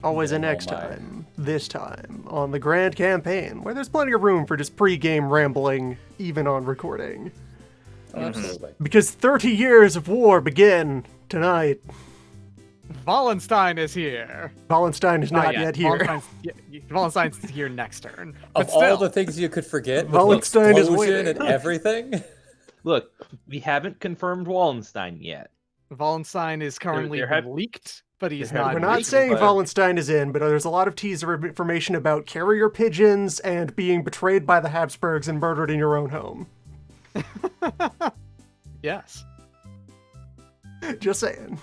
Always a Getting all next my- time. This time on the Grand Campaign, where there's plenty of room for just pre-game rambling, even on recording. Oh, absolutely. Because 30 years of war begin tonight. Wallenstein is here. Wallenstein is not yet here. Wallenstein's here next turn. Of But still, all the things you could forget, with the Wallenstein is explosion waiting. and everything. Look, we haven't confirmed Wallenstein yet. Wallenstein is currently there have- leaked, but he's there have not. We're been not leaks, saying but- Wallenstein is in, but there's a lot of teaser information about carrier pigeons and being betrayed by the Habsburgs and murdered in your own home. Yes. Just saying.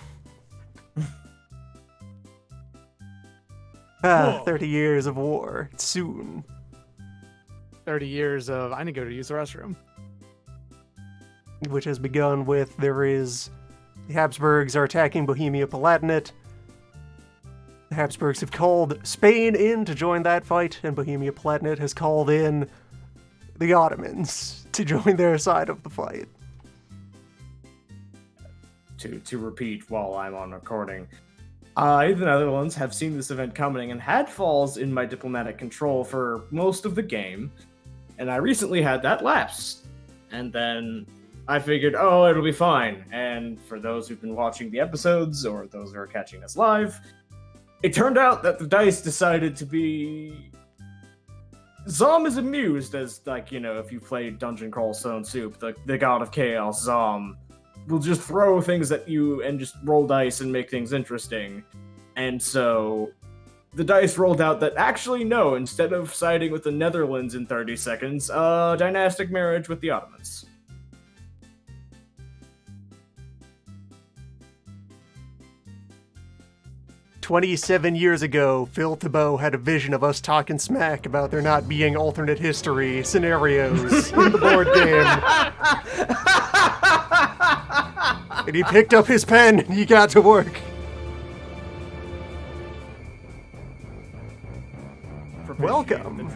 30 years of war. Soon. 30 years of I need to go to use the restroom. Which has begun with the Habsburgs are attacking Bohemia Palatinate. The Habsburgs have called Spain in to join that fight, and Bohemia Palatinate has called in the Ottomans to join their side of the fight. To repeat while I'm on recording, I, the Netherlands, have seen this event coming and had falls in my diplomatic control for most of the game, and I recently had that lapse. And then I figured, oh, it'll be fine. And for those who've been watching the episodes, or those who are catching us live, it turned out that the dice decided to be... Zom is amused as, like, you know, if you played Dungeon Crawl Stone Soup, the god of chaos, Zom, will just throw things at you and just roll dice and make things interesting. And so the dice rolled out that actually no, instead of siding with the Netherlands in 30 seconds, dynastic marriage with the Ottomans. "27 years ago, Phil Thibault had a vision of us talking smack about there not being alternate history scenarios in the board game. And he picked up his pen and he got to work. Welcome.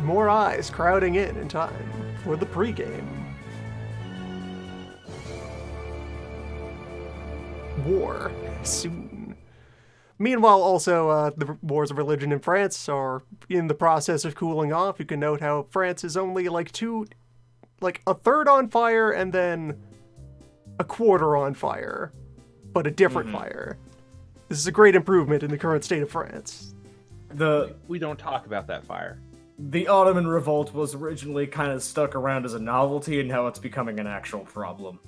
More eyes crowding in time for the pregame. War soon. Meanwhile, also, the wars of religion in France are in the process of cooling off. You can note how France is only like a third on fire and then a quarter on fire, but a different fire. This is a great improvement in the current state of France. We don't talk about that fire. The Ottoman Revolt was originally kind of stuck around as a novelty, and now it's becoming an actual problem.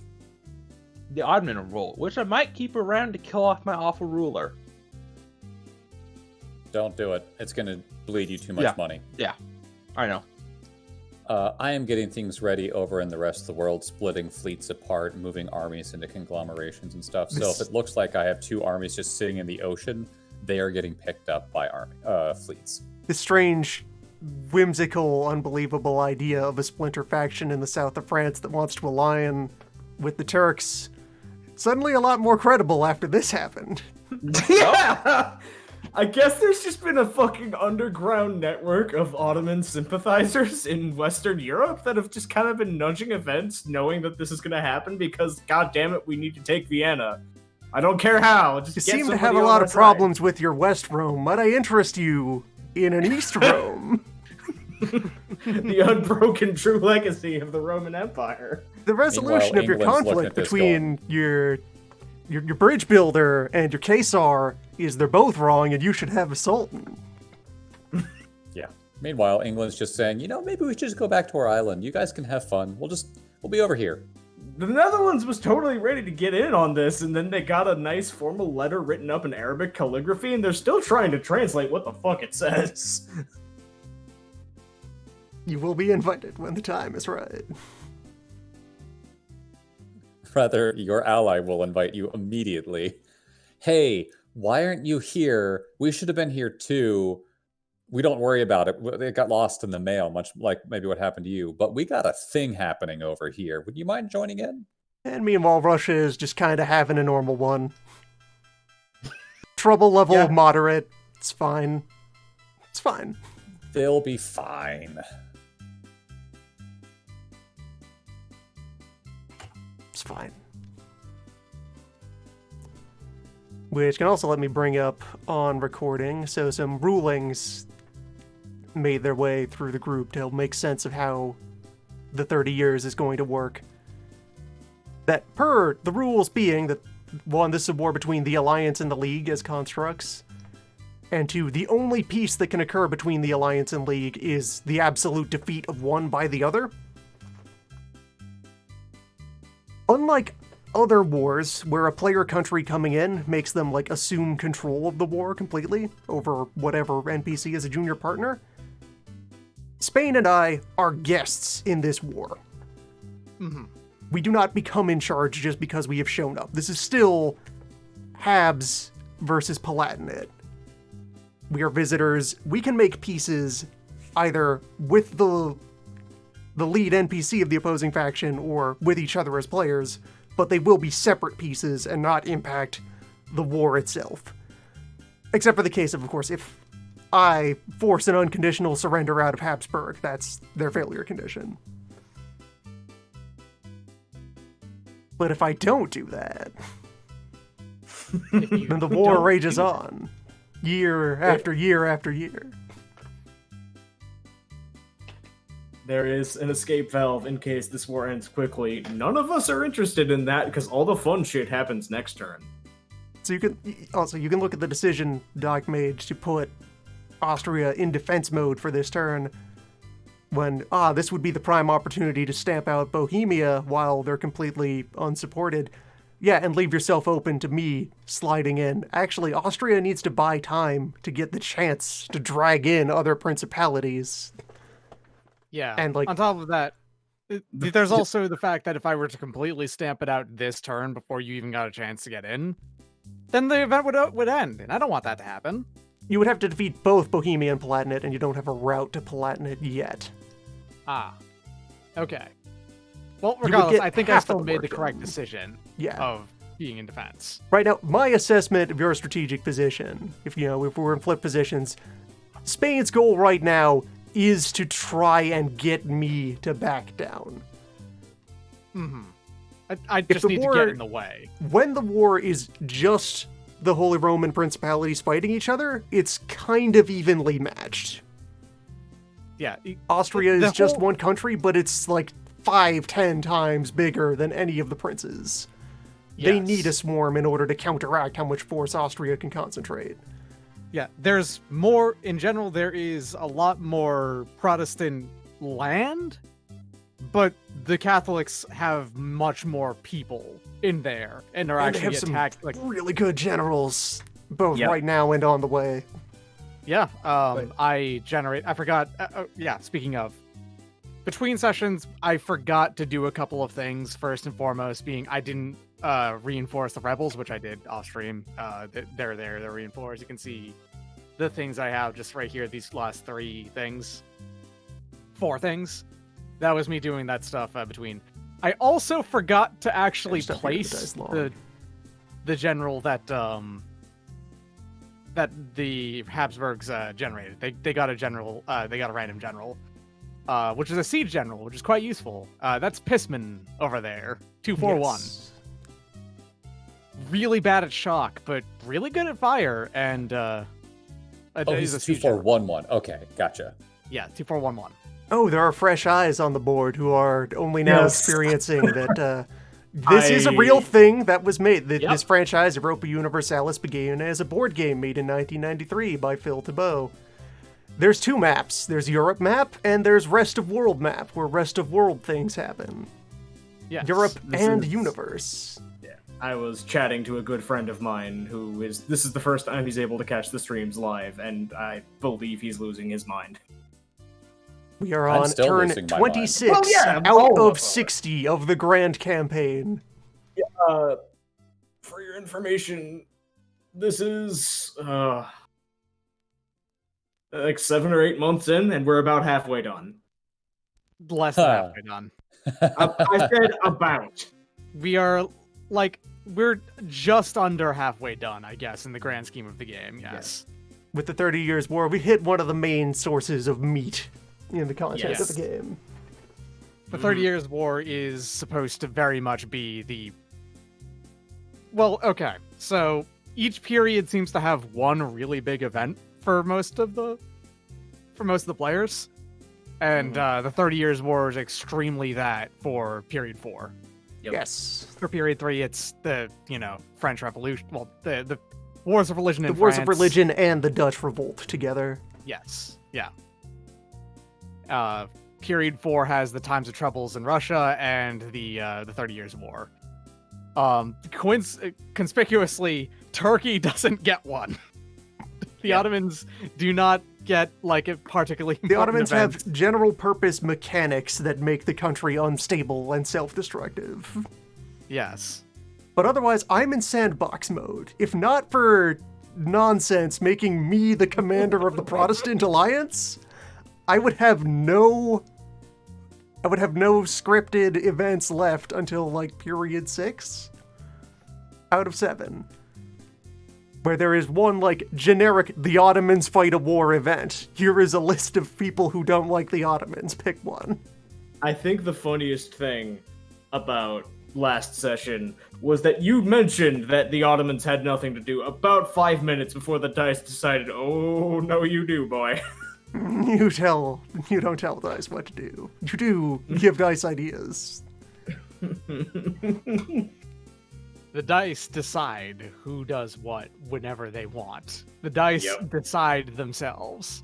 The Ottoman Revolt, which I might keep around to kill off my awful ruler. Don't do it. It's going to bleed you too much money. Yeah, I know. I am getting things ready over in the rest of the world, splitting fleets apart, moving armies into conglomerations and stuff. So if it looks like I have two armies just sitting in the ocean, they are getting picked up by fleets. This strange, whimsical, unbelievable idea of a splinter faction in the south of France that wants to align with the Turks, suddenly a lot more credible after this happened. Yeah! I guess there's just been a fucking underground network of Ottoman sympathizers in Western Europe that have just kind of been nudging events, knowing that this is going to happen because, god damn it, we need to take Vienna. I don't care how. Just You get seem to somebody have a on lot our of side. problems with your West Rome. Might I interest you in an East Rome? The unbroken true legacy of the Roman Empire. The resolution of your England's looking conflict at this between your bridge builder and your Caesar is they're both wrong and you should have a sultan. Yeah. Meanwhile, England's just saying, maybe we should just go back to our island. You guys can have fun. We'll be over here. The Netherlands was totally ready to get in on this, and then they got a nice formal letter written up in Arabic calligraphy, and they're still trying to translate what the fuck it says. You will be invited when the time is right. Rather, your ally will invite you immediately. Hey, why aren't you here? We should have been here too. We don't worry about it. It got lost in the mail, much like maybe what happened to you. But we got a thing happening over here. Would you mind joining in? And meanwhile, Russia is just kind of having a normal one. Trouble level moderate. It's fine. It's fine. They'll be fine. It's fine. which can also let me bring up on recording. So some rulings made their way through the group to help make sense of how the 30 years is going to work. That per the rules being that, one, this is a war between the Alliance and the League as constructs, and two, the only peace that can occur between the Alliance and League is the absolute defeat of one by the other. Unlike other wars where a player country coming in makes them like assume control of the war completely over whatever NPC is a junior partner, Spain and I are guests in this war. We do not become in charge just because we have shown up. This is still Habs versus Palatinate. We are visitors. We can make peaces either with the lead NPC of the opposing faction or with each other as players, but they will be separate pieces and not impact the war itself. Except for the case of course, if I force an unconditional surrender out of Habsburg, that's their failure condition. But if I don't do that, then the war rages on. Year after year after year. There is an escape valve in case this war ends quickly. None of us are interested in that because all the fun shit happens next turn. So you can look at the decision Doc made to put Austria in defense mode for this turn when, this would be the prime opportunity to stamp out Bohemia while they're completely unsupported. Yeah, and leave yourself open to me sliding in. Actually, Austria needs to buy time to get the chance to drag in other principalities. Yeah, and like on top of that, there's also the fact that if I were to completely stamp it out this turn before you even got a chance to get in, then the event would end, and I don't want that to happen. You would have to defeat both Bohemia and Palatinate, and you don't have a route to Palatinate yet. Okay. Well, regardless, I think I still made the done. correct decision of being in defense. Right now, my assessment of your strategic position, if we're in flip positions, Spain's goal right now is to try and get me to back down. I just need to get in the way. When the war is just the Holy Roman Principalities fighting each other, it's kind of evenly matched. Yeah. Austria is just one country, but it's like 5-10 times bigger than any of the princes. Yes. They need a swarm in order to counteract how much force Austria can concentrate. Yeah, there's more, in general, there is a lot more Protestant land, but the Catholics have much more people in there, and are actually attacked. Like really good generals, both right now and on the way. Yeah, I forgot, speaking of, between sessions, I forgot to do a couple of things. First and foremost being, I didn't reinforce the rebels, which I did off stream. They're reinforced. You can see the things I have just right here, these last 4 things. That was me doing that stuff between. I also forgot to actually place the general that the Habsburgs generated. They got a general. They got a random general, which is a siege general, which is quite useful. That's Pissman over there, 241. Yes. Really bad at shock, but really good at fire. And he's a 2411. Okay, gotcha. Yeah, 2411. Oh, there are fresh eyes on the board who are only now experiencing that this is a real thing that was made. This franchise, Europa Universalis, began as a board game made in 1993 by Phil Thibault. There's 2 maps. There's Europe map, and there's Rest of World map, where Rest of World things happen. Yes. Europe and Universe. Yeah, I was chatting to a good friend of mine this is the first time he's able to catch the streams live, and I believe he's losing his mind. We are on turn 26 out of 60 of the Grand Campaign. Yeah, for your information, this is like 7 or 8 months in, and we're about halfway done. Less than halfway done. I said about. We're just under halfway done, I guess, in the grand scheme of the game, yes. With the 30 Years' War, we hit one of the main sources of meat in the content of the game. The 30 Years' War is supposed to very much be the... Well, okay, so each period seems to have one really big event for most of the players, and the 30 Years' War is extremely that for period 4. Yep. Yes. For period 3, it's the French Revolution. Well, the Wars of Religion in The Wars France. of Religion and the Dutch Revolt together. Yes. Yeah. Period 4 has the Times of Troubles in Russia and the 30 Years' War. Conspicuously, Turkey doesn't get one. The Ottomans do not get like a particularly The important Ottomans event. have general purpose mechanics that make the country unstable and self-destructive. Yes. But otherwise, I'm in sandbox mode. If not for nonsense making me the commander of the Protestant Alliance, I would have no scripted events left until like period 6 out of 7. Where there is one like generic the Ottomans fight a war event. Here is a list of people who don't like the Ottomans. Pick one. I think the funniest thing about last session was that you mentioned that the Ottomans had nothing to do about 5 minutes before the dice decided, oh, no you do, boy. You don't tell dice what to do. You do give dice ideas. The dice decide who does what whenever they want. The dice decide themselves.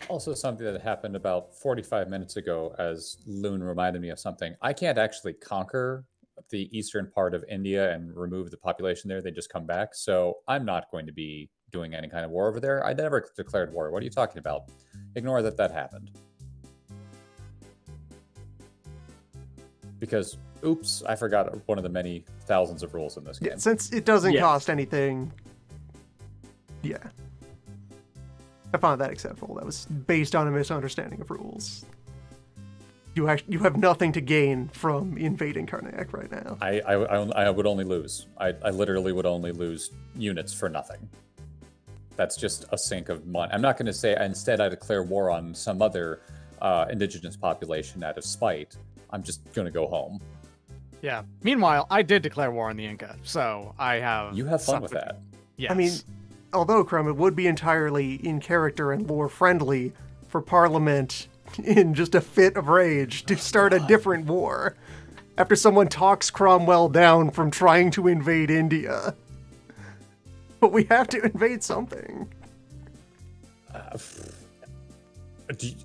Also, something that happened about 45 minutes ago, as Loon reminded me of something. I can't actually conquer the eastern part of India and remove the population there. They just come back. So I'm not going to be doing any kind of war over there. I never declared war. What are you talking about? Ignore that happened. Because, oops, I forgot one of the many thousands of rules in this game. Yeah, since it doesn't cost anything, yeah. I found that acceptable. That was based on a misunderstanding of rules. You have nothing to gain from invading Karnak right now. I would only lose. I literally would only lose units for nothing. That's just a sink of money. I'm not going to say instead I declare war on some other indigenous population out of spite. I'm just going to go home. Yeah. Meanwhile, I did declare war on the Inca, so I have... You have fun with that. Yes. I mean, although, Crumb, it would be entirely in character and lore friendly for Parliament, in just a fit of rage, to start a different war after someone talks Cromwell down from trying to invade India. But we have to invade something.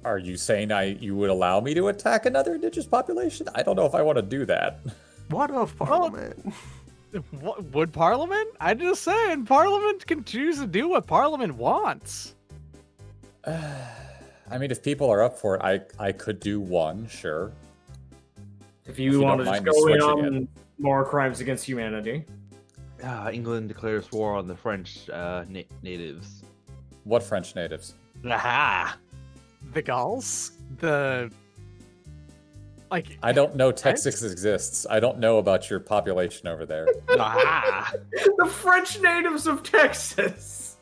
Are you saying you would allow me to attack another indigenous population? I don't know if I want to do that. What of Parliament? What, would Parliament? I'm just saying, Parliament can choose to do what Parliament wants. I mean, if people are up for it, I could do one, sure. If you want to just go in on more crimes against humanity. England declares war on the French natives. What French natives? Aha! The Gauls? I don't know Texas exists. I don't know about your population over there. Aha! The French natives of Texas!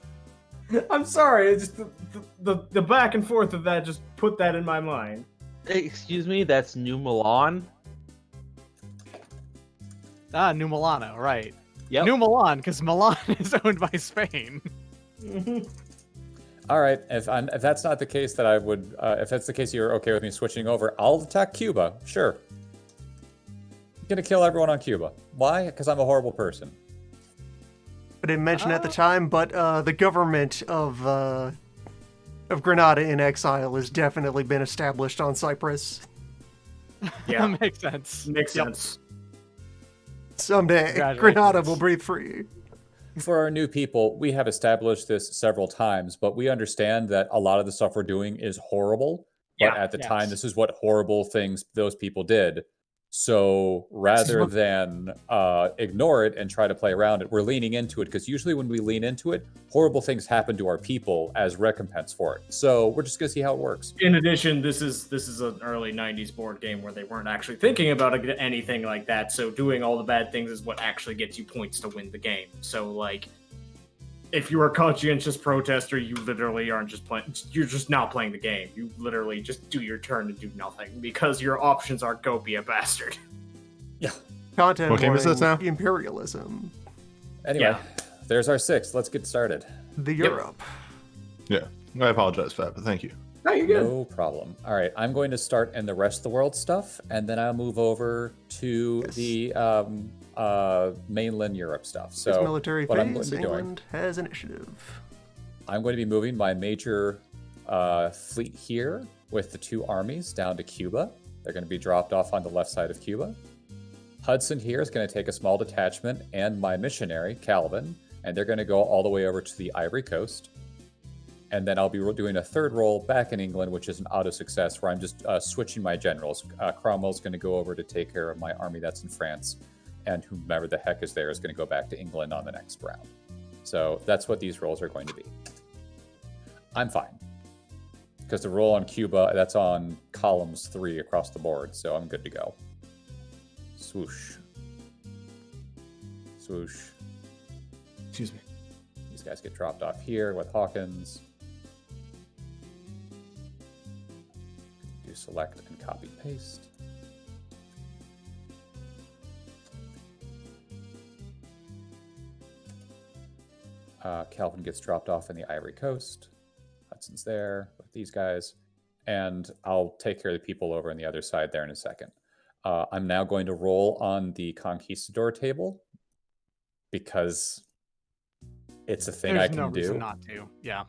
I'm sorry, it's just the back and forth of that just put that in my mind. Excuse me, that's New Milan? Ah, New Milano, right. Yep. New Milan, because Milan is owned by Spain. All right, if that's not the case, that I would. If that's the case, you're okay with me switching over. I'll attack Cuba. Sure. I'm gonna kill everyone on Cuba. Why? Because I'm a horrible person. I didn't mention at the time, but the government of Granada in exile has definitely been established on Cyprus. Yeah, That makes sense. makes sense. Someday, Granada will breathe free. For our new people, we have established this several times, but we understand that a lot of the stuff we're doing is horrible. But at the time, this is what horrible things those people did. So rather than ignore it and try to play around it, we're leaning into it, because usually when we lean into it, horrible things happen to our people as recompense for it. So we're just going to see how it works. In addition, this is an early 90s board game where they weren't actually thinking about anything like that, so doing all the bad things is what actually gets you points to win the game. So, like, if you're a conscientious protester, you literally aren't just playing, you're just not playing the game. You literally just do your turn and do nothing, because your options are go be a bastard. Yeah. Content What game is this warning, now? Imperialism. Anyway, Yeah. there's our 6. Let's get started. The Europe. Yeah, I apologize for that, but thank you. No, you're good. No problem. All right, I'm going to start in the rest of the world stuff, and then I'll move over to Yes. the mainland Europe stuff. This So military what I'm going phase, to be doing, England has initiative. I'm going to be moving my major fleet here with the 2 armies down to Cuba. They're going to be dropped off on the left side of Cuba. Hudson here is going to take a small detachment and my missionary, Calvin, and they're going to go all the way over to the Ivory Coast. And then I'll be doing a third roll back in England, which is an auto success, where I'm just switching my generals. Cromwell's going to go over to take care of my army that's in France, and whomever the heck is there is going to go back to England on the next round. So that's what these rolls are going to be. I'm fine. Because the roll on Cuba, that's on columns 3 across the board, so I'm good to go. Swoosh. Swoosh. Excuse me. These guys get dropped off here with Hawkins. Do select and copy paste. Calvin gets dropped off in the Ivory Coast. Hudson's there with these guys. And I'll take care of the people over on the other side there in a second. I'm now going to roll on the Conquistador table because it's a thing There's I can no do. reason not to. Yeah.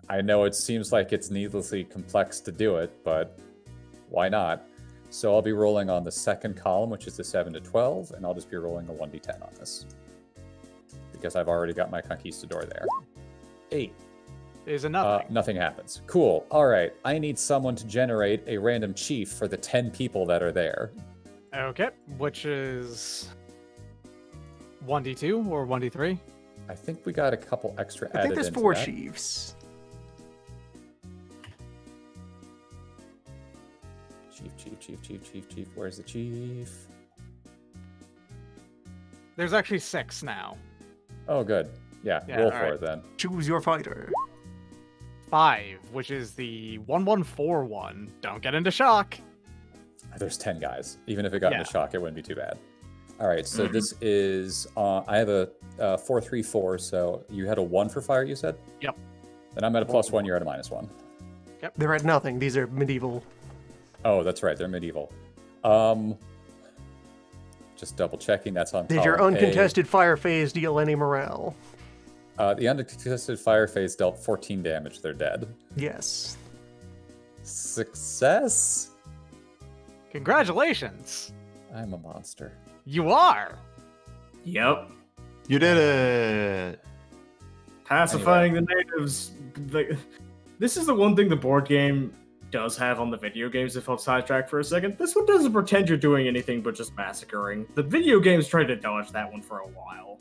I know it seems like it's needlessly complex to do it, but why not? So I'll be rolling on the second column, which is the 7 to 12, and I'll just be rolling a 1d10 on this. Because I've already got my Conquistador there. 8. Is a nothing. Nothing happens. Cool. All right. I need someone to generate a random chief for the 10 people that are there. Okay. Which is 1d2 or 1d3? I think we got a couple extra I added think there's into 4 that. chiefs. Chief. Where's the chief? There's actually 6 now. Oh, good. Yeah, Yeah, roll all for right. it then. Choose your fighter. 5, which is the 1141. Don't get into shock. There's 10 guys. Even if it got Yeah. into shock, it wouldn't be too bad. All right, so this is... I have a 4-3-4, so you had a 1 for fire, you said? Yep. Then I'm at a +1, you're at a -1. They're at nothing. These are medieval. Oh, that's right, they're medieval. Just double checking, that's on Did your column A. uncontested fire phase deal any morale? The uncontested fire phase dealt 14 damage, they're dead. Yes. Success? Congratulations. I'm a monster. You are. Yep. You did it! Pacifying the natives. This is the one thing the board game does have on the video games, if I'll sidetrack for a second. This one doesn't pretend you're doing anything but just massacring. The video games tried to dodge that one for a while.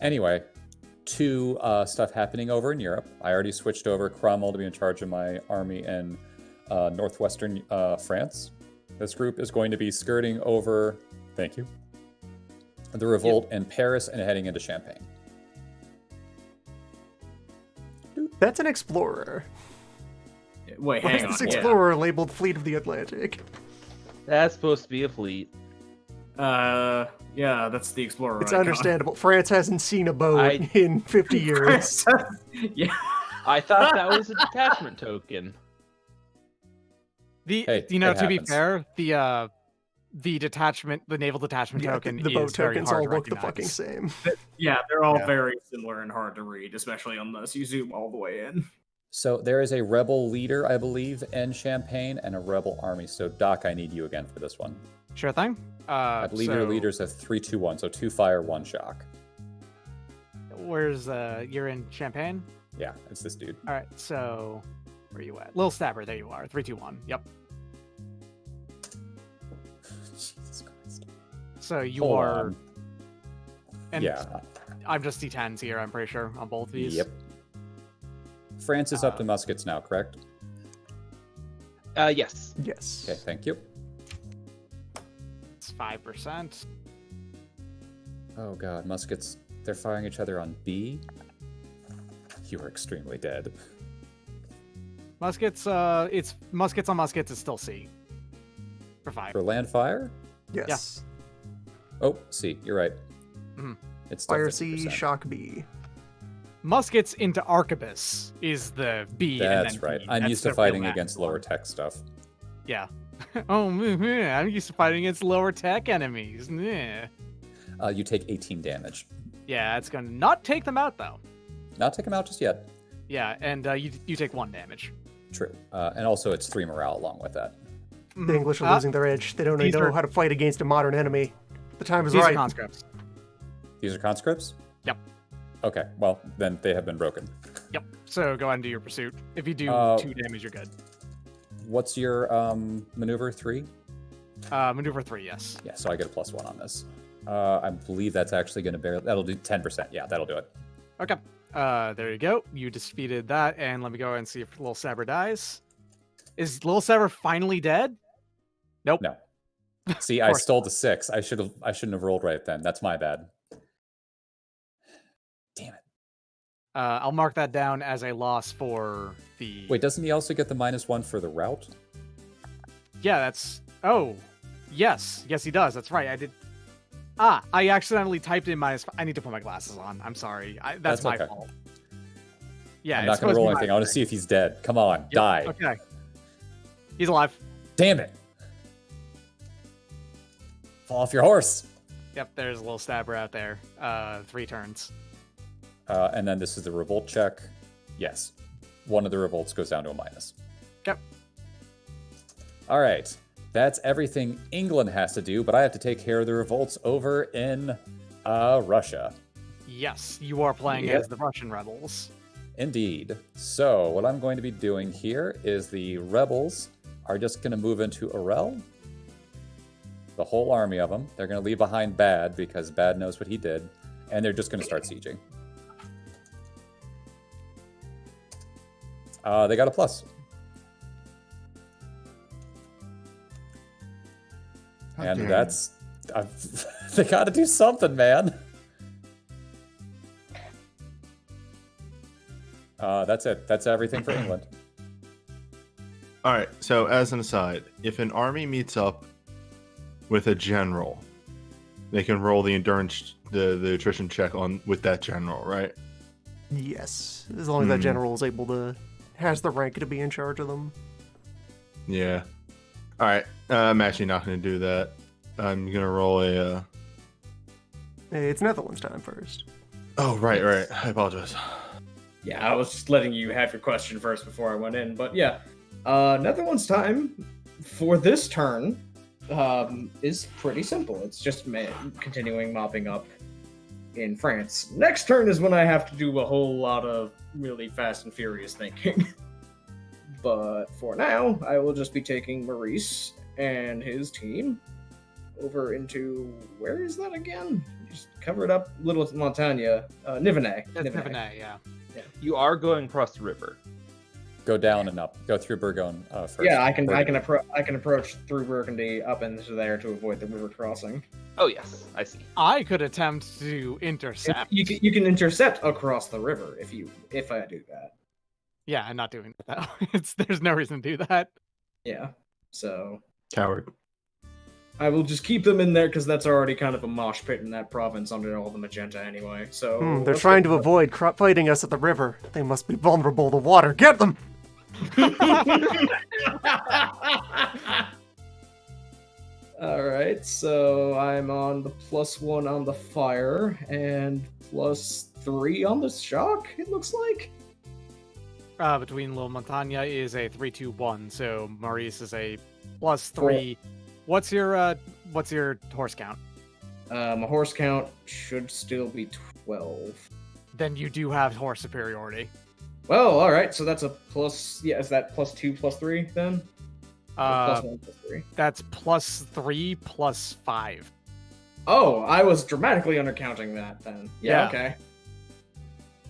Anyway, 2 stuff happening over in Europe. I already switched over Cromwell to be in charge of my army in northwestern France. This group is going to be skirting over, thank you, the revolt in Paris and heading into Champagne. That's an explorer. Wait, Why hang is on. this Yeah. explorer labeled Fleet of the Atlantic? That's supposed to be a fleet. Yeah, that's the explorer. It's icon. understandable. France hasn't seen a boat I- in 50 years. Yeah. I thought that was a detachment token. The Hey, to be happens. fair, the detachment, the naval detachment Yeah, token, the boat is very tokens hard all to look the fucking recognize. same. Yeah, they're all Yeah. very similar and hard to read, especially unless you zoom all the way in. So there is a rebel leader, I believe, in Champagne and a rebel army. So Doc, I need you again for this one. Sure thing. I believe your leader's a 3-2-1, so 2 fire, 1 shock. Where's you're in Champagne? Yeah, it's this dude. All right, so where are you at? Lil Stabber, there you are. 3-2-1. Yep. Jesus Christ. So you Hold are. on. And Yeah. I'm just D10s here. I'm pretty sure on both of these. Yep. France is up to muskets now, correct? Yes. Yes. Okay, thank you. It's 5%. Oh god, muskets. They're firing each other on B. You are extremely dead. Muskets. It's muskets on muskets is still C. For 5. For land fire? Yes. Oh, C. You're right. Mhm. It's still Fire 50%. C, shock B. Muskets into arquebus is the B. and That's then right. B. I'm That's used to the real fighting magic against one. lower tech stuff. Yeah. Oh, I'm used to fighting against lower tech enemies. Yeah. You take 18 damage. Yeah, it's gonna not take them out though. Not take him out just yet. Yeah, and you take 1 damage. True. And also, it's 3 morale along with that. The English are losing their edge. They don't even these know are- how to fight against a modern enemy. The time is These are right. conscripts. These are conscripts? Yep. Okay, well, then they have been broken. Yep. So go ahead and do your pursuit. If you do 2 damage, you're good. What's your maneuver? 3? Maneuver 3, yes. Yeah, so I get a +1 on this. I believe that's actually going to that'll do 10%. Yeah, that'll do it. Okay. There you go. You defeated that, and let me go ahead and see if Little Saber dies. Is Little Saber finally dead? Nope. No. See, I stole the 6. I shouldn't have rolled right then. That's my bad. Damn it. I'll mark that down as a loss for the. Wait, doesn't he also get the -1 for the route? Yeah, that's. Oh, yes, yes, he does. That's right. I did. I accidentally typed in minus. I need to put my glasses on. I'm sorry. That's my okay. fault. Yeah, I'm it's not going supposed to roll be anything. I want to -3. see if he's dead. Come on, Yep, die. Okay. He's alive. Damn it. Fall off your horse. Yep, there's a little stabber out there. 3 turns. And then this is the revolt check. Yes. One of the revolts goes down to a -. Yep. All right. That's everything England has to do, but I have to take care of the revolts over in Russia. Yes, you are playing Yep. as the Russian rebels. Indeed. So what I'm going to be doing here is the rebels are just going to move into Orel. The whole army of them. They're going to leave behind Bad because Bad knows what he did. And they're just going to start sieging. They got a plus. And damn. that's... they got to do something, man. That's it. That's everything for England. All right. So, as an aside, if an army meets up with a general, they can roll the endurance, the attrition check on with that general, right? Yes, as long as that general is able to has the rank to be in charge of them. Yeah. All right. I'm actually not going to do that. I'm going to roll a. Hey, it's Netherlands time first. Oh, right. I apologize. Yeah, I was just letting you have your question first before I went in, but yeah. Netherlands time for this turn is pretty simple. It's just continuing mopping up in France. Next turn is when I have to do a whole lot of really fast and furious thinking. But for now, I will just be taking Maurice and his team over into, where is that again? Just cover it up, Little Montagna, Nivernais. That's Nivernais, yeah. You are going across the river. Go down and up. Go through Burgoyne first. Yeah, I can Burgundy. approach through Burgundy up into there to avoid the river crossing. Oh yes, I see. I could attempt to intercept. You can intercept across the river if I do that. Yeah, I'm not doing that. There's no reason to do that. Yeah. So Coward. I will just keep them in there because that's already kind of a mosh pit in that province under all the magenta anyway. So They're let's trying get to the- avoid fighting us at the river. They must be vulnerable to water. Get them! All right, so I'm on the +1 on the fire and +3 on the shock. It looks like. Between Little Montagna is a 3-2-1, so Maurice is a +3. What's your horse count? My horse count should still be 12. Then you do have horse superiority. Well, all right, so that's a plus. Yeah, is that +2 +3 then? Or +1 +3. That's +3 +5. Oh, I was dramatically undercounting that then. Yeah. Yeah. Okay.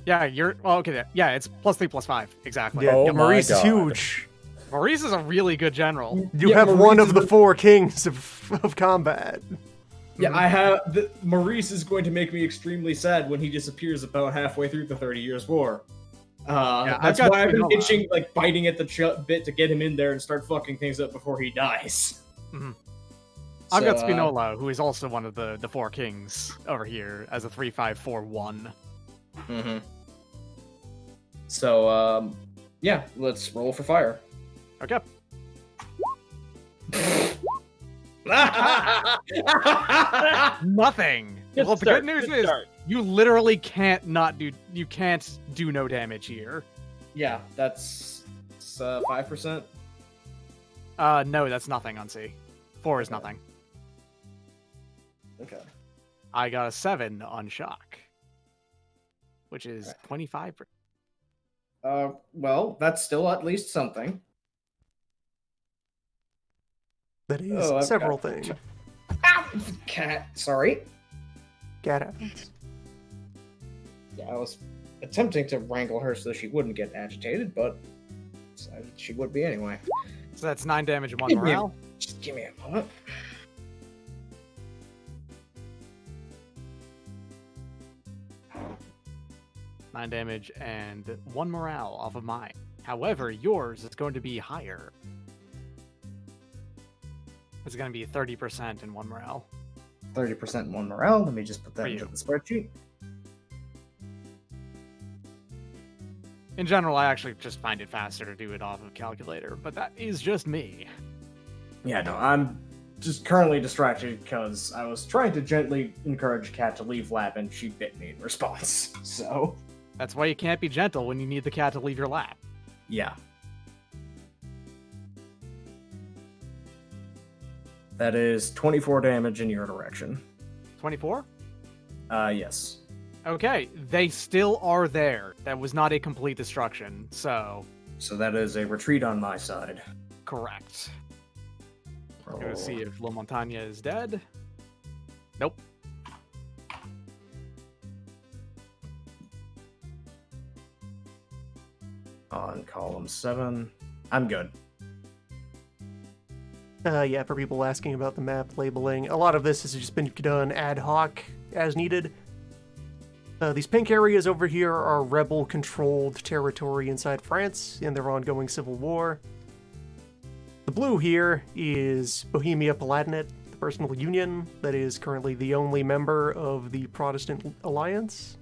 Yeah, you're okay. Yeah, it's +3 +5 exactly. Yeah, Oh yeah, my Maurice is God. huge. Maurice is a really good general. You Yeah, have Maurice one is of the the- 4 kings of combat. Yeah, I have. Maurice is going to make me extremely sad when he disappears about halfway through the 30 Years' War. I've That's got why I've been Spinola. itching, like biting at the bit to get him in there and start fucking things up before he dies. Mhm. I've got So, Spinola, who is also one of the four kings over here as a 3-5-4-1. Mm-hmm. So, yeah, let's roll for fire. Okay. Nothing. Good Well, the start, good news good is start. you literally can't do no damage here. Yeah, that's 5%. No, that's nothing on C. 4 is Okay. nothing. Okay. I got a 7 on shock, which is Okay. 25. Well, that's still at least something. That is Oh, I've several got- things. Ow! Cat. Sorry. Cat happens. Yeah, I was attempting to wrangle her so she wouldn't get agitated, but she would be anyway. So that's 9 damage and 1 Give me a- morale. Just give me a moment. Nine damage and 1 morale off of mine. However, yours is going to be higher. It's going to be 30% and 1 morale. 30% in one morale. Let me just put that For into you. the spreadsheet. In general, I actually just find it faster to do it off of calculator, but that is just me. Yeah, no, I'm just currently distracted because I was trying to gently encourage Cat to leave lab and she bit me in response. So, That's why you can't be gentle when you need the cat to leave your lap. yeah. That is 24 damage in your direction. 24? Yes. Okay, they still are there. That was not a complete destruction, so So that is a retreat on my side. correct. Roll. Gonna see if La Montagne is dead. Nope. On column 7. I'm good. Yeah, for people asking about the map labeling, a lot of this has just been done ad hoc as needed. These pink areas over here are rebel-controlled territory inside France in their ongoing civil war. The blue here is Bohemia Palatinate, the personal union that is currently the only member of the Protestant Alliance.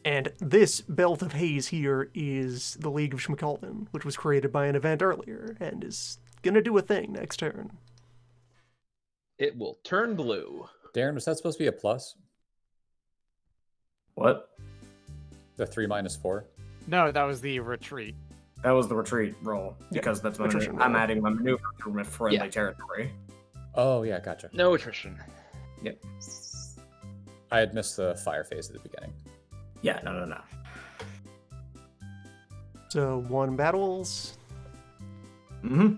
And this belt of haze here is the League of Schmalkalden, which was created by an event earlier and is gonna do a thing next turn. It will turn blue. Darren, was that supposed to be a plus? What? The 3-4? No, that was the retreat. That was the retreat roll because that's my attrition I'm roll. adding my maneuver to friendly Yeah. territory. Oh, yeah, gotcha. No attrition. Yep. I had missed the fire phase at the beginning. Yeah, no. So 1 battles. Mm-hmm.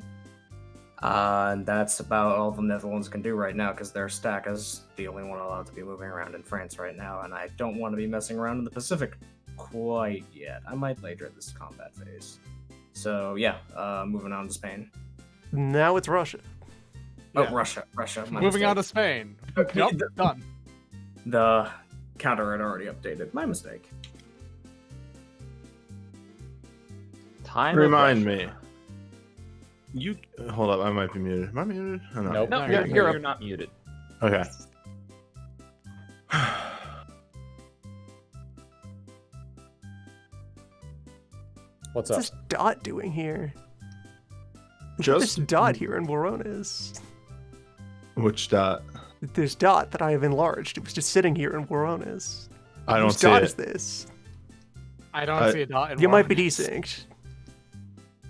And that's about all the Netherlands can do right now because their stack is the only one allowed to be moving around in France right now, and I don't want to be messing around in the Pacific quite yet. I might later this combat phase. So yeah, moving on to Spain. Now it's Russia. Oh, Yeah. Russia. My Moving on to mistake. Spain. Okay, Yup, the- done. The counter had already updated. My mistake. Time. of Remind Russia. me. You hold up. I might be muted. Am I muted? Oh, no. Nope. No, No, you're, you're you're, up. not muted. Okay. What's What's up? this dot doing here? What's Just this dot here in Woronas? which dot? This dot that I have enlarged. It was just sitting here in Woronas. I don't Whose see dot it. is this? I don't I- see a dot in You might be Warren. desynced.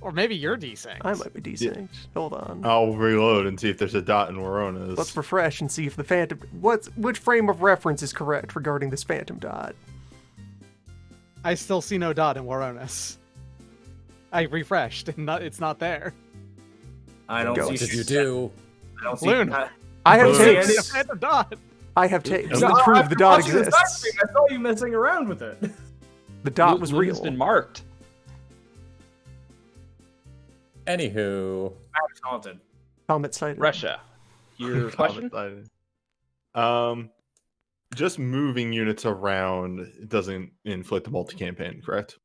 Or maybe you're desynced. I might be desynced. Hold on. I'll reload and see if there's a dot in Woronas. Let's refresh and see if the phantom. Which frame of reference is correct regarding this phantom dot? I still see no dot in Woronas. I refreshed and it's not there. I don't Go. see. What did you do? I don't see. Loon. I have Look. see tapes. any- A phantom dot. I have tapes No, that prove after the dot watching the side exists. stream, I saw you messing around with it. The dot Lu- was Luna's real. been marked. Anywho, I was haunted. Comet sighted. Russia. Your question? Just moving units around doesn't inflict a multi-campaign, correct?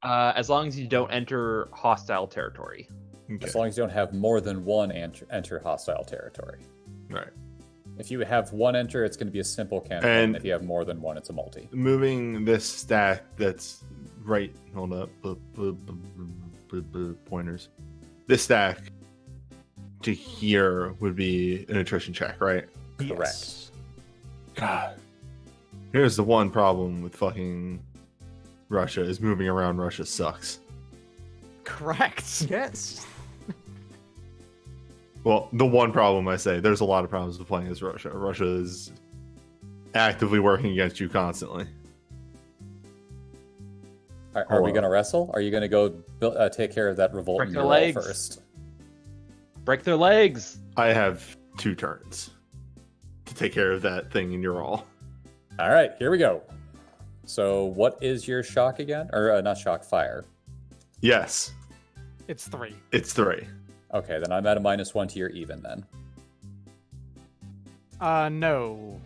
As long as you don't enter hostile territory. Okay. As long as you don't have more than one enter hostile territory. Right. If you have one enter, it's going to be a simple campaign. And- If you have more than one, it's a multi. Moving this stack that's right. Hold up. Pointers. This stack to here would be an attrition check, right? Correct. Yes. God. Here's the one problem with fucking Russia is moving around Russia sucks. Correct. Yes. Well, the one problem I say, there's a lot of problems with playing as Russia. Russia is actively working against you constantly. Are we going to wrestle? Are you going to go take care of that revolt Break in their Ural legs. first? Break their legs. I have 2 turns to take care of that thing in Ural. All right, here we go. So what is your shock again? Or not shock, fire. Yes, It's 3. it's 3. Okay, then I'm at a -1 to your even then. No.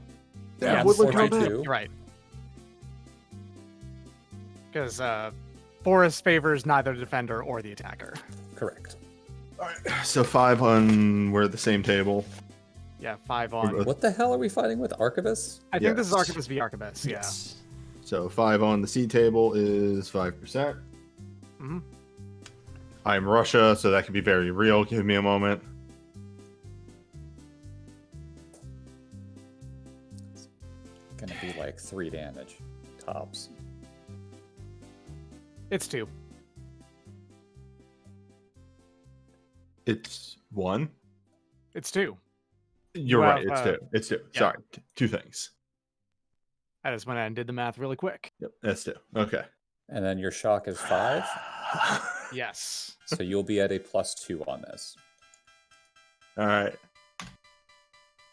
Yeah, it's Woodland 4 combat. You're right. Because forest favors neither the defender or the attacker. Correct. All right, so 5 on we're at the same table. Yeah, 5 on. What the hell are we fighting with? Archivist? I think this is Yes. Archivist v Archivist. Yeah. Yes. So 5 on the C table is 5%. Mhm. I'm Russia, so that could be very real. Give me a moment. Gonna be like 3 damage. Tops. It's 2. It's 1. It's 2. You're You right. have, It's 2. It's 2. yeah. Sorry. 2 things. I just went out and did the math really quick. Yep. That's 2. Okay. And then your shock is 5. Yes. So you'll be at a +2 on this. All right.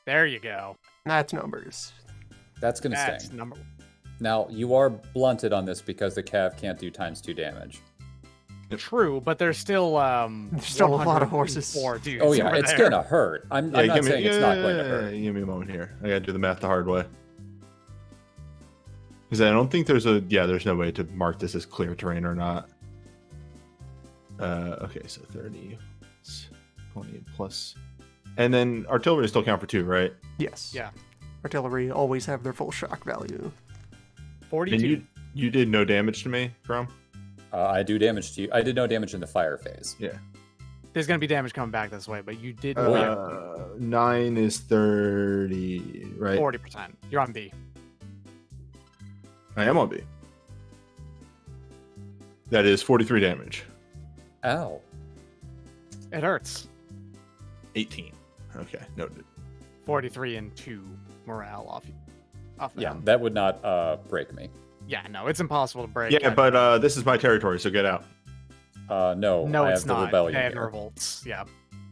There you go. That's numbers. That's gonna That's sting. number. Now you are blunted on this because the cav can't do ×2 damage. True, but there's still There's still a lot of horses. 104 dudes. Oh yeah, over it's there. gonna hurt. I'm not saying it's not going to hurt. Give me a moment here. I gotta do the math the hard way. Because I don't think there's there's no way to mark this as clear terrain or not. Okay, so 30, 20 plus. And then artillery still count for 2, right? Yes. Yeah. Artillery always have their full shock value. 42. And you did no damage to me, Chrome? I do damage to you. I did no damage in the fire phase. Yeah. There's gonna be damage coming back this way, but you did 9 is 30, right? 40%. You're on B. I am on B. That is 43 damage. Ow. It hurts. 18. Okay, noted. 43 and 2 morale off Yeah, them. that would not break me. Yeah, no, it's impossible to break. Yeah, but this is my territory, so get out. No, no, I it's have the not. rebellion They have here. revolts. Yeah.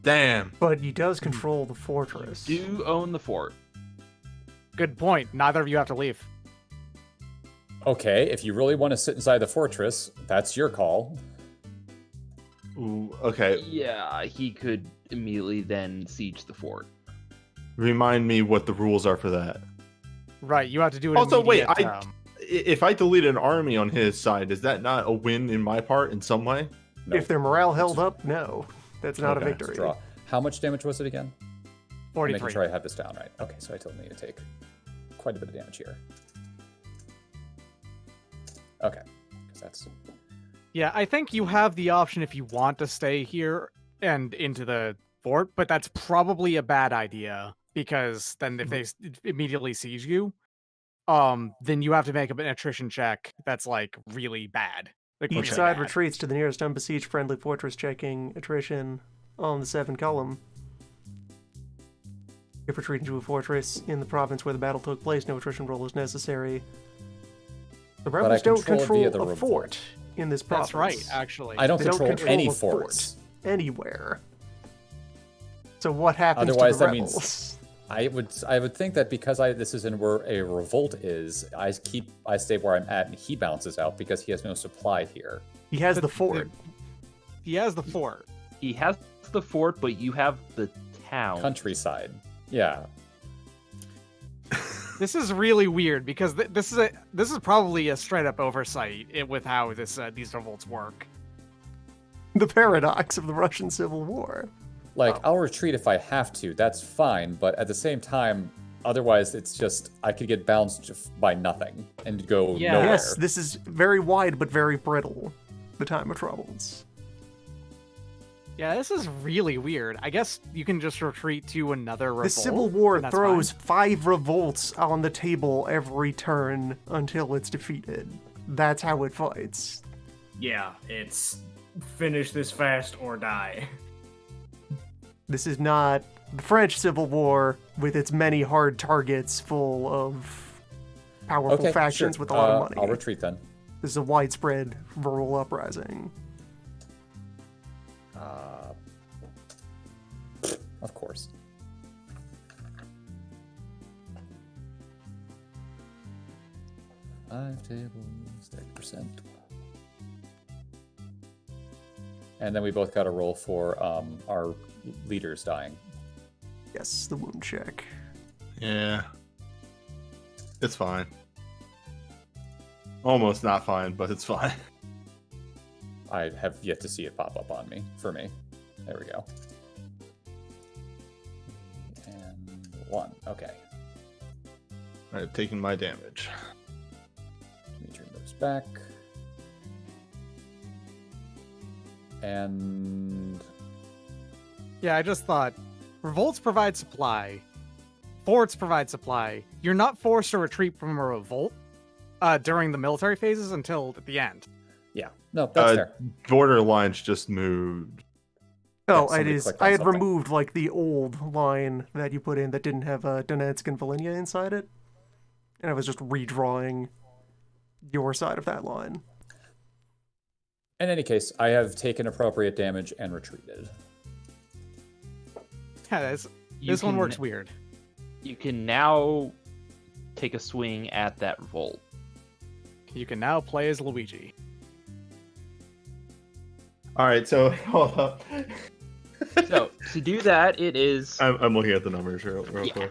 Damn. But he does control the fortress. Do own the fort. Good point. Neither of you have to leave. Okay, if you really want to sit inside the fortress, that's your call. Ooh, okay, Yeah, he could immediately then siege the fort. remind me what the rules are for that. Right, you have to do it. Also, wait, immediate, If I delete an army on his side, is that not a win in my part in some way? No. If their morale held up, no. That's not Okay, a it's victory. Draw. How much damage was it again? I'm 43. making sure I have this down right. Okay, so I still need to take quite a bit of damage here. Okay, because that's Yeah, I think you have the option if you want to stay here and into the fort, but that's probably a bad idea because then if they immediately siege you, then you have to make an attrition check that's like really bad. Like Each really side bad. retreats to the nearest unbesieged friendly fortress, checking attrition on the 7 column. If retreating to a fortress in the province where the battle took place, no attrition roll is necessary. The I rebels don't control it via control the a fort in this province. That's right, actually. I don't They don't control control any a fort. forts. Anywhere. So what happens Otherwise, to the that means- rebels? I would think that because this is in where a revolt is, I stay where I'm at, and he bounces out because he has no supply here. He has But the fort. He has the fort. He has the fort, but you have the town. Countryside. Yeah. This is really weird because this is probably a straight up oversight with how these revolts work. The paradox of the Russian Civil War. Like, I'll retreat if I have to. That's fine. But at the same time, otherwise, it's just I could get bounced by nothing and go Yeah. nowhere. Yes, this is very wide but very brittle. The time of troubles. Yeah, this is really weird. I guess you can just retreat to another revolt. The Civil War and that's throws fine. 5 revolts on the table every turn until it's defeated. That's how it fights. Yeah, it's finish this fast or die. This is not the French Civil War with its many hard targets full of powerful Okay, factions sure. with a lot of money. I'll retreat then. This is a widespread rural uprising. Of course. Five tables, 30%. And then we both got a roll for our leaders dying. Yes, the wound check. Yeah. It's fine. Almost not fine, but it's fine. I have yet to see it pop up on me, for me. There we go. And 1, okay. I've taken my damage. Dimitri moves back. And Yeah, I just thought revolts provide supply, forts provide supply. You're not forced to retreat from a revolt during the military phases until at the end. yeah, no, that's fair. Border lines just moved. Oh, it somebody is. clicked on I had something. removed like the old line that you put in that didn't have Donetsk and Volhynia inside it, and I was just redrawing your side of that line. In any case, I have taken appropriate damage and retreated. Yeah, this one works weird. You can now take a swing at that revolt. You can now play as Luigi. All right, so hold up. So to do that, it is I'm looking at the numbers real Yeah. quick.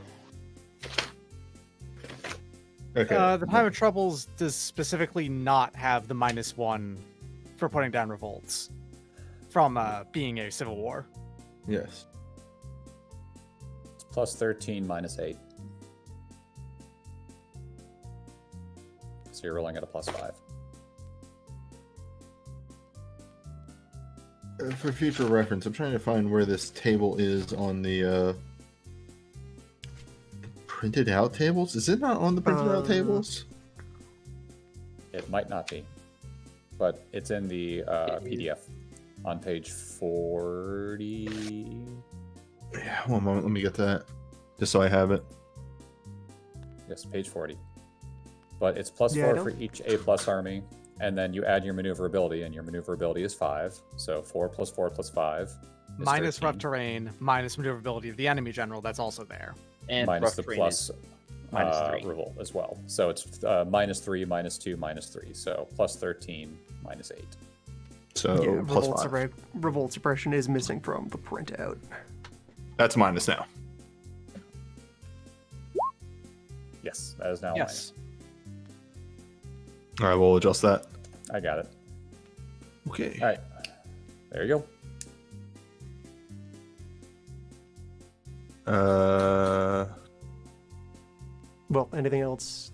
Okay. The Time of Troubles does specifically not have the -1 for putting down revolts from being a civil war. Yes. It's plus 13 minus 8. So you're rolling at a plus 5. For future reference, I'm trying to find where this table is on the printed out tables. Is it not on the printed out tables? It might not be, but it's in the PDF on page 40. Yeah, one moment. Let me get that, just so I have it. Yes, page 40. But it's plus Yeah, I 4 for each A plus army, and then you add your maneuverability, and your maneuverability is 5. So 4 plus 4 plus 5 is Minus rough 13, terrain, minus maneuverability of the enemy general, that's also there. and minus rough the terrain plus is -3. revolt as well. So it's -3, -2, -3. So plus 13, -8. So Yeah, plus revolt, 5. revolt suppression is missing from the printout. That's minus now. Yes, that is now Yes. All right, we'll adjust that. minus. I got it. Okay. All right. There you go. Well, anything else?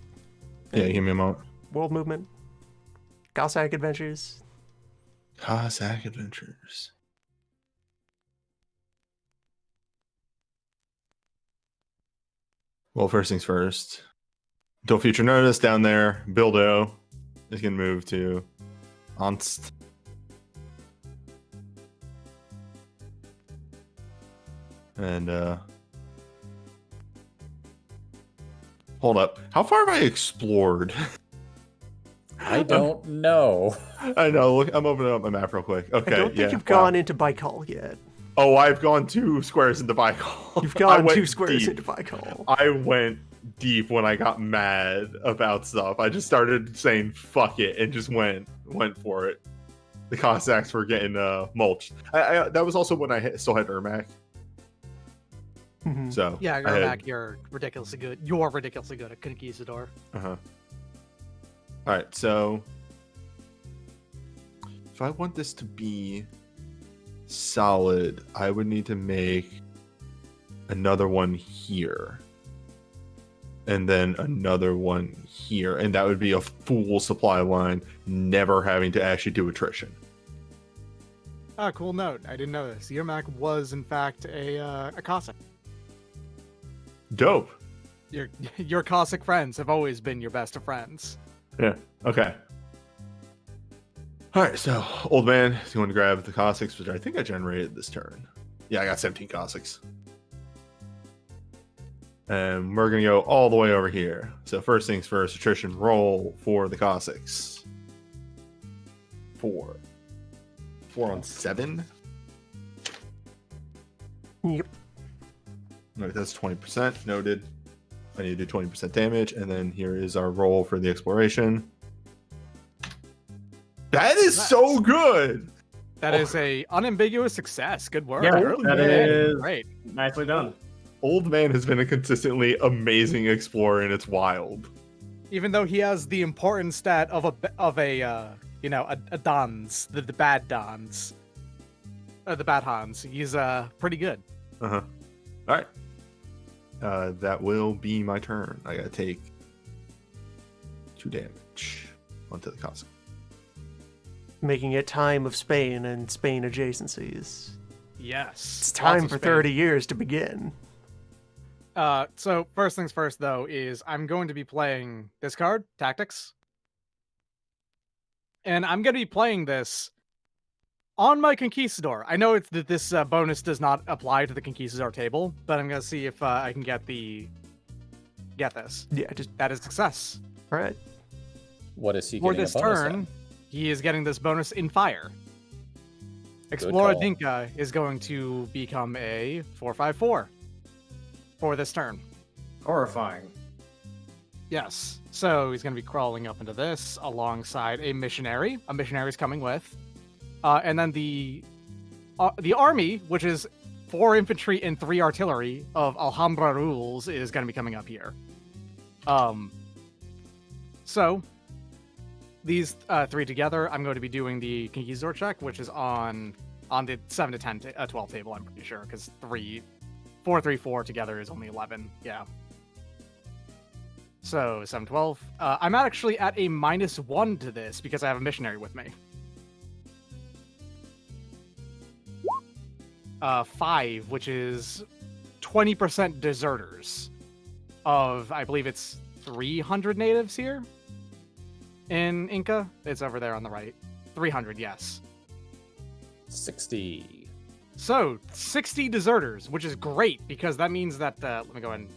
Yeah, give me a moment. World movement? Cossack adventures? Cossack Adventures. Well, first things first. Until future notice, down there, Bildo is going to move to Anst. And, hold up. How far have I explored? I don't know. I know. Look, I'm opening up my map real quick. Okay, I don't think yeah, you've wow. gone into Baikal yet. Oh, I've gone 2 squares into Baikal. You've I gone went 2 squares deep. into Baikal. I went deep when I got mad about stuff. I just started saying "fuck it" and just went for it. The Cossacks were getting mulched. I that was also when I still had Ermac. Mhm. So Yeah, I go had- back. You're ridiculously good. You're ridiculously good at Conquistador. Uh-huh. All right, so if I want this to be solid, I would need to make another one here. And then another one here. And that would be a full supply line, never having to actually do attrition. Ah, cool note. I didn't know this. Yermak was, in fact, a Cossack. Dope. Your Cossack friends have always been your best of friends. Yeah. Okay. All right. So, old man is going to grab the Cossacks, which I think I generated this turn. Yeah, I got 17 Cossacks. And we're going to go all the way over here. So, first things first, attrition roll for the Cossacks. 4. 4 on 7. Yep. All right, that's 20%. Noted. I need to do 20% damage. And then here is our roll for the exploration. That is so good. That is a unambiguous success. Good work. Yeah, Early that man. is Great. nicely done. Old man has been a consistently amazing explorer, and it's wild. Even though he has the important stat of a Dons, the bad Dons, the bad Hans, he's pretty good. All right. That will be my turn. I gotta take 2 damage onto the Cossack. Making it time of Spain and Spain adjacencies. Yes. It's time for 30 years to begin. So first things first, though, is I'm going to be playing this card, Tactics. And I'm going to be playing this on my Conquistador. I know that this bonus does not apply to the Conquistador table, but I'm going to see if I can get this. Yeah, just That is success. all right. What is he For getting this a bonus turn, on? he is getting this bonus in fire. Explorer call. Dinka is going to become a 4/5/4 for this turn. Horrifying. Yes. So he's going to be crawling up into this alongside a missionary. A missionary is coming with. And then the army, which is 4 infantry and 3 artillery of Alhambra rules, is going to be coming up here. So these 3 together, I'm going to be doing the Conquistador check, which is on the 7 to 10 12 table, I'm pretty sure, because 4, 3, 4 together is only 11. Yeah. So 7, 12. I'm actually at a -1 to this because I have a missionary with me. 5, which is 20% deserters of, I believe it's 300 natives here in Inca. It's over there on the right. 300, yes. 60. So 60 deserters, which is great because that means that, let me go ahead and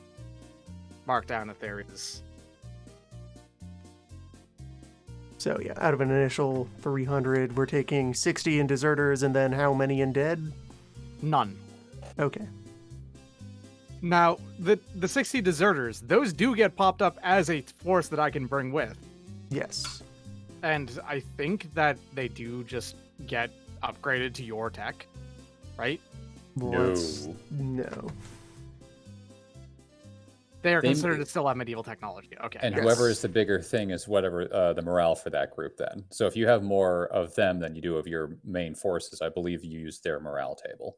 mark down if there is. So yeah, out of an initial 300, we're taking 60 in deserters, and then how many in dead? None. Okay. Now, the 60 deserters, those do get popped up as a force that I can bring with. Yes. And I think that they do just get upgraded to your tech, right? No. They are They- considered to still have medieval technology. Okay. And yes. whoever is the bigger thing is whatever the morale for that group then. So if you have more of them than you do of your main forces, I believe you use their morale table.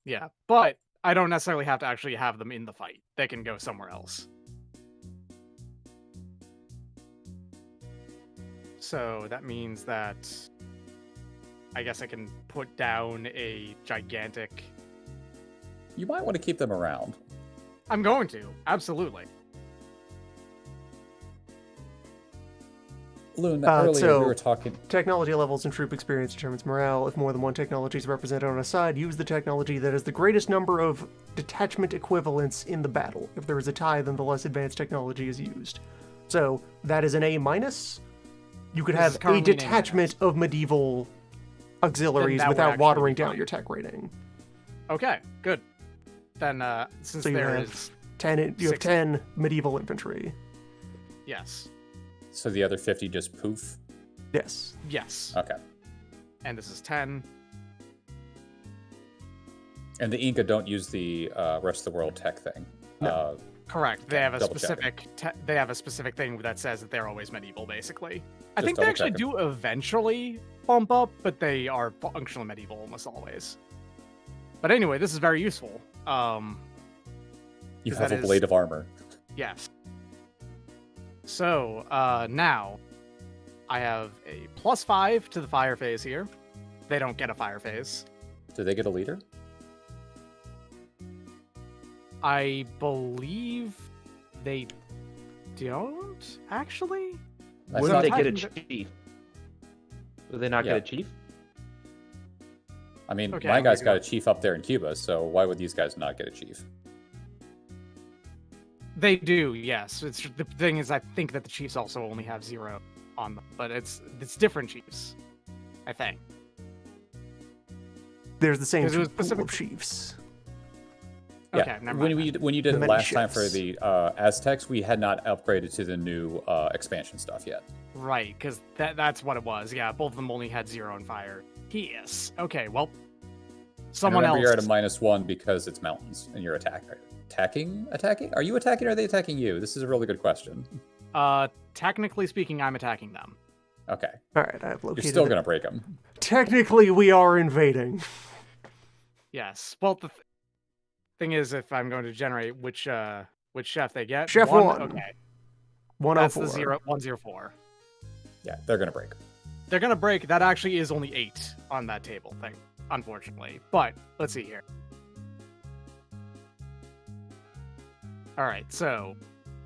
Yeah, but I don't necessarily have to actually have them in the fight. They can go somewhere else. So that means that I guess I can put down a gigantic... You might want to keep them around. I'm going to, absolutely. Loon, Uh, earlier so- we were talking... Technology levels and troop experience determines morale. If more than one technology is represented on a side, use the technology that has the greatest number of detachment equivalents in the battle. If there is a tie, then the less advanced technology is used. So that is an A-. You could This is have a currently an A-. detachment of medieval auxiliaries that would without actually watering be down fine. your tech rating. Okay, good. Then, since So you there have is... 10. You have 60. 10 medieval infantry. Yes. So the other 50 just poof? Yes. Yes. Okay. And this is 10. And the Inca don't use the rest of the world tech thing. No. Correct. They have a double specific they have a specific thing that says that they're always medieval, basically. I Just think they double actually check do eventually bump up, but they are functional medieval almost always. But anyway, this is very useful. You 'Cause have that a is- blade of armor. Yes. So, now I have a +5 to the fire phase here. They don't get a fire phase. Do they get a leader? I believe they don't, actually. I What thought- if they get a talking chief? Will they not Yeah. get a chief? I mean, Okay, my I'm guy's gonna got a chief up there in Cuba, so why would these guys not get a chief? They do, yes. It's the thing is, I think that the Chiefs also only have 0 on them, but it's different Chiefs, I think. There's the same 'Cause it was pool Pacific- of chiefs. Okay, never when mind. we did The it many last time for ships. the Aztecs, we had not upgraded to the new expansion stuff yet. Right, because that's what it was. Yeah, both of them only had 0 on fire. Yes. Okay, well, And someone remember, else. you're at a -1 because it's mountains and you're attacking. Are you attacking or are they attacking you? This is a really good question. Technically speaking, I'm attacking them. Okay. All right, I've You're located. still it. going to break them. Technically, we are invading. Yes. Well, the thing is, if I'm going to generate which chef they get, Chef one. Okay, 104. that's the 104. Yeah, they're going to break. They're gonna break. That actually is only 8 on that table thing, unfortunately. But let's see here. All right, so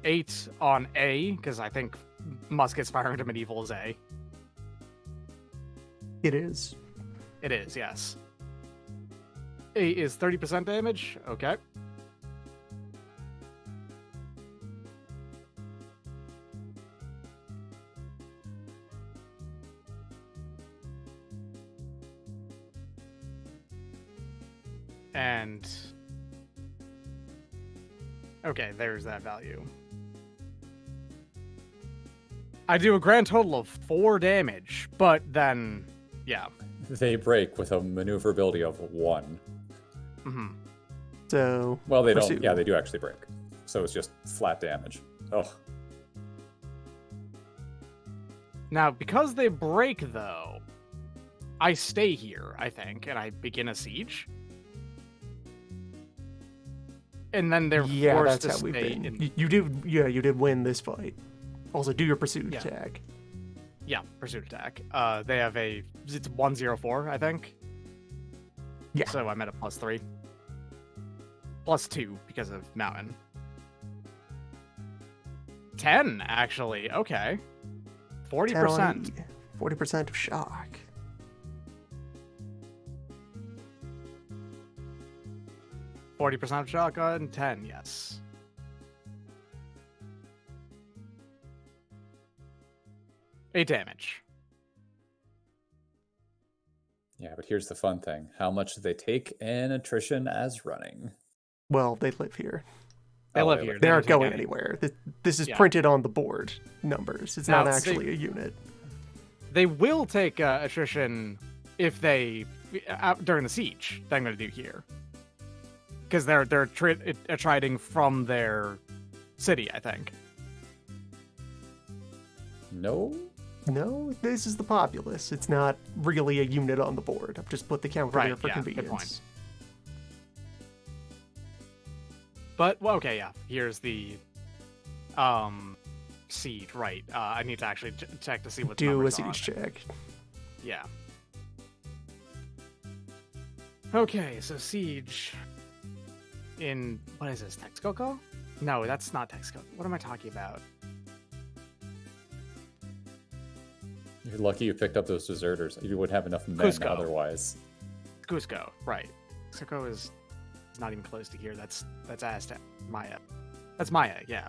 8 on A, because I think muskets firing into medieval is A. It is. It is, yes. A is 30% damage. Okay. And okay, there's that value. I do a grand total of 4 damage, but then, yeah. They break with a maneuverability of 1. hmm So Well, they Pursue. don't. Yeah, they do actually break. So it's just flat damage. Oh, Now, because they break, though, I stay here, I think, and I begin a siege. And then they're yeah, forced that's to how we've stay been. in. You did win this fight. Also, do your pursuit Yeah. attack. Yeah, pursuit attack. They have it's 104, I think. Yeah. So I'm at a +3. +2 because of mountain. 10, actually. Okay. 40%. 40% of shock. 40% shotgun, 10, yes. Eight damage. yeah, but here's the fun thing. How much do they take in attrition as running? Well, they live here. They Oh, live they here. live They don't aren't take going any. anywhere. This is Yeah. printed on the board numbers. It's Now, not see- actually a unit. They will take attrition if they during the siege. That I'm going to do here, because they're attriting from their city. I think. No? No, this is the populace. It's not really a unit on the board. I've just put the counter Right, there for yeah, good convenience. point. But well, okay, yeah. Here's the siege. Right. I need to actually check to see what the Do a numbers are on siege it. check. Yeah. Okay, so siege in what is this? Texcoco? No, that's not Texcoco. What am I talking about? You're lucky you picked up those deserters. You wouldn't have enough men Cusco. otherwise. Cusco, right. Texcoco is not even close to here. That's Aztec. Maya. That's Maya, yeah.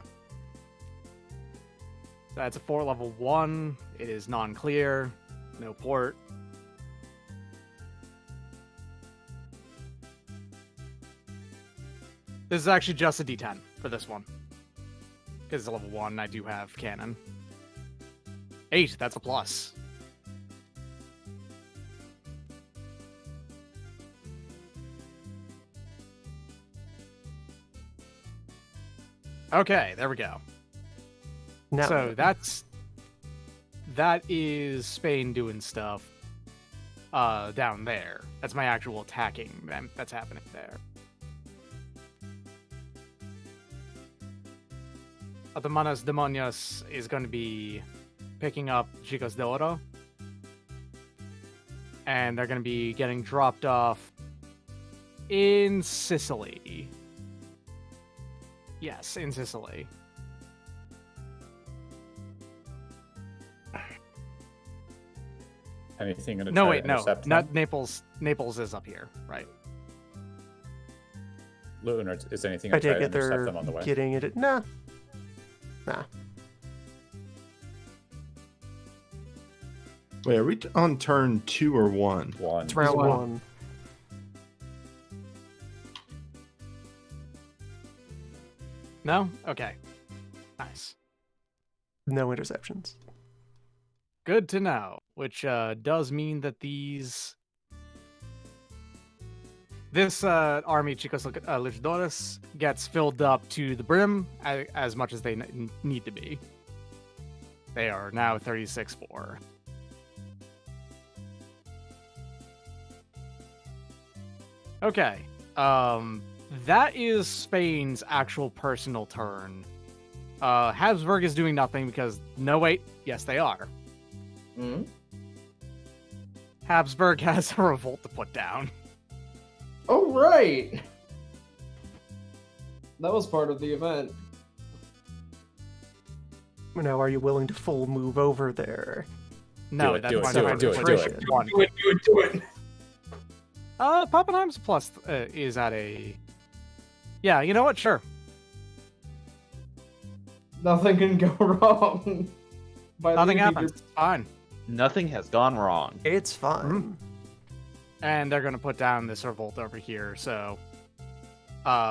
So that's a 4 level 1. It is non-clear. No port. This is actually just a D10 for this one. Because it's a level 1, I do have cannon. 8, that's a plus. Okay, there we go. Now, So that is Spain doing stuff. down there. That's my actual attacking that's happening there. Atamanas Demonios is going to be picking up Chicos de Oro. And they're going to be getting dropped off in Sicily. Yes, in Sicily. Anything gonna No, try wait, to no. intercept Not them? Naples. Naples is up here, right? Lunar, is anything I gonna try take to it they're intercept them on the way? getting it. Nah. Nah. Wait, are we on turn 2 or 1? One. It's round Wow. 1. No? Okay. Nice. No interceptions. Good to know. Which does mean that this army Chicos Luchadores gets filled up to the brim as much as they need to be. They are now 36-4. Okay. That is Spain's actual personal turn. Habsburg is doing nothing because no wait, yes they are. Hmm? Habsburg has a revolt to put down. Oh, right! That was part of the event. Now, are you willing to full move over there? No, it, that's do it, why do I'm it, do trying it, to do push it. one. Do it. Pappenheim's plus is at a. Yeah, you know what? Sure. Nothing can go wrong. By Nothing leaving happens. Fine. Nothing has gone wrong. It's fine. And they're gonna put down this revolt over here. So,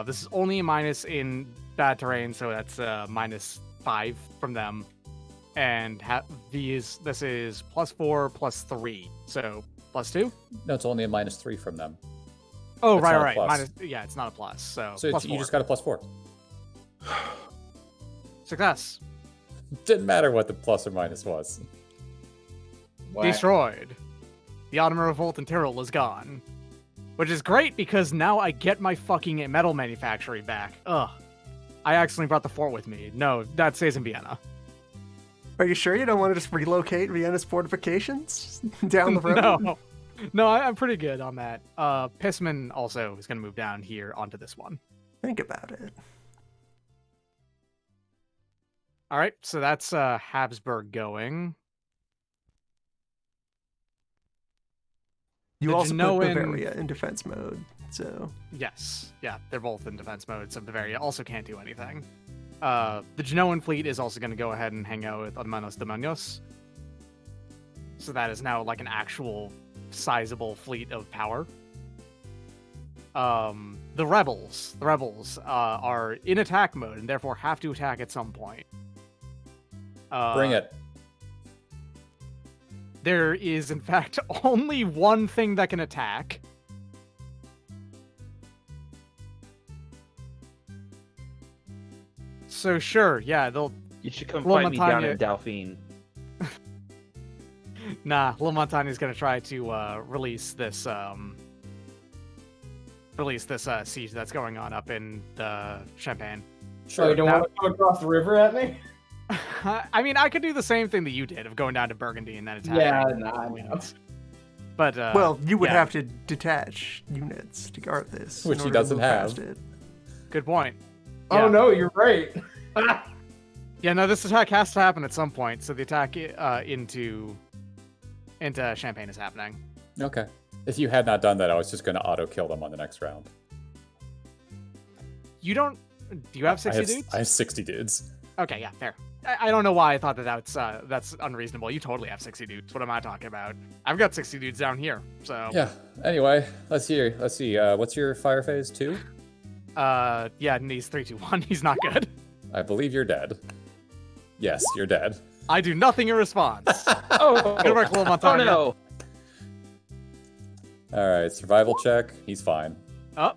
this is only a minus in bad terrain, so that's -5 from them. And this is +4 +3, so +2. No, it's only a -3 from them. Oh, It's right, not a right. plus. Yeah, it's not a plus. So, So it's, you +4. just got a +4. Success. Didn't matter what the plus or minus was. Destroyed. The Ottoman revolt in Tyrol is gone. Which is great because now I get my fucking metal manufactory back. Ugh. I accidentally brought the fort with me. No, that stays in Vienna. Are you sure you don't want to just relocate Vienna's fortifications down the road? No. No, I'm pretty good on that. Pissman also is going to move down here onto this one. Think about it. All right, so that's Habsburg going. You The also Genoan- put Bavaria in defense mode, so Yes, yeah, they're both in defense mode, so Bavaria also can't do anything. The Genoan fleet is also going to go ahead and hang out with Hermanos Demonios. So that is now like an actual sizable fleet of power. The rebels are in attack mode and therefore have to attack at some point. Bring it. There is, in fact, only one thing that can attack. So sure, yeah, they'll. You should come Well, fight me down Montagna- in Dauphine. Nah, Lil Montagna is gonna try to release this siege that's going on up in the Champagne. So you don't Now- want to go across the river at me? I mean, I could do the same thing that you did of going down to Burgundy and then attacking. Yeah, nah, no. But well, you would yeah. have to detach units to guard this, in Which he order to doesn't move past have. it. good point. Oh Yeah. no, you're right. Yeah, no, this attack has to happen at some point. So the attack into Champagne is happening. Okay. If you had not done that, I was just going to auto kill them on the next round. You don't? Do you have 60 dudes? I have 60 dudes. Okay, yeah, fair. I don't know why I thought that's unreasonable. You totally have 60 dudes. What am I talking about? I've got 60 dudes down here. So Yeah. Anyway, let's see. What's your fire phase 2? yeah, and he's 3, 2, 1. He's not good. I believe you're dead. Yes, you're dead. I do nothing in response. Oh, Good work, Lil oh Montagna. no! All right, survival check. He's fine. Oh,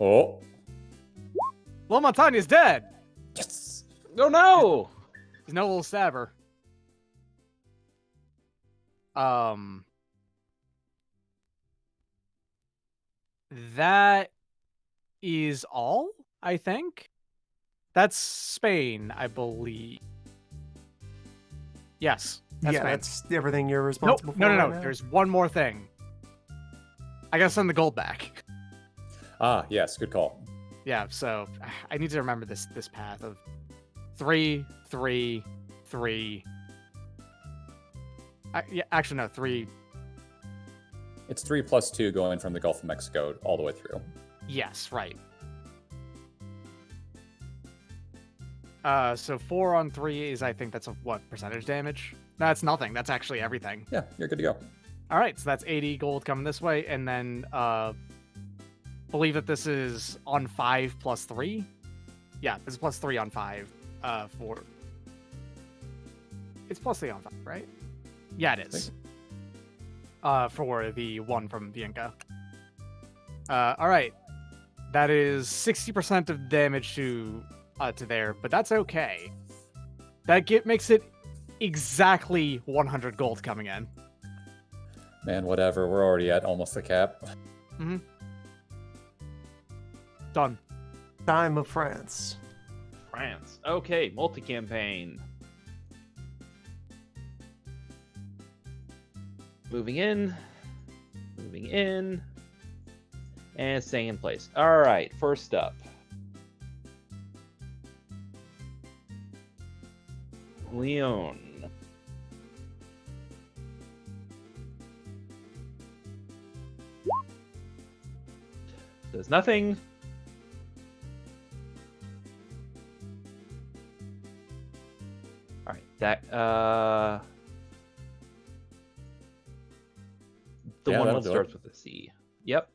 Oh. Lil Montagna's dead. Yes. Oh no! He's no little stabber. That is all, I think. That's Spain, I believe. Yes, that's yeah, Spain. that's everything you're Nope, responsible for. no. right now. There's one more thing. I gotta send the gold back. Ah, yes, good call. Yeah, so I need to remember this path of 3, 3, 3. Yeah, actually no, 3. It's 3 plus 2 going from the Gulf of Mexico all the way through. Yes, right. So 4 on 3 is, I think that's what percentage damage? That's nothing. That's actually everything. Yeah, you're good to go. All right, so that's 80 gold coming this way, and then believe that this is on 5 plus 3. Yeah, this is plus 3 on 5. For it's plus 3 on 5, right? Yeah, it is. For the one from the Inca. All right, that is 60% of damage to there, but that's okay. That makes it exactly 100 gold coming in. Man, whatever. We're already at almost the cap. Done. Time of France. France. Okay, multi-campaign. Moving in, and staying in place. All right, first up. Leon. Does nothing. All right, that the Yeah, one that'll that do starts it. with a C. Yep.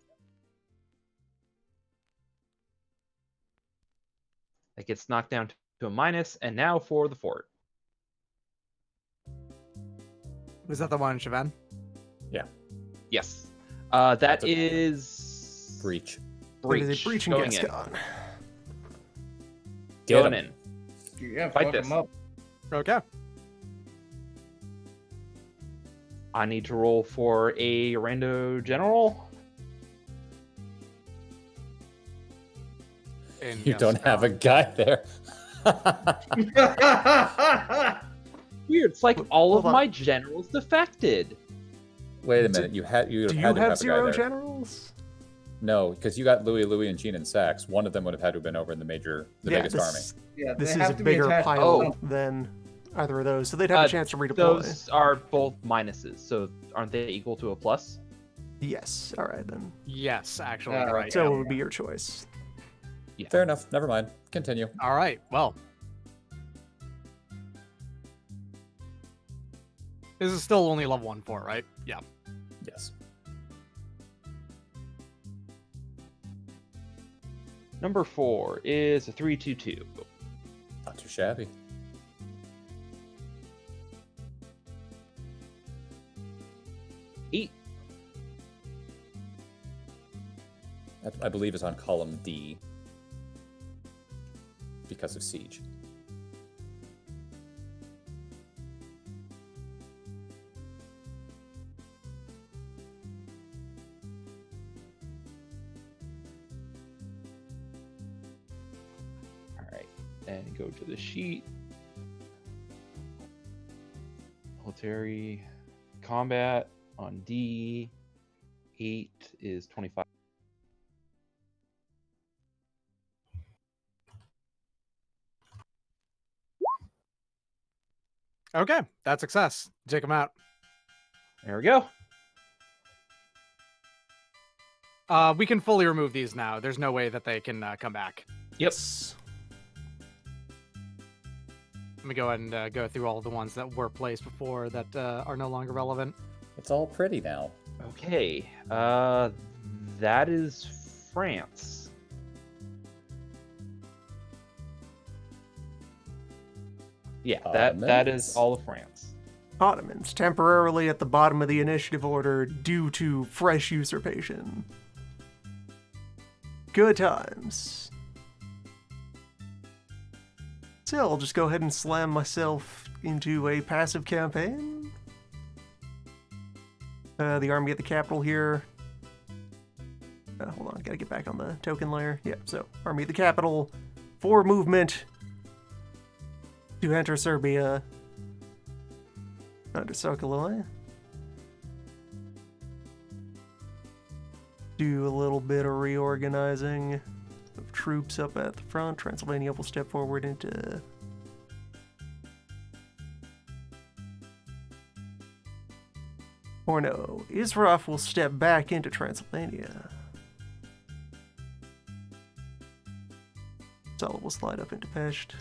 That gets knocked down to a minus, and now for the fort. Was that the one, Siobhan? Yes. That That's a- is Breach. It is a breaching Going in. Gascon. Get Going him. in. Yeah, Fight fuck this. 'em up. Okay. I need to roll for a rando general. And You yes, don't have a guy there. Weird. It's like all of Hold on. my generals defected. Wait a minute. You had Do you to have a guy zero there. generals? No, because you got Louis, and Jean and Sax. One of them would have had to have been over in the biggest army. Yeah, This they is have a to be bigger attached to pile something. than either of those, so they'd have a chance to redeploy. Those are both minuses, so aren't they equal to a plus? Yes. All right then. Yes, actually, Oh, you're right. So it would be your choice. Yeah. Fair enough. Never mind. Continue. All right. Well, this is still only level 1 fort, right? Yeah. Yes. Number 4 is a 3/2/2. Not too shabby. Eight. That, I believe is on column D because of siege. All right, and go to the sheet. Military combat on D. 8 is 25. Okay, that's success. Take them out. There we go. We can fully remove these now. There's no way that they can come back. Yep. Let me go ahead and go through all the ones that were placed before that are no longer relevant. It's all pretty now. Okay. That is France. Yeah, that is all of France. Ottomans, temporarily at the bottom of the initiative order due to fresh usurpation. Good times. So I'll just go ahead and slam myself into a passive campaign. The army at the capital here. Hold on, gotta get back on the token layer. Yeah, so army of the capital for movement to enter Serbia under Sokoloi. Do a little bit of reorganizing of troops up at the front. Transylvania will step forward into or no, Izraf will step back into Transylvania. Sala will slide up into Pest.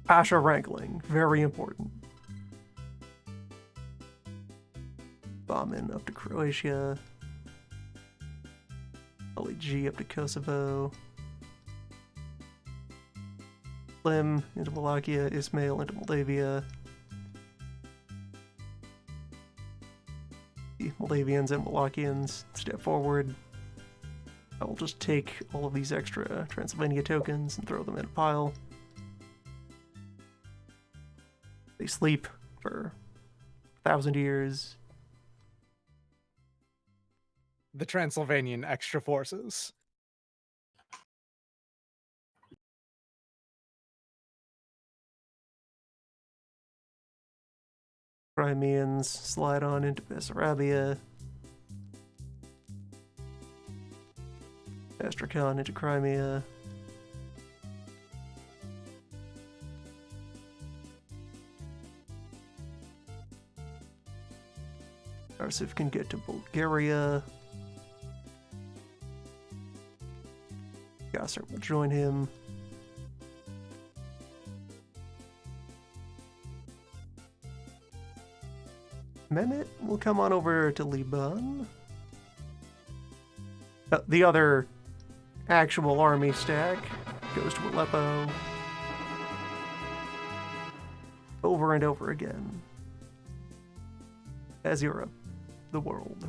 Pasha wrangling, very important. Bombing up to Croatia. LEG up to Kosovo. Lim into Wallachia, Ismail into Moldavia. The Moldavians and Wallachians step forward. I will just take all of these extra Transylvania tokens and throw them in a pile. They sleep for 1,000 years. The Transylvanian extra forces. Crimeans slide on into Bessarabia. Astrakhan into Crimea. Arsif can get to Bulgaria. Gasser will join him. Mehmet will come on over to Liban. The other actual army stack goes to Aleppo. Over and over again. As Europe, the world.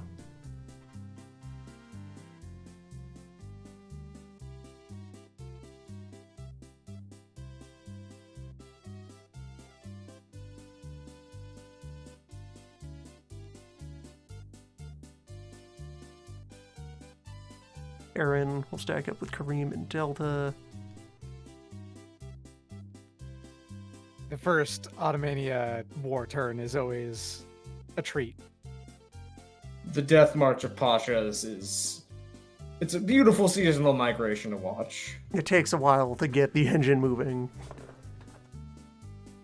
Aaron will stack up with Kareem and Delta. The first Ottomania war turn is always a treat. The Death March of Pashas it's a beautiful seasonal migration to watch. It takes a while to get the engine moving.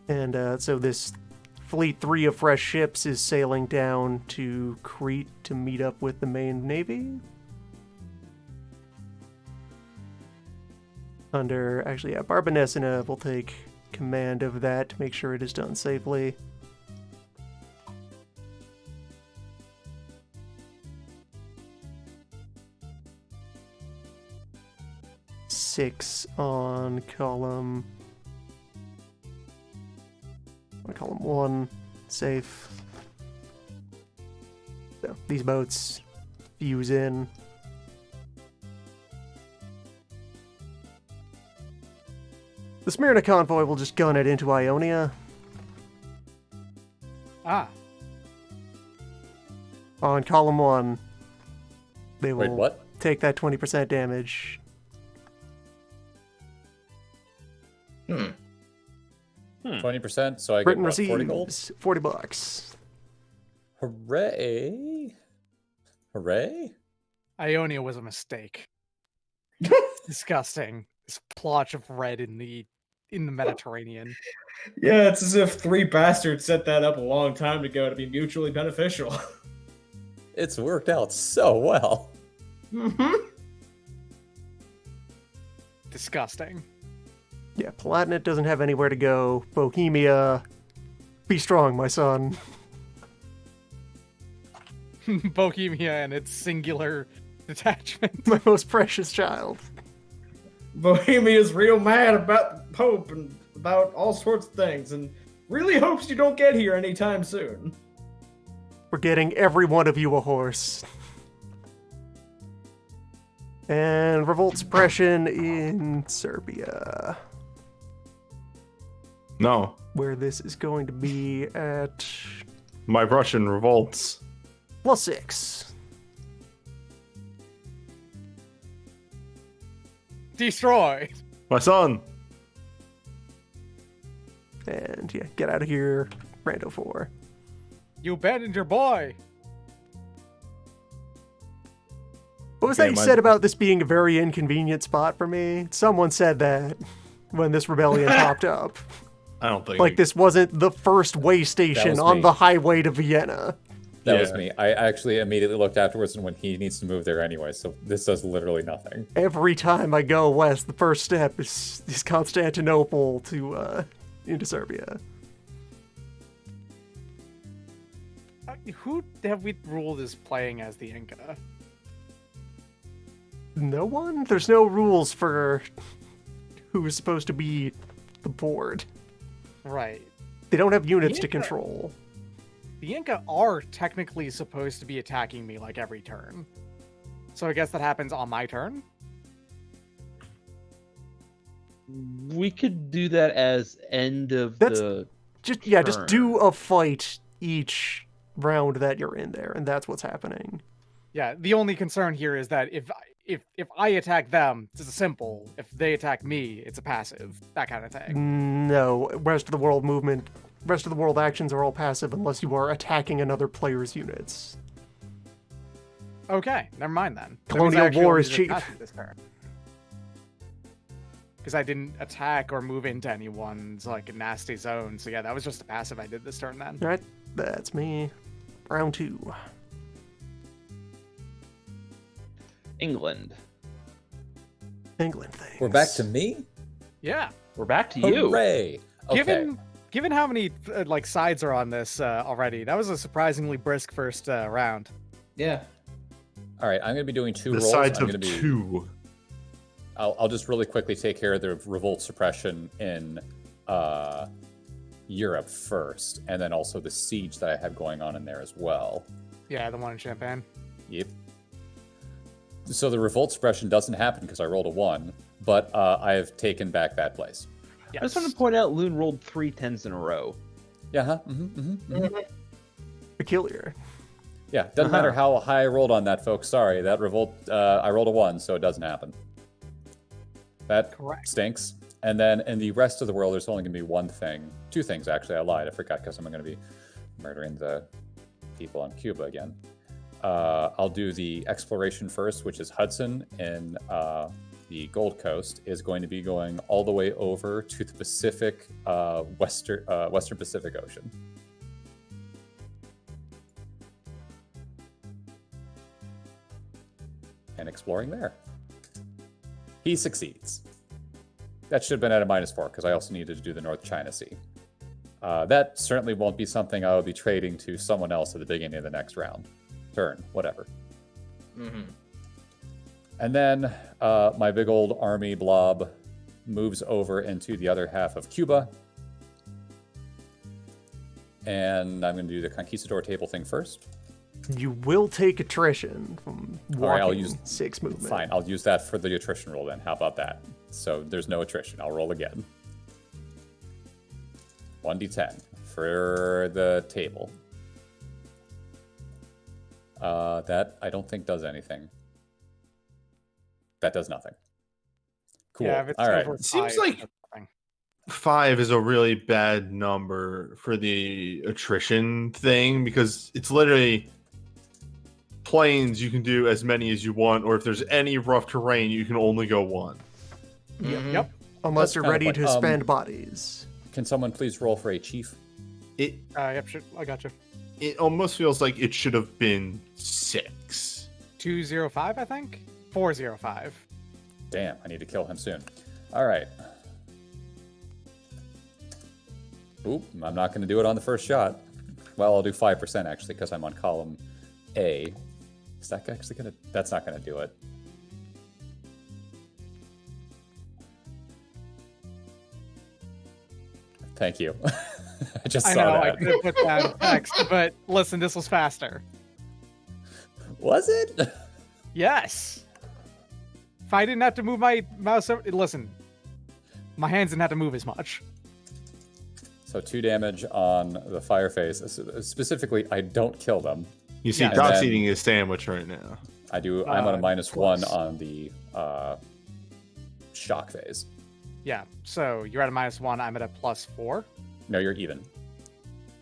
And so this Fleet 3 of fresh ships is sailing down to Crete to meet up with the main navy. Barbanesina will take command of that to make sure it is done safely. Six on column. On column 1, safe. So these boats fuse in. The Smyrna convoy will just gun it into Ionia. Ah, On column 1, they will Wait, what? take that 20% damage. 20%, so I get Britain what, 40 gold? receives 40 bucks. Hooray! Hooray! Ionia was a mistake. Disgusting. This plotch of red in the Mediterranean. Yeah, it's as if 3 bastards set that up a long time ago to be mutually beneficial. It's worked out so well. Mm-hmm. Disgusting. Yeah, Palatinate doesn't have anywhere to go. Bohemia, be strong, my son. Bohemia and its singular detachment. My most precious child. Bohemia's real mad about the Pope and about all sorts of things, and really hopes you don't get here anytime soon. We're getting every one of you a horse. And revolt suppression in Serbia, No, where this is going to be at my Russian revolts. +6. Destroyed. My son. And yeah, get out of here, Rando 4. You abandoned your boy. What was Okay, that you my- said about this being a very inconvenient spot for me? Someone said that when this rebellion popped up. I don't think. Like this wasn't the first way station was on me. the highway to Vienna. That was Yeah. me. I actually immediately looked afterwards and when he needs to move there anyway, so this does literally nothing. Every time I go west, the first step is Constantinople to into Serbia. Who have we ruled as playing as the Inca? No one? There's no rules for who's supposed to be the board. Right. They don't have units to Inca- control. The Inca are technically supposed to be attacking me like every turn. So I guess that happens on my turn? We could do that as end of That's- the. Just Turn. do a fight each round that you're in there, and that's what's happening. Yeah, the only concern here is that if I attack them, it's a simple. If they attack me, it's a passive. That kind of thing. No, rest of the world actions are all passive unless you are attacking another player's units. Okay, never mind then. Colonial war is cheap. Because I didn't attack or move into anyone's like nasty zone. So yeah, that was just a passive I did this turn then. All right, that's me. Round 2. England. England thing. We're back to me? Yeah. We're back to you. Hooray! Okay. Given how many like sides are on this already, that was a surprisingly brisk first round. Yeah. All right, I'm going to be doing 2 the rolls. sides I'm of gonna be, 2. I'll just really quickly take care of the revolt suppression in Europe first, and then also the siege that I have going on in there as well. Yeah, the one in Champagne. Yep. So the revolt suppression doesn't happen because I rolled a 1, but I have taken back that place. Yes. I just want to point out Loon rolled 3 10s in a row. Yeah, huh? Peculiar. Yeah, doesn't matter how high I rolled on that, folks. Sorry, that revolt, I rolled a 1, so it doesn't happen. That Correct. stinks. And then in the rest of the world, there's only going to be 1 thing. 2 things, actually. I lied. I forgot because I'm going to be murdering the people on Cuba again. I'll do the exploration first, which is Hudson in the Gold Coast is going to be going all the way over to the Pacific, Western Pacific Ocean. And exploring there. He succeeds. That should have been at a -4 because I also needed to do the North China Sea. That certainly won't be something I will be trading to someone else at the beginning of the next round. Turn, whatever. Mm-hmm. And then my big old army blob moves over into the other half of Cuba. And I'm going to do the Conquistador table thing first. You will take attrition from walking All right, I'll use 6 movement. Fine, I'll use that for the attrition roll then. How about that? So there's no attrition. I'll roll again. 1d10 for the table. That I don't think does anything. That does nothing. Cool. Yeah, if it's All right. over Seems 5, like- that's nothing. 5 is a really bad number for the attrition thing because it's literally plains you can do as many as you want, or if there's any rough terrain, you can only go 1. Yep. Unless That's you're kinda ready fun. to spend bodies. Can someone please roll for a chief? It Yep. Sure. I got you. it almost feels like it should have been 6. 205, I think. 405. Damn, I need to kill him soon. All right. Oop, I'm not going to do it on the first shot. Well, I'll do 5% actually because I'm on column A. Is that actually going to... That's not going to do it. Thank you. I just I saw know, I that. could have put down text, but listen, this was faster. Was it? Yes. If I didn't have to move my mouse over... Listen, my hands didn't have to move as much. So 2 damage on the Fireface. Specifically, I don't kill them. You see, Yeah. Doc's And then- eating his sandwich right now. I'm on a -1 close. on the shock phase. Yeah. So you're at a -1. I'm at a +4. No, you're even.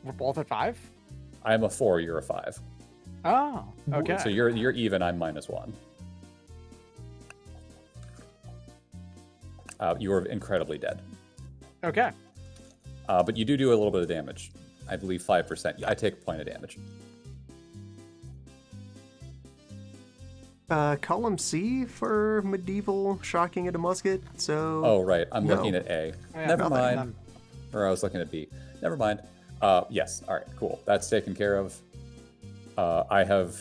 We're both at 5. I'm a 4. You're a 5. Oh, okay. So you're even. I'm -1. You are incredibly dead. Okay. But you do a little bit of damage. I believe 5%. I take a point of damage. Column C for medieval shocking at a musket. So. Oh, right. I'm No. looking at A. Yeah, Never nothing. mind. Or I was looking at B. Never mind. Yes. All right. Cool. That's taken care of. I have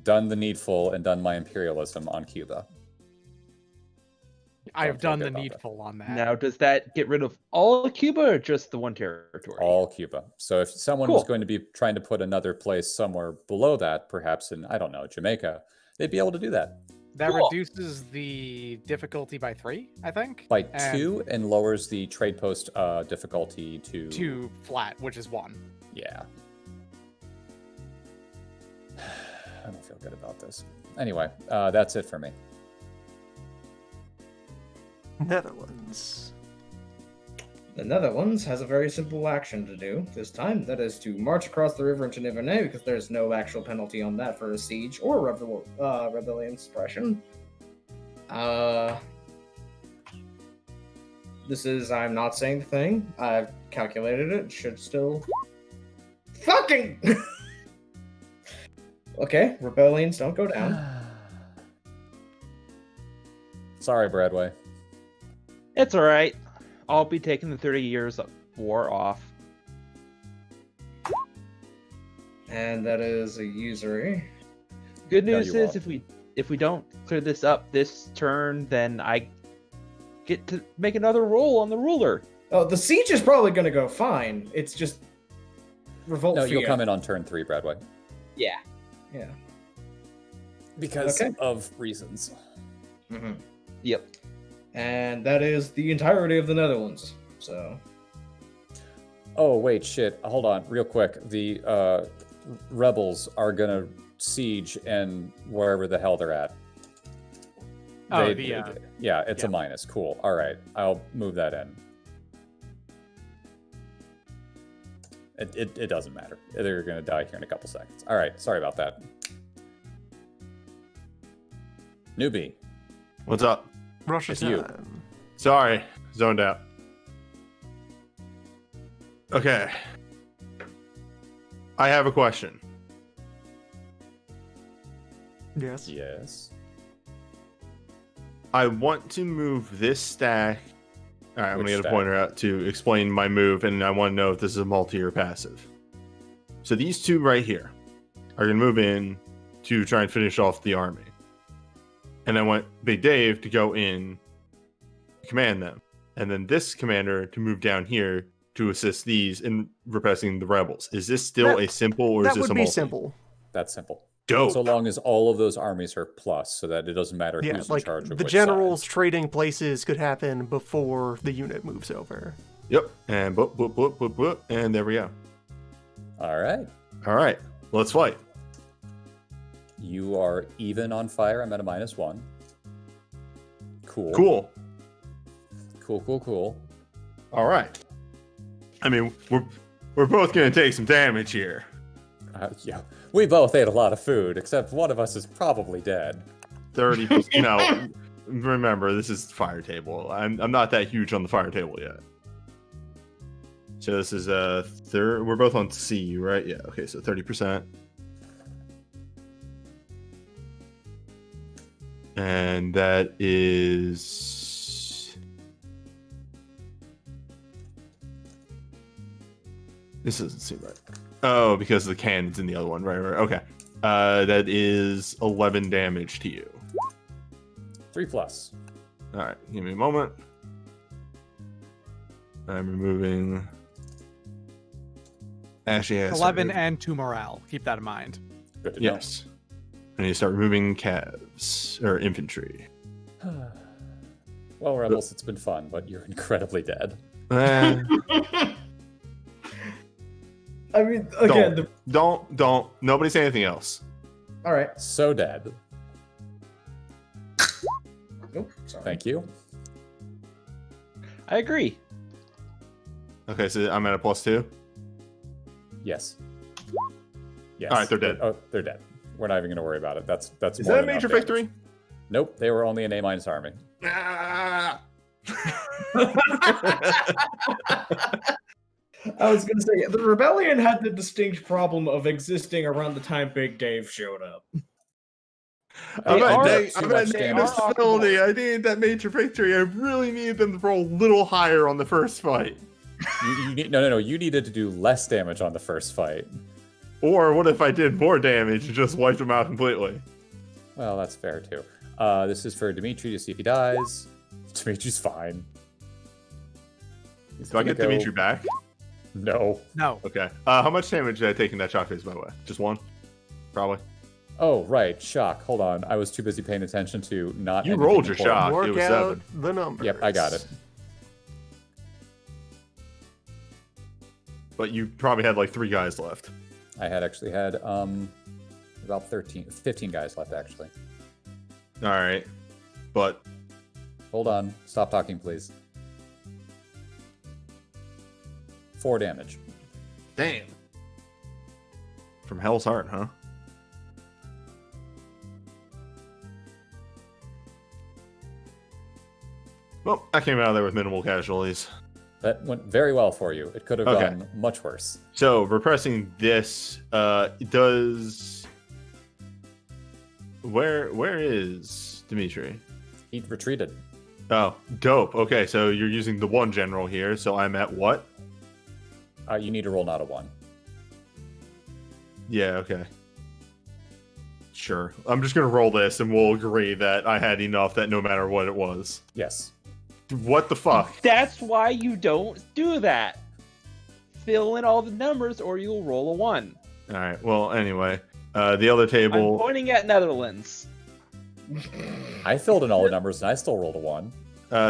done the needful and done my imperialism on Cuba. I have Don't feel done good the about that. needful on that. Now, does that get rid of all of Cuba or just the one territory? All Cuba. So if someone was Cool. going to be trying to put another place somewhere below that, perhaps in, I don't know, Jamaica, they'd be able to do that. That Cool. reduces the difficulty by 3, I think. By and 2 and lowers the trade post difficulty to... 2 flat, which is 1. Yeah. I don't feel good about this. Anyway, that's it for me. Netherlands. The Netherlands has a very simple action to do this time. That is to march across the river into Nivernais, because there's no actual penalty on that for a siege or rebellion suppression. This is, I'm not saying the thing. I've calculated it. Should still... Fucking... Okay, rebellions don't go down. Sorry, Bradway. It's all right. I'll be taking the 30 years of war off. And that is a usury. Good No, news you is won't. if we don't clear this up this turn, then I get to make another roll on the ruler. Oh, the siege is probably going to go fine. It's just revolt. No, you'll fear. come in on turn 3, Bradway. Yeah. Yeah. Because Okay. of reasons. Mm-hmm. Yep. And that is the entirety of the Netherlands. So Oh, wait, shit. Hold on, real quick. The rebels are gonna siege and wherever the hell they're at. Oh, yeah, it's yeah. a minus. Cool. All right, I'll move that in. It doesn't matter. They're gonna die here in a couple seconds. All right, sorry about that. Newbie, What's up? Russia It's you. time. Sorry, zoned out. Okay. I have a question. Yes. yes. I want to move this stack. All right, I'm Which gonna get a stack? pointer out to explain my move, and I want to know if this is a multi or passive. So these two right here are gonna move in to try and finish off the army, and I want Big Dave to go in, command them, and then this commander to move down here to assist these in repressing the rebels. Is this still That- a simple, or is That this would a be multi? simple. That's simple. Dope. So long as all of those armies are plus, so that it doesn't matter Yeah, who's in like charge of the which generals side. trading places could happen before the unit moves over. Yep. And boop, boop, boop, boop, boop, and there we go. All right. All right, let's fight. You are even on fire. I'm at a -1. Cool. Cool. Cool. All right. I mean, we're both gonna take some damage here. Yeah, we both ate a lot of food, except one of us is probably dead. 30. No, remember this is fire table. I'm not that huge on the fire table yet. So this is third. We're both on C, right? Yeah. Okay. So 30%. And that is. This doesn't seem right. Oh, because the cannon's in the other one. Right. Okay. That is 11 damage to you. 3+. All right. Give me a moment. I'm removing. Actually, yes. 11 and 2 morale. Keep that in mind. Good to know. Yes. I need to start removing calves or infantry. Well, Rebels, it's been fun, but you're incredibly dead. Eh, I mean, again, don't. Nobody say anything else. all right. So dead. Oh, sorry. Thank you. I agree. Okay, so I'm at a +2. Yes. Yes. All right, they're dead. Oh, they're dead. We're not even going to worry about it. That's Is more that a than major enough damage. victory? Nope, they were only an A- army. Ah! I was gonna say the rebellion had the distinct problem of existing around the time Big Dave showed up. They are I'm too at much negative damage. facility. I needed that major victory. I really needed them to roll a little higher on the first fight. You need, no. You needed to do less damage on the first fight. Or what if I did more damage and just wiped them out completely? Well, that's fair too. This is for Dimitri to see if he dies. Dimitri's fine. He's Do I gonna get Dimitri back? No. No. Okay. How much damage did I take in that shock phase, by the way? Just one? Probably. Oh, right. Shock. Hold on. I was too busy paying attention to not. You anything rolled your important. shock. It Work was out 7. the numbers. Yep, I got it. But you probably had like 3 guys left. I had actually had about 15 guys left actually. All right. But Hold on. Stop talking, please. 4 damage. damn. From Hell's Heart, huh? Well, I came out of there with minimal casualties. That went very well for you. It could have Okay. gone much worse. So repressing this does. Where is Dimitri? He retreated. Oh, dope. Okay, so you're using the 1 general here. So I'm at what? You need to roll not a 1. Yeah. Okay. Sure. I'm just gonna roll this, and we'll agree that I had enough that no matter what it was. Yes. What the fuck? That's why you don't do that. Fill in all the numbers or you'll roll a 1. All right. Well, anyway, the other I'm table. pointing at Netherlands. I filled in all the numbers and I still rolled a 1.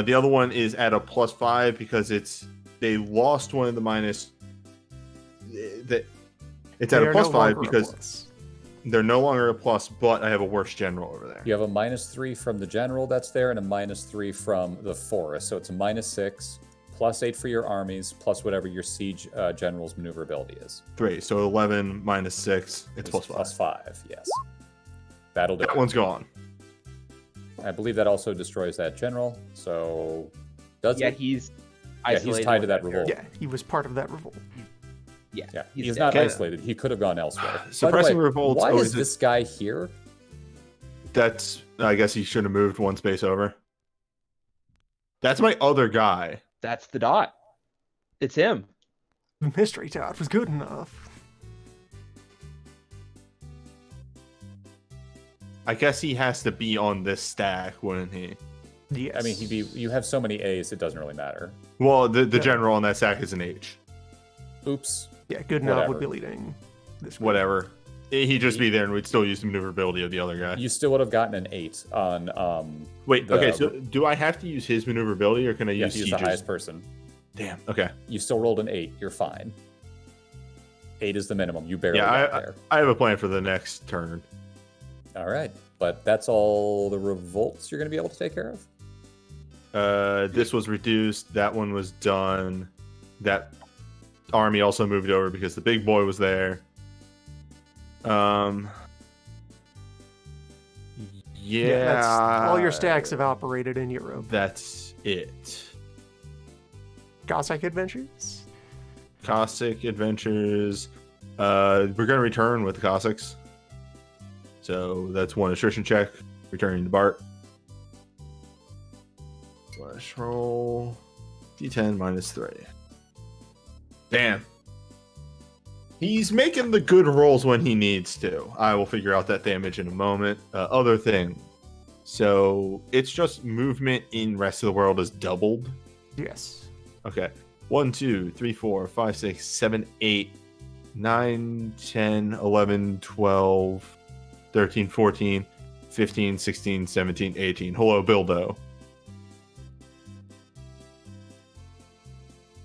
The other one is at a +5 because they lost one of the minus. It's at They a are no +5 longer a because plus. they're no longer a plus, but I have a worse general over there. You have a -3 from the general that's there and a -3 from the forest. So it's a -6, +8 for your armies, plus whatever your siege general's maneuverability is. 3. So 11 minus 6. It's +5. +5, yes. That'll do. That one's gone. I believe that also destroys that general. So does Yeah, it? he's Yeah, he's isolated tied to with that revolt. Yeah, he was part of that revolt. Yeah, He's dead. not dead. isolated. He could have gone elsewhere. By the Suppressing way, revolts Why always is this guy here? That's. I guess he should have moved one space over. That's my other guy. That's the dot. It's him. The mystery dot was good enough. I guess he has to be on this stack, wouldn't he? Yes. I mean, you have so many A's, it doesn't really matter. Well, the general on that stack is an H. Oops. Yeah, good enough would be Whatever. leading this group. Whatever. He'd just be there, and we'd still use the maneuverability of the other guy. You still would have gotten an 8 on. Wait. the- Okay. So do I have to use his maneuverability, or can I Yes, use he's the Siege's? highest person. Damn. Okay. You still rolled an 8. You're fine. 8 is the minimum. You barely Yeah, got there. I have a plan for the next turn. All right, but that's all the revolts you're going to be able to take care of. This was reduced. That one was done. That army also moved over because the big boy was there. Yeah. That's all your stacks have operated in Europe. That's it. Cossack Adventures? Cossack Adventures. We're gonna return with the Cossacks. So that's 1 attrition check. Returning to Bart. Slash roll. D10 minus 3. Damn. He's making the good rolls when he needs to. I will figure out that damage in a moment. Other thing. So it's just movement in rest of the world is doubled. Yes. Okay. 1, 2, 3, 4, 5, 6, 7, 8, 9, 10, 11, 12, 13, 14, 15, 16, 17, 18. Hello, Bildo.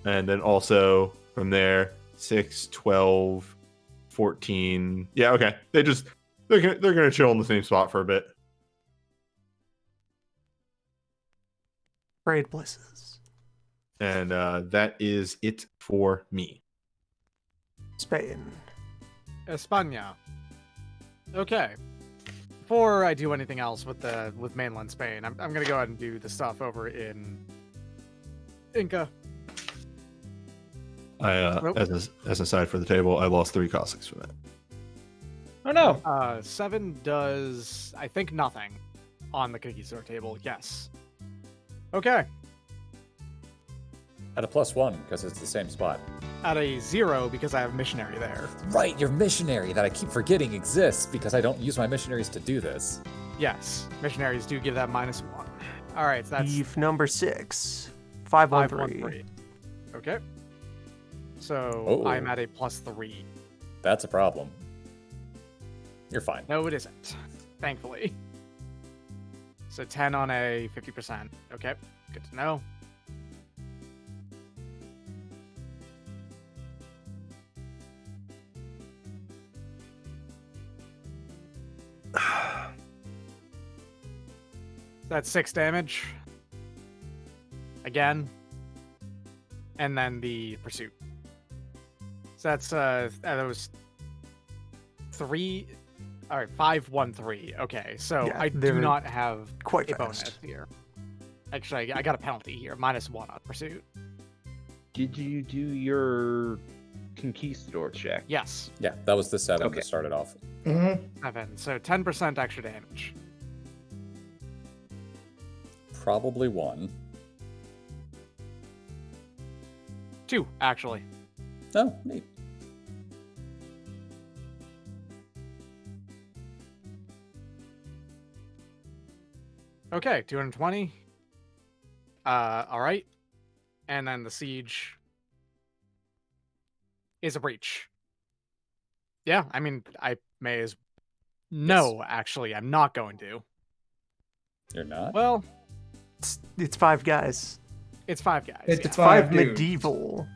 And then also from there, 6, 12, 14. Yeah, okay. They're gonna chill in the same spot for a bit. Trade places. And that is it for me. Spain. España. Okay. Before I do anything else with mainland Spain, I'm gonna go ahead and do the stuff over in Inca. As an aside for the table, I lost 3 Cossacks from that. Oh no. 7 does, I think, nothing on the conquistador table. Yes. Okay. At a +1, because it's the same spot. At a 0 because I have missionary there. Right, your missionary that I keep forgetting exists because I don't use my missionaries to do this. Yes, missionaries do give that -1. All right, so that's Beef number 6. 513. 513. Okay. So Oh. I'm at a +3. That's a problem. You're fine. No, it isn't. Thankfully. So 10 on a 50%. Okay, good to know. That's 6 damage. Again. And then the pursuit. So that's that was 3. All right, 513. Okay, so Yeah, I do they're not have quite a fast. bonus here. Actually, I got a penalty here, -1 on pursuit. Did you do your conquistador check? Yes, Yeah, that was the 7 Okay. to start it off. Mm-hmm. 7. So 10% extra damage. Probably 1. 2, actually. Oh, neat. Okay, 220. All right. And then the siege is a breach. Yeah, I mean, I may as... No, actually, I'm not going to. You're not? Well, It's 5 guys. it's 5 guys. It's yeah. 5 dudes. medieval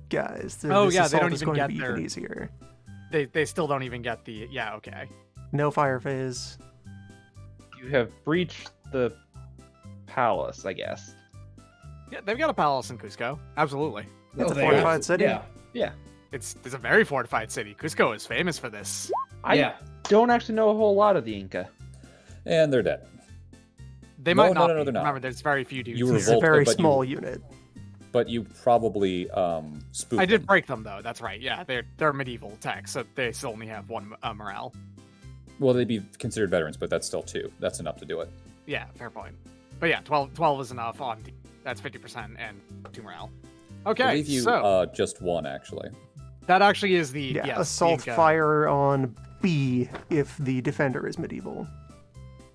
guys. Oh, This yeah, they assault don't is even going to get be their- even easier. They still don't even get the... Yeah, okay. No fire phase. You have breached the palace, I guess. Yeah, they've got a palace in Cusco. Absolutely. It's Oh, a they fortified have- city. Yeah. Yeah. It's a very fortified city. Cusco is famous for this. I don't actually know a whole lot of the Inca. And they're dead. They No, might no, not no, be. they're not. Remember, there's very few dudes You here. It's a revolt, very but you- small unit. But you probably spooked I did them. break them though. That's right. Yeah, they're medieval tech, so they still only have 1 morale. Well, they'd be considered veterans, but that's still 2. That's enough to do it. Yeah, fair point. But yeah, 12 is enough on that's 50% and 2 morale. I Okay, believe you so just 1, actually. that actually is the Yeah, yes, the assault Inca- fire on B if the defender is medieval.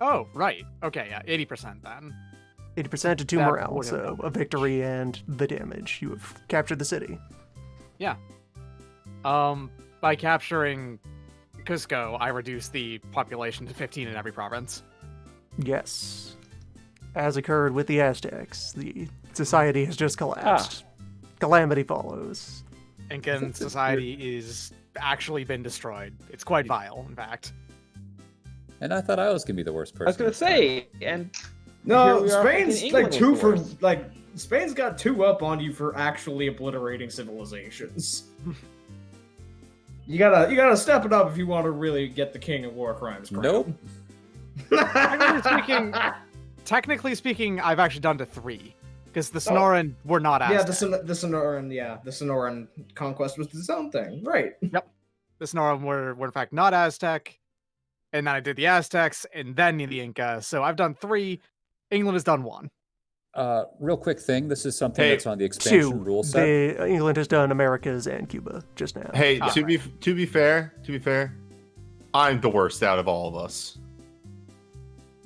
Oh, right. Okay, yeah, 80% then. 80% to 2 That morale, would have so been- a victory and the damage. You have captured the city. By capturing Cusco, I reduced the population to 15 in every province. Yes. As occurred with the Aztecs, the society has just collapsed. Calamity follows. Incan society is actually been destroyed. It's quite vile, in fact. And I thought I was going to be the worst person. I was gonna this time. say, and Here No, we are, Spain's fucking like England 2 was for worse. like Spain's got 2 up on you for actually obliterating civilizations. You gotta step it up if you want to really get the king of war crimes. crown. Nope. Technically speaking, I've actually done to 3. Because the Sonoran were not Yeah, Aztec. the Sonoran conquest was its own thing, right? The Sonoran were in fact not Aztec. And then I did the Aztecs, and then the Inca. So I've done 3. England has done 1. Real quick thing. This is something Hey, that's on the expansion 2. rule set. England has done Americas and Cuba just now. Hey, Ah, to be fair, I'm the worst out of all of us.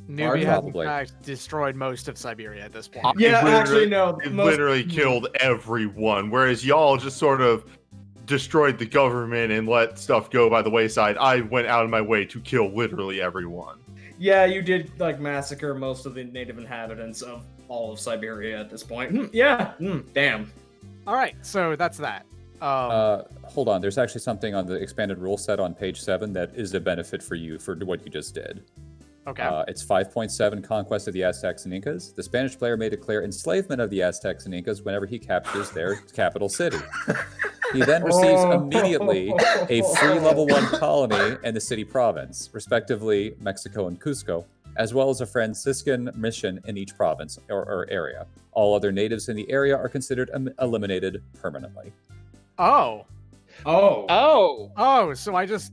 Nubia has in Probably. fact destroyed most of Siberia at this point. Yeah, literally- actually, no. It most- literally killed everyone, whereas y'all just sort of destroyed the government and let stuff go by the wayside. I went out of my way to kill literally everyone. Yeah, you did like massacre most of the native inhabitants of all of Siberia at this point. Damn. All right, so that's that. Hold on. There's actually something on the expanded rule set on page 7 that is a benefit for you for what you just did. Okay. It's 5.7 conquest of the Aztecs and Incas. The Spanish player may declare enslavement of the Aztecs and Incas whenever he captures their capital city. He then receives immediately a free level 1 colony and the city province, respectively Mexico and Cusco, as well as a Franciscan mission in each province or area. All other natives in the area are considered eliminated permanently. Oh. Oh, So I just...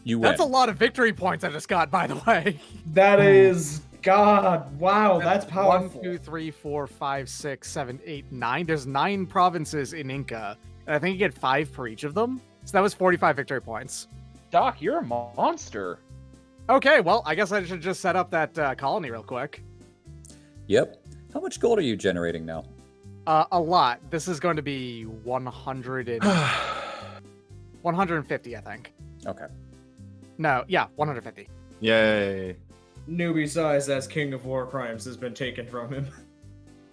You win. That's a lot of victory points I just got, by the way. That is God. Wow, that's powerful. 1, 2, 3, 4, 5, 6, 7, 8, 9. There's 9 provinces in Inca, and I think you get 5 per each of them. So that was 45 victory points. Doc, you're a monster. Okay, well, I guess I should just set up that colony real quick. Yep. How much gold are you generating now? A lot. This is going to be 150, I think. Okay. No, yeah, 150. Yay. Newbie size as King of War Crimes has been taken from him.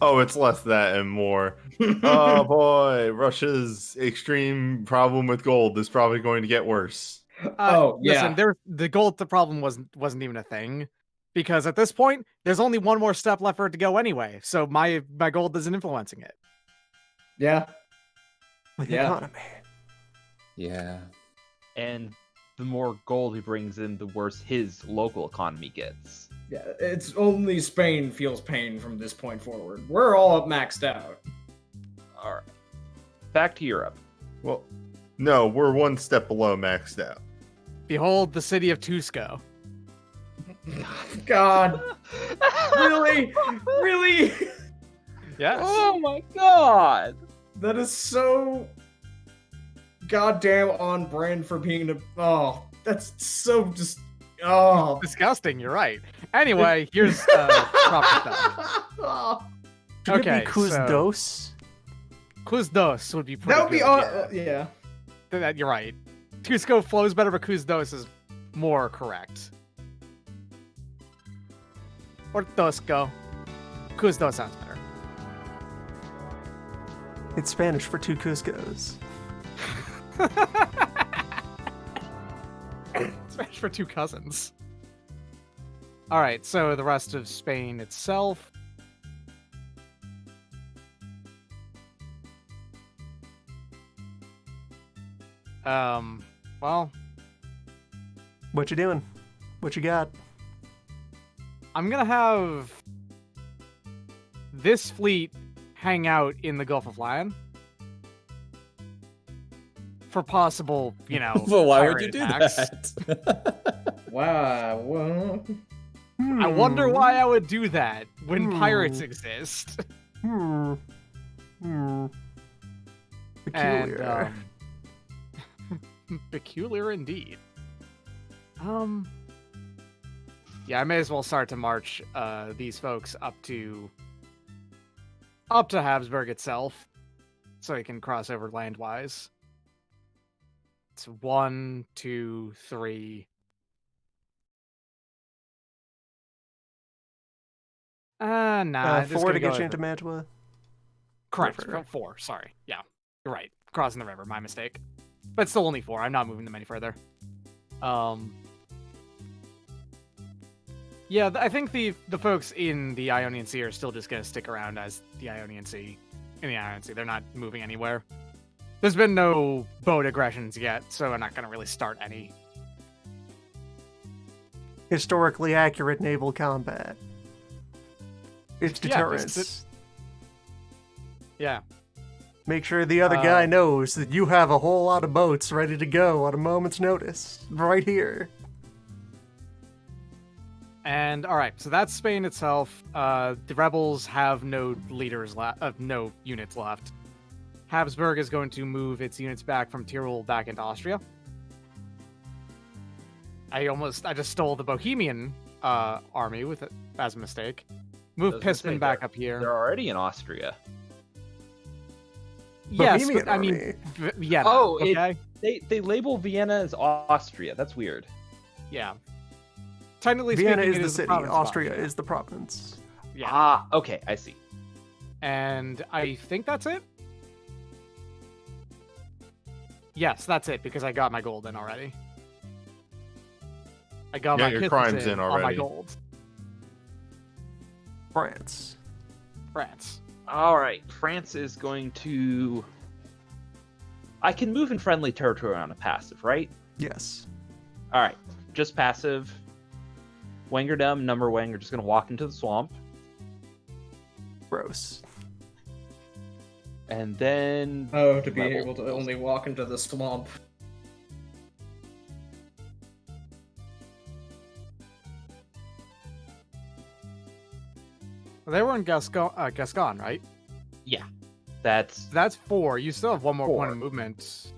Oh, it's less that and more. Oh boy, Russia's extreme problem with gold is probably going to get worse. Listen, the gold problem wasn't even a thing, because at this point there's only one more step left for it to go anyway. So my gold isn't influencing it. Yeah. With Yeah. economy. Yeah. And the more gold he brings in, the worse his local economy gets. Yeah, it's only Spain feels pain from this point forward. We're all up maxed out. All right. Back to Europe. Well, no, we're one step below maxed out. Behold the city of Tusco. God. Really? Really? Yes. Oh my god! That is so goddamn on brand for being that's so just Disgusting, you're right. Anyway, here's proper stuff. Should Okay, it be Cusdos? Cusdos would be pretty That would be good, yeah. You're right. Cusco flows better, but Cusdos is more correct. Or Tosco. Cusdos sounds better. It's Spanish for two Cuscos. Spanish for 2 cousins. All right, so the rest of Spain itself. Well, What you doing? What you got? I'm gonna have this fleet hang out in the Gulf of Lion for possible, Well, why would pirate you do attacks. that? Wow. Well, I wonder why I would do that when pirates exist. Peculiar. And peculiar indeed. Yeah, I may as well start to march these folks up to Habsburg itself, so I can cross over landwise. It's 1, 2, 3. Nah. just 4 gonna to go get you over- into Mantua. Correct. River. 4. Sorry. Yeah, you're right. Crossing the river. My mistake. But still only 4. I'm not moving them any further. Yeah, I think the folks in the Ionian Sea are still just gonna stick around as the Ionian Sea. In the Ionian Sea, they're not moving anywhere. There's been no boat aggressions yet, so I'm not gonna really start any. Historically accurate naval combat. It's Yeah, deterrence. Yeah. Make sure the other guy knows that you have a whole lot of boats ready to go on a moment's notice. Right here. And all right, so that's Spain itself. The rebels have no no units left. Habsburg is going to move its units back from Tyrol back into Austria. I just stole the Bohemian army with it as a mistake. Move I was gonna say, Pissman back up here. They're already in Austria. Yes, Bohemian but I mean, army. yeah. Oh, okay. They label Vienna as Austria. That's weird. Yeah. Technically Vienna speaking, is it the city. province of Austria is the province. Yeah. Ah, okay, I see. And I think that's it. Yes, that's it because I got my gold in already. I got Yeah, my your kisses crime's in on my already. gold. France. France. All right, France is going to. I can move in friendly territory on a passive, right? Yes. All right, just passive. Wangerdum, Number Wang are just going to walk into the swamp, Gross. and then Oh, to be Rebel. able to only walk into the swamp. Well, they were in Gascon, right? that's That's 4. You still have one more point 4. of movement.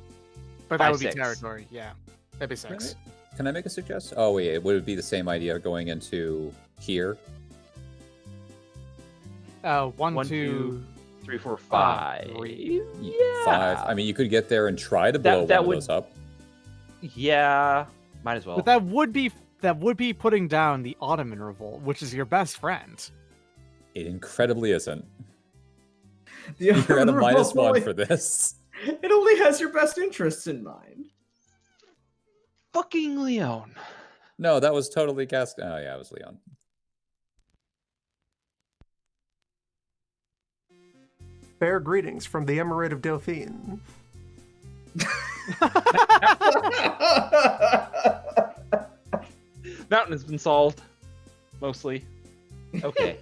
But that 5, would be 6. territory. Yeah. That'd be 6. Can I make a suggestion? Oh, wait, it would be the same idea going into here. 1, 1, 2. 2, 3, 4, 5. 3. Yeah. 5. I mean, you could get there and try to blow that one would- of those up. Yeah, might as well. But that would be putting down the Ottoman revolt, which is your best friend. It incredibly isn't. The You're at a Ottoman -1 revolt, for this. It only has your best interests in mind. Fucking Leon. No, that was totally Gas. Oh, yeah, it was Leon. Fair greetings from the Emirate of Dauphine. Mountain has been solved, mostly. Okay.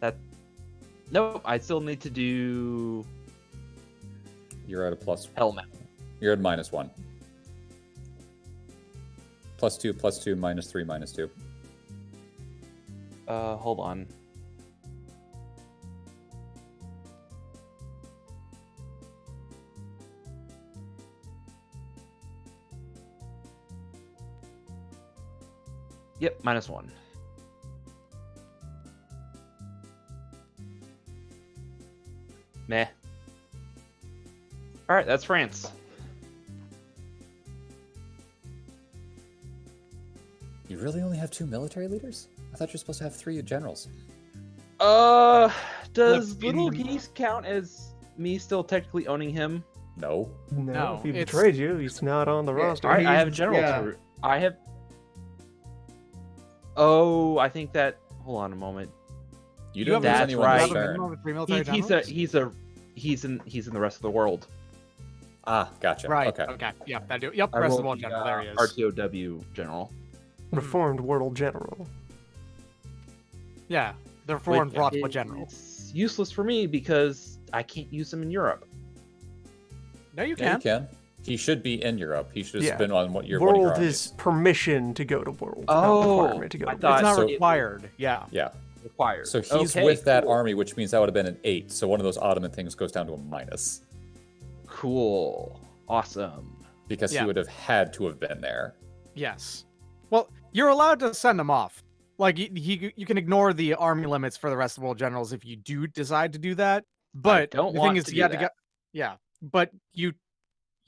That. Nope. I still need to do You're at a plus. helmet. You're at -1. +2, +2, -3, -2. Hold on. Yep, -1. Meh. All right, that's France. You really only have 2 military leaders? I thought you're supposed to have 3 generals. Does Look, Little in- Geese count as me still technically owning him? No. No, No, if he it's- betrayed you, he's not on the Yeah, roster. All right, I he's- have general. yeah. I have. Oh, I think that. Hold on a moment. You You didn't have lose that's anyone right. this You have a turn. minimum of 3 He, military generals? he's in the rest of the world. Ah, gotcha. Right. Okay. Okay. Yep. That do. Yep. I Rest of the rolled world general. There he is. RTOW general. Reformed World General. Yeah. The reformed Which Rothwell general. It's useless for me because I can't use him in Europe. No, you Yeah, can. you can. He should be in Europe. He should have Yeah. been on what your one of your World armies. is permission to go to world, Oh, not requirement to go I to thought- world. It's not So- required. Yeah. Yeah. Required. So he's Okay, with that cool. army, which means that would have been an 8. So one of those Ottoman things goes down to a -, Cool. Awesome. because Yeah. he would have had to have been there. Yes. Well, you're allowed to send him off. Like you can ignore the army limits for the rest of the world generals if you do decide to do that. But don't the want thing is, to you do have to that. get. Yeah, but you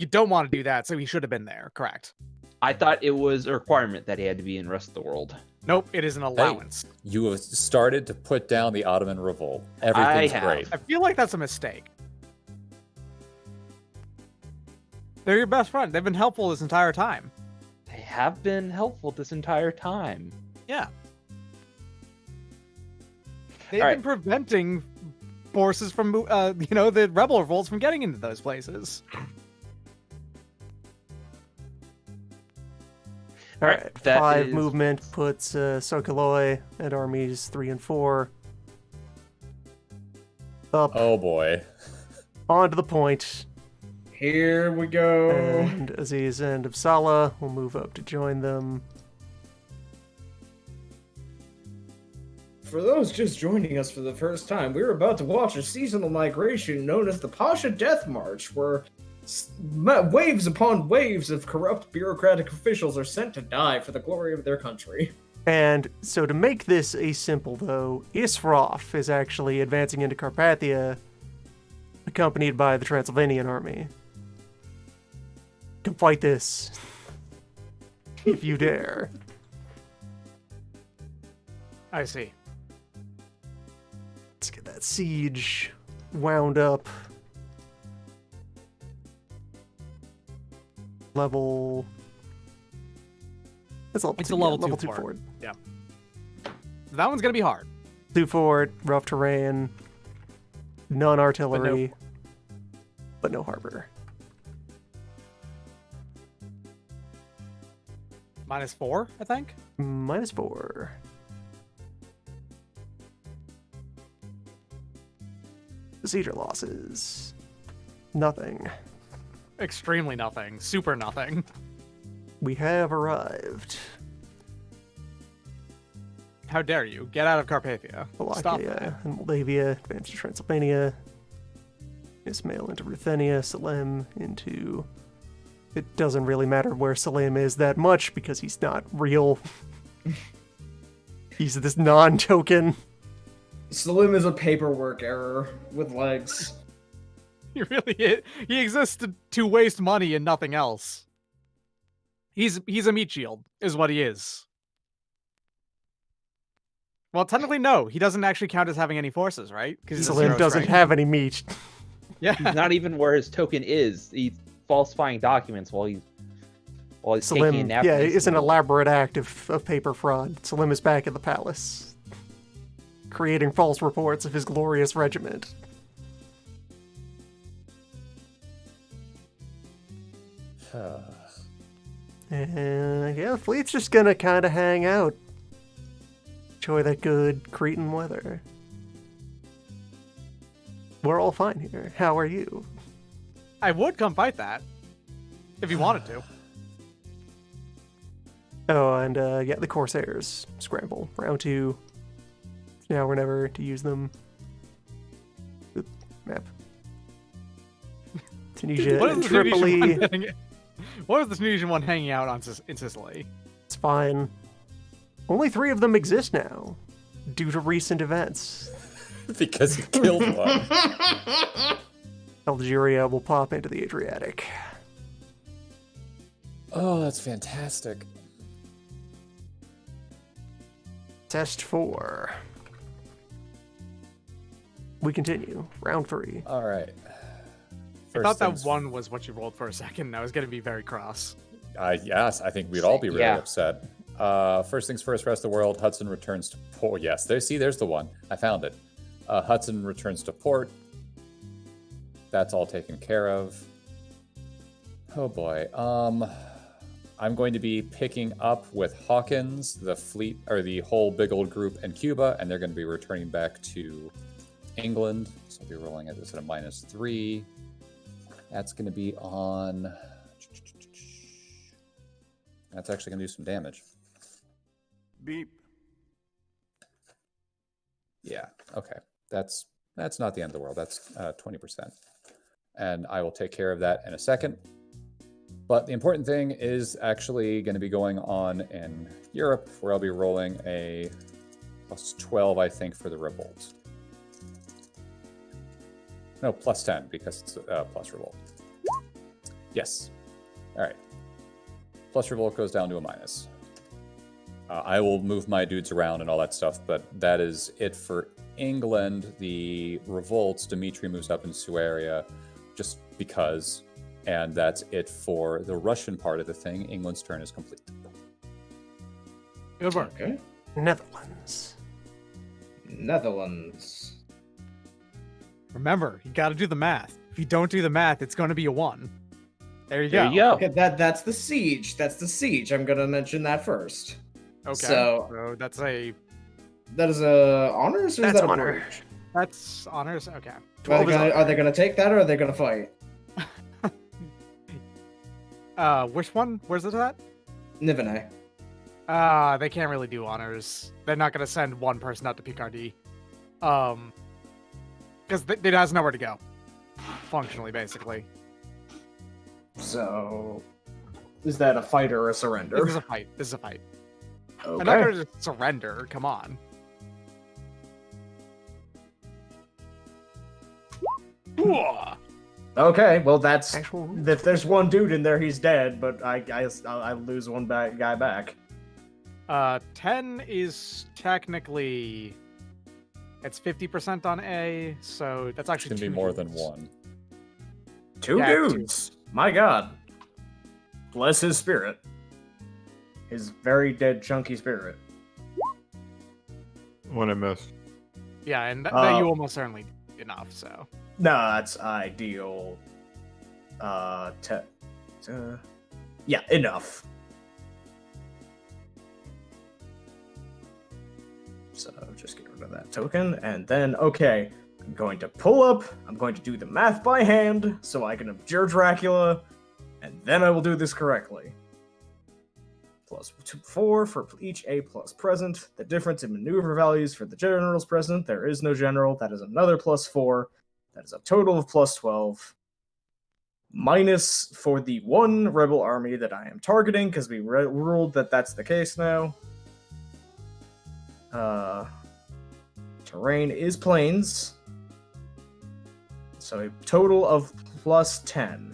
don't want to do that, so he should have been there. Correct. I thought it was a requirement that he had to be in the rest of the world. Nope, it is an allowance. You have started to put down the Ottoman revolt. Everything's have. great. I feel like that's a mistake. They're your best friend. They've been helpful this entire time. They have been helpful this entire time. Yeah. They've All been preventing forces from, the rebel revolts from getting into those places. All Alright, right, that 5 is- movement puts Sokoloi at armies 3 and 4. Up Oh boy. onto the point, Here we go. and Aziz and Absala will move up to join them. For those just joining us for the first time, we're about to watch a seasonal migration known as the Pasha Death March, where waves upon waves of corrupt bureaucratic officials are sent to die for the glory of their country. And so to make this asimple, though, Isrof is actually advancing into Carpathia, accompanied by the Transylvanian army. Come fight this, if you dare. I see. Let's get that siege wound up. level. It's a level It's two, a level yeah, two level 2 fort. fort. That one's gonna be hard. 2 fort, rough terrain, none artillery, but no harbor. -4, I think. -4. Procedure losses. Nothing. Extremely nothing. Super nothing. We have arrived. How dare you? Get out of Carpathia. Stop Wallachia that. and Moldavia, advance to Transylvania. Ismail into Ruthenia, Salim into... It doesn't really matter where Salim is that much because he's not real. He's this non-token. Salim is a paperwork error with legs. He really is. He exists to waste money and nothing else. He's a meat shield, is what he is. Well, technically, no. He doesn't actually count as having any forces, right? Because Salim doesn't have any meat. Yeah. He's not even where his token is. He's falsifying documents while he's taking a Salim, nap. yeah, next it's to an the- elaborate act of paper fraud. Salim is back at the palace, creating false reports of his glorious regiment. And yeah, the fleet's just gonna kind of hang out. Enjoy that good Cretan weather. We're all fine here. How are you? I would come fight that. If you wanted to. Oh, and yeah, the Corsairs scramble. Round 2. It's now or never to use them. Oop, map. Tunisia What and is the Tunisian Tripoli. one hanging- What is the Tunisian one hanging out on in Sicily? It's fine. Only 3 of them exist now, due to recent events. Because he killed one. Algeria will pop into the Adriatic. Oh, that's fantastic. Test 4. We continue. Round 3. All right. I thought that things- one was what you rolled for a second. I was going to be very cross. Yes, I think we'd all be really Yeah. upset. First things first, rest of the world. Hudson returns to port. Yes, there's the one. I found it. Hudson returns to port. That's all taken care of. Oh boy. I'm going to be picking up with Hawkins, the fleet, or the whole big old group in Cuba, and they're going to be returning back to England. So I'll be rolling at this at a -3. That's going to be on... That's actually going to do some damage. Beep. Yeah, okay. That's not the end of the world. That's 20%. And I will take care of that in a second. But the important thing is actually going to be going on in Europe, where I'll be rolling a +12, I think, for the revolt. No, +10, because it's plus revolt. Yes. All right. Plus revolt goes down to a minus. I will move my dudes around and all that stuff, but that is it for England. The revolts, Dmitry moves up in Sueria just because, and that's it for the Russian part of the thing. England's turn is complete. Good work. Okay. Netherlands. Netherlands. Remember, you got to do the math. If you don't do the math, it's going to be a 1. There you There go. you go. Okay, that's the siege. That's the siege. I'm gonna mention that first. Okay. So- that's a That is a honors or That's is that a honor. breach? that's honors. Okay. 12 is honor. Are they gonna take that or are they gonna fight? Which one? Where's it at? Nivene. They can't really do honors. They're not going to send one person out to Picardy. Because they has nowhere to go. Functionally, basically. So, is that a fight or a surrender? This is a fight. This is a fight. Okay. I'm not going to just surrender. Come on. Okay, well that's Actual if there's one dude in there, he's dead. But I lose one guy back. 10 is technically... It's 50% on A, so that's It's actually going to be two more than dudes. one. Two Yeah, two. dudes. My God. bless his spirit. His very dead, chunky spirit. What I missed. Yeah, and that you almost certainly did enough, so. No, that's ideal. Yeah, enough. So just get rid of that token, and then, okay, I'm going to pull up, I'm going to do the math by hand, so I can abjure Dracula, and then I will do this correctly. +4 for each A plus present. The difference in maneuver values for the generals present, there is no general, that is another +4. That is a total of +12. Minus for the one rebel army that I am targeting, because we ruled that that's the case now. Terrain is plains. So a total of +10.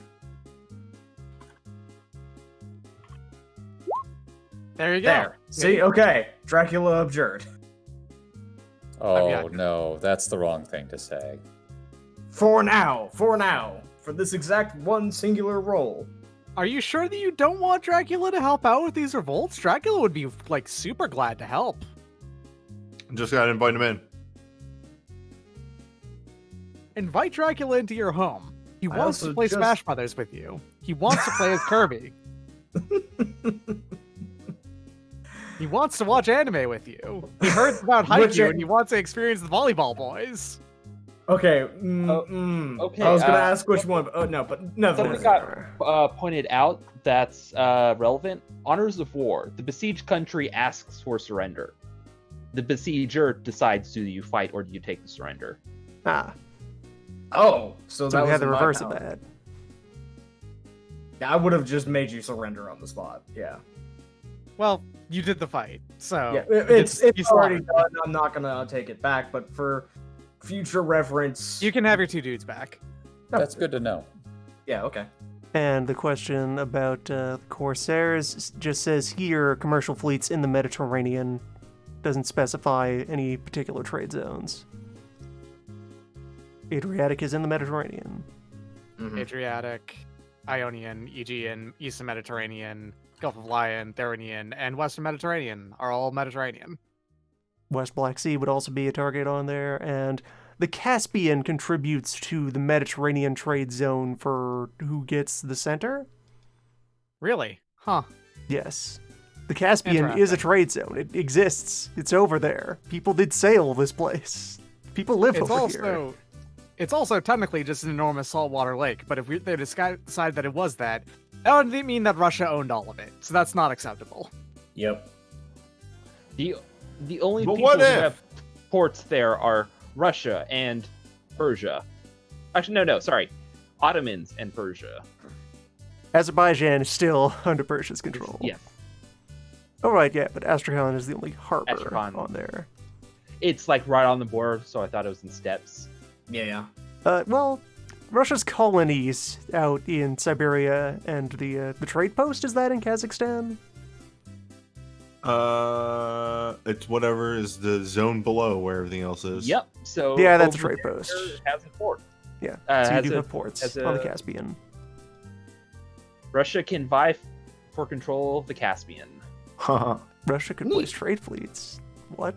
There you go. There. See? Okay. Dracula abjured. Oh yeah. no, that's the wrong thing to say. For now. For this exact one singular roll. Are you sure that you don't want Dracula to help out with these revolts? Dracula would be, like, super glad to help. Just gotta invite him in. Invite Dracula into your home. He I wants also to play just- Smash Brothers with you. He wants to play as Kirby. He wants to watch anime with you. He heard about Which Haikyuu and he wants to experience the volleyball boys. Okay, Okay. I was gonna ask which one. But, no, but no. Something got pointed out that's relevant. Honors of war. The besieged country asks for surrender. The besieger decides, do you fight or do you take the surrender? Ah, Oh, so that so we was had the in my reverse of power. that. Yeah, I would have just made you surrender on the spot. Yeah. Well, you did the fight, so Yeah, you it's you already slaughtered. done. I'm not gonna take it back, but for future reference, You can have your two dudes back. That's good to know. yeah, okay. And the question about Corsairs just says here commercial fleets in the Mediterranean. Doesn't specify any particular trade zones. Adriatic is in the Mediterranean. Adriatic, Ionian, Aegean, Eastern Mediterranean, Gulf of Lion, Therinian, and Western Mediterranean are all Mediterranean. West Black Sea would also be a target on there, and the Caspian contributes to the Mediterranean trade zone for who gets the center? Really? Huh. Yes. The Caspian is a Interesting. trade zone. It exists. It's over there. People did sail this place. People live It's over here. also it's also technically just an enormous saltwater lake, but if they decide that it was that would mean that Russia owned all of it. So that's not acceptable. Yep. The only But people what who if? have ports there are Russia and Persia. Actually, no, sorry. Ottomans and Persia. Azerbaijan is still under Persia's control. Yes. Oh, right, yeah, but Astrakhan is the only harbor Astrakhan. on there. It's like right on the border, so I thought it was in steppes. Yeah. Well, Russia's colonies out in Siberia and the trade post, is that in Kazakhstan? It's whatever is the zone below where everything else is. Yep. So Yeah, that's a over trade there post. Has a port. Yeah, Uh, so you has do a- have ports has on the a- Caspian. Russia can vie for control of the Caspian. Haha. Russia could place trade fleets. What?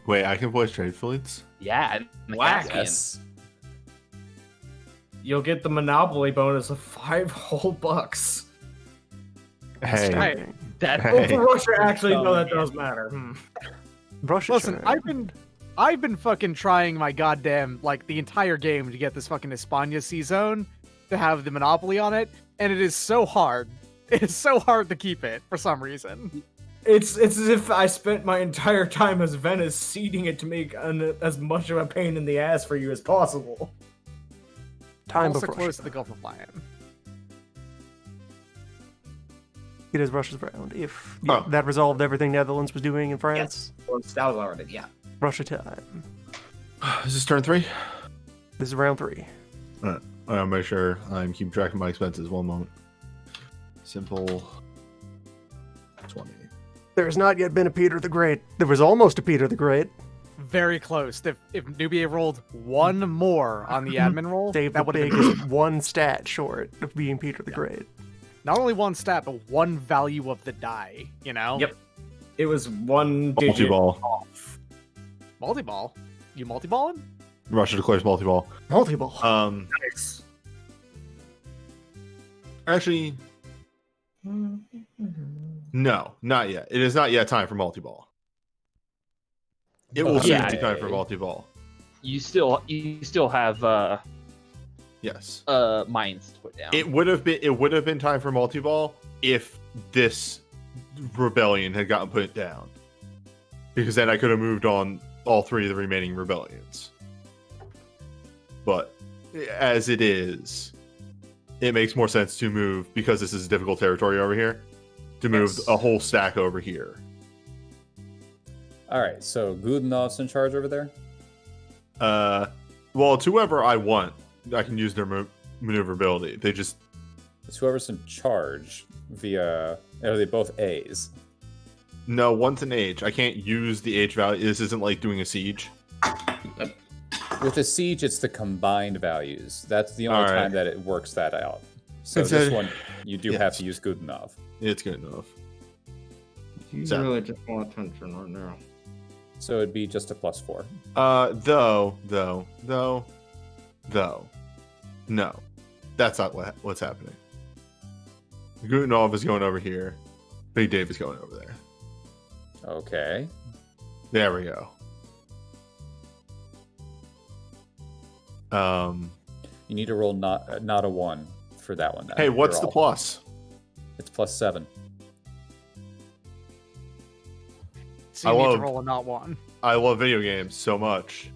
Wait, I can voice trade fleets? Yeah, in the Whack. Caspian. Yes. You'll get the monopoly bonus of 5 whole bucks. Hey. Right. That Hey. Well, for Russia, actually, no, that Yeah. does matter. Russia. Listen, should. I've been fucking trying my goddamn like the entire game to get this fucking España Sea Zone to have the monopoly on it, and it is so hard. It is so hard to keep it for some reason. It's as if I spent my entire time as Venice seeding it to make as much of a pain in the ass for you as possible. Time Also before close Russia. to the Gulf of Lion. It is Russia's round. If Oh. that resolved everything Netherlands was doing in France, Well, that was already, yeah. Russia time. Is this turn 3? This is round 3. I'll make sure I'm keeping track of my expenses. One moment. Simple 20. There has not yet been a Peter the Great. There was almost a Peter the Great. Very close. If Nubia rolled one more on the admin roll, Dave the that would have Big been is one stat short of being Peter the Great. Not only one stat, but one value of the die, you know? Yep. It was one digit Multi-ball. off. Multi-ball? You multi-balling? Russia declares multi-ball. Multi-ball. Nice. Actually, no, not yet. It is not yet time for multi-ball. It will soon Yeah. be time for multi-ball. You still have Yes. mines to put down. It would have been time for multi-ball if this rebellion had gotten put down. Because then I could have moved on all three of the remaining rebellions. But as it is, it makes more sense to move, because this is difficult territory over here, to move Yes. a whole stack over here. All right, so Gudenov's in charge over there. Well, it's whoever I want, I can use their maneuverability. They just It's whoever's in charge via. Are they both A's? no, one's an H. I can't use the H value. This isn't like doing a siege. With a siege, it's the combined values. That's the only All right. time that it works that out. So It's this a- one, you do yes. have to use Gudenov. It's good enough. You So- really just want attention right now. So it'd be just a +4. Though, no, that's not what's happening. Gutenov is going over here. Big Dave is going over there. Okay. There we go. You need to roll not a 1 for that one. Hey, what's the overall. plus? It's +7. So you I need love- to roll a not one. I love video games so much.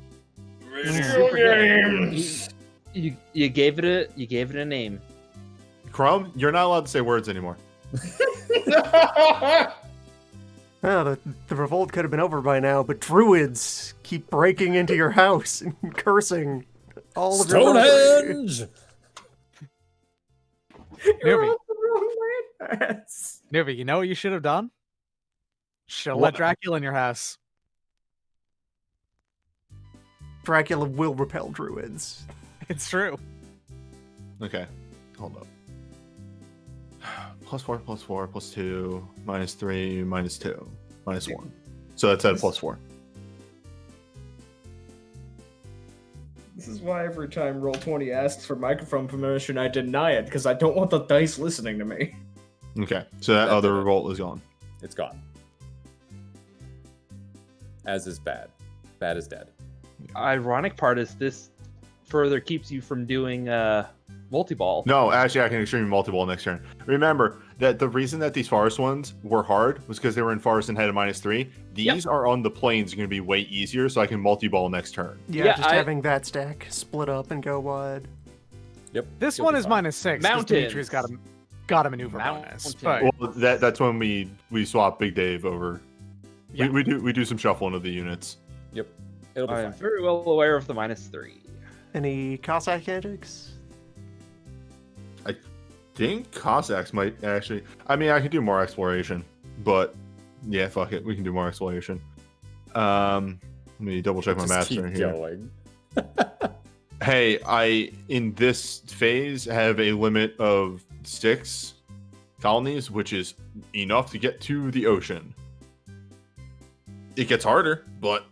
Super good. You gave it a name. Crumb, you're not allowed to say words anymore. Oh, the revolt could have been over by now, but druids keep breaking into your house and cursing all of your property. Stonehenge! You're Newbie. on the wrong landmass. Nuvi, you know what you should have done? Should have What? let Dracula in your house. Dracula will repel druids. It's true. Okay, hold up. +4, +4, +2, -3, -2, -1. So that's at +4. This is why every time Roll20 asks for microphone permission, I deny it, because I don't want the dice listening to me. Okay, so that That's other it. revolt is gone. It's gone. As is bad. Bad is dead. Ironic part is this further keeps you from doing multi-ball. No, actually, I can extreme multi-ball next turn. Remember that the reason that these forest ones were hard was because they were in forest and had a -3. These are on the plains, are going to be way easier, so I can multi-ball next turn. Yeah, Yeah, just I- having that stack split up and go wide. Yep. This you'll one be is fine. -6. 'cause Mountains. Dimitri's got a maneuver bonus. But Well, that's when we swap Big Dave over. Yeah. We do some shuffling of the units. Yep. It'll be I am fine. very well aware of the -3. Any Cossack antics? I think Cossacks might actually. I mean, I could do more exploration, but yeah, fuck it, we can do more exploration. Let me double check my Just maps keep right here. going. Hey, I in this phase have a limit of 6 colonies, which is enough to get to the ocean. It gets harder, but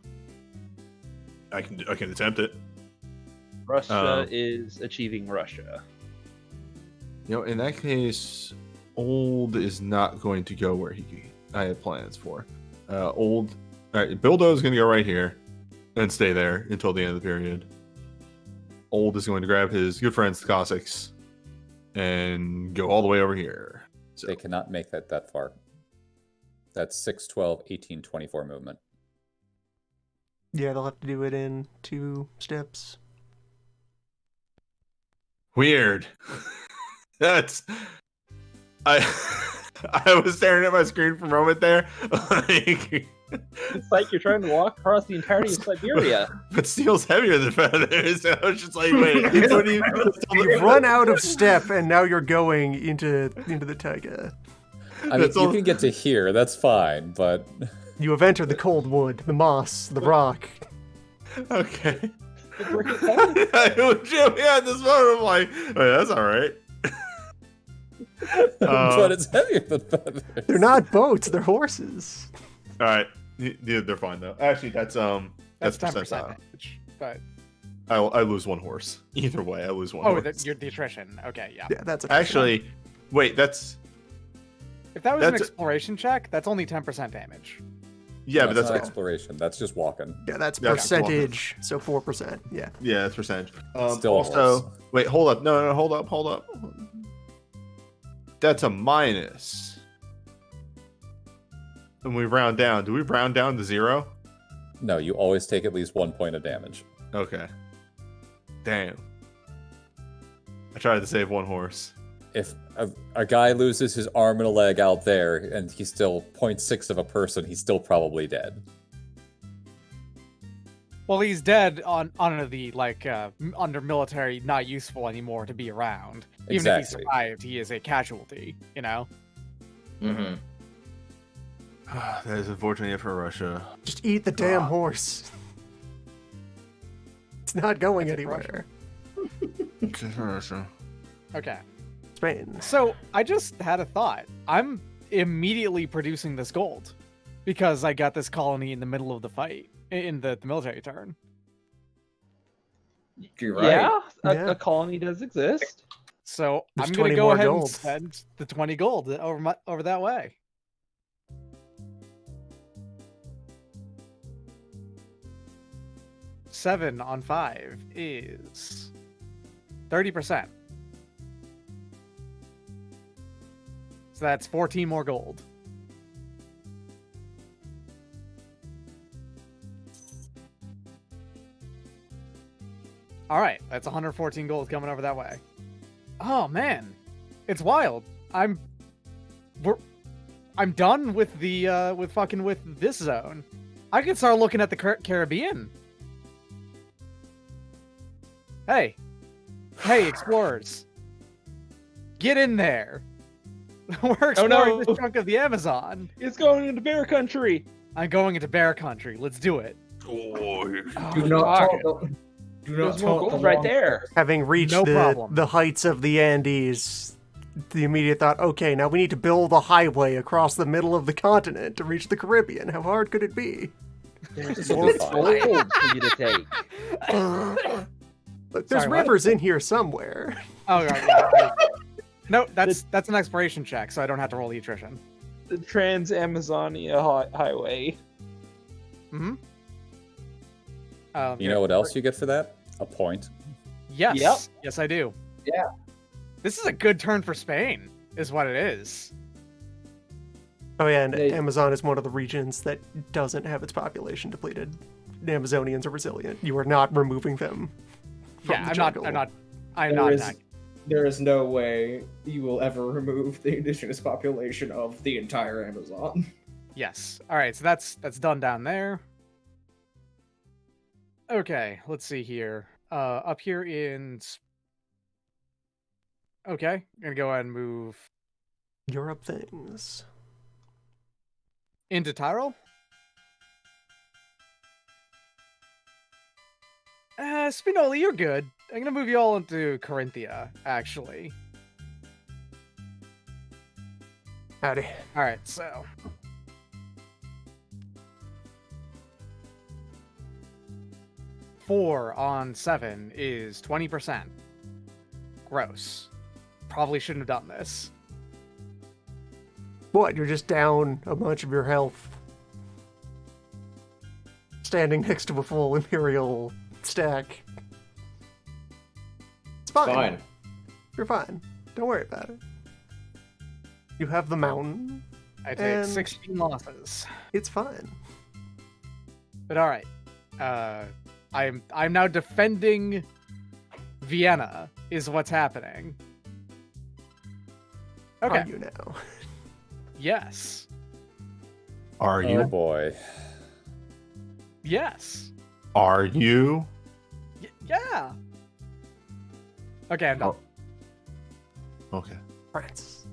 I can attempt it. Russia is achieving Russia. You know, in that case, Old is not going to go where I had plans for. Old, all right, Bildo is going to go right here and stay there until the end of the period. Old is going to grab his good friends, the Cossacks, and go all the way over here. So, They cannot make that far. That's 6, 12, 18, 24 movement. Yeah, they'll have to do it in 2 steps. weird. That's I I was staring at my screen for a moment there. Like, It's like you're trying to walk across the entirety of Siberia. but steel's heavier than feathers. So I was just like, wait, what do you? You've run out of step, and now you're going into the taiga. I mean, That's you all- can get to here. That's fine, but You have entered the cold wood, the moss, the rock. Okay. The brick is heavy. I legitimately at this moment, I'm like, wait, that's all right. But it's heavier than feathers. They're not boats, they're horses. All right, they're fine though. Actually, that's 10% percentile. damage. But I lose one horse. Either way, I lose one horse. you're the attrition. Okay, yeah. Yeah, that's a Actually, wait, that's If that was an That's- exploration check, that's only 10% damage. yeah, but That's that's not exploration. That's just walking. Yeah, that's That's percentage, so 4%. Yeah. yeah, that's percentage. Still a Also, horse. wait, hold up. No, hold up. That's a minus. And we round down. Do we round down to 0? No, you always take at least 1 point of damage. Okay. Damn. I tried to save one horse. If a guy loses his arm and a leg out there, and he's still 0.6 of a person, he's still probably dead. Well, he's dead under the under military, not useful anymore to be around. Even if he Exactly. survived, he is a casualty. You know. Mm-hmm. That is unfortunate for Russia. Just eat the damn horse. It's not going That's anywhere. Just for Russia. Okay. Spain. So I just had a thought. I'm immediately producing this gold because I got this colony in the middle of the fight in the military turn. You're right. Yeah, Yeah. a colony does exist. So There's I'm gonna 20 go more ahead and gold. spend the 20 gold over that way. Seven on 5 is 30%. So that's 14 more gold. All right, that's 114 gold coming over that way. Oh man, it's wild. I'm done with the with this zone. I can start looking at the Caribbean. Hey, explorers, get in there. We're exploring this chunk of the Amazon. It's going into bear country. I'm going into bear country. Let's do it. Oh, Do not taunt the, do not There's more taunt the gold right wrong- there. Having reached No problem. the heights of the Andes, the immediate thought, okay, now we need to build a highway across the middle of the continent to reach the Caribbean. How hard could it be? This More will be fine. gold for you to take. Look, there's Sorry, what? rivers in here somewhere. Oh, right. No, that's an exploration check, so I don't have to roll the attrition. The Trans-Amazonia Highway. Mm-hmm. You know what else you get for that? A point. Yes. Yep. Yes, I do. Yeah. This is a good turn for Spain, is what it is. Oh yeah, and They- Amazon is one of the regions that doesn't have its population depleted. The Amazonians are resilient. You are not removing them from Yeah, the I'm jungle. not There is- attacking. There is no way you will ever remove the indigenous population of the entire Amazon. Yes. All right, so that's done down there. Okay, let's see here. Up here in. Okay, gonna go ahead and move Europe things. into Tyrol. Spinoli, you're good. I'm gonna move you all into Corinthia, actually. Howdy. All right, so. Four on 7 is 20%. Gross. Probably shouldn't have done this. What? You're just down a bunch of your health. Standing next to a full Imperial stack. It's fine. Fine. You're fine. Don't worry about it. You have the mountain. I take And- 16 losses. It's fine. But all right. I'm now defending Vienna is what's happening. Okay. Are you now? Yes. Are Oh you? boy. Yes. Are you? Yeah. Okay, I'm done. Okay. France.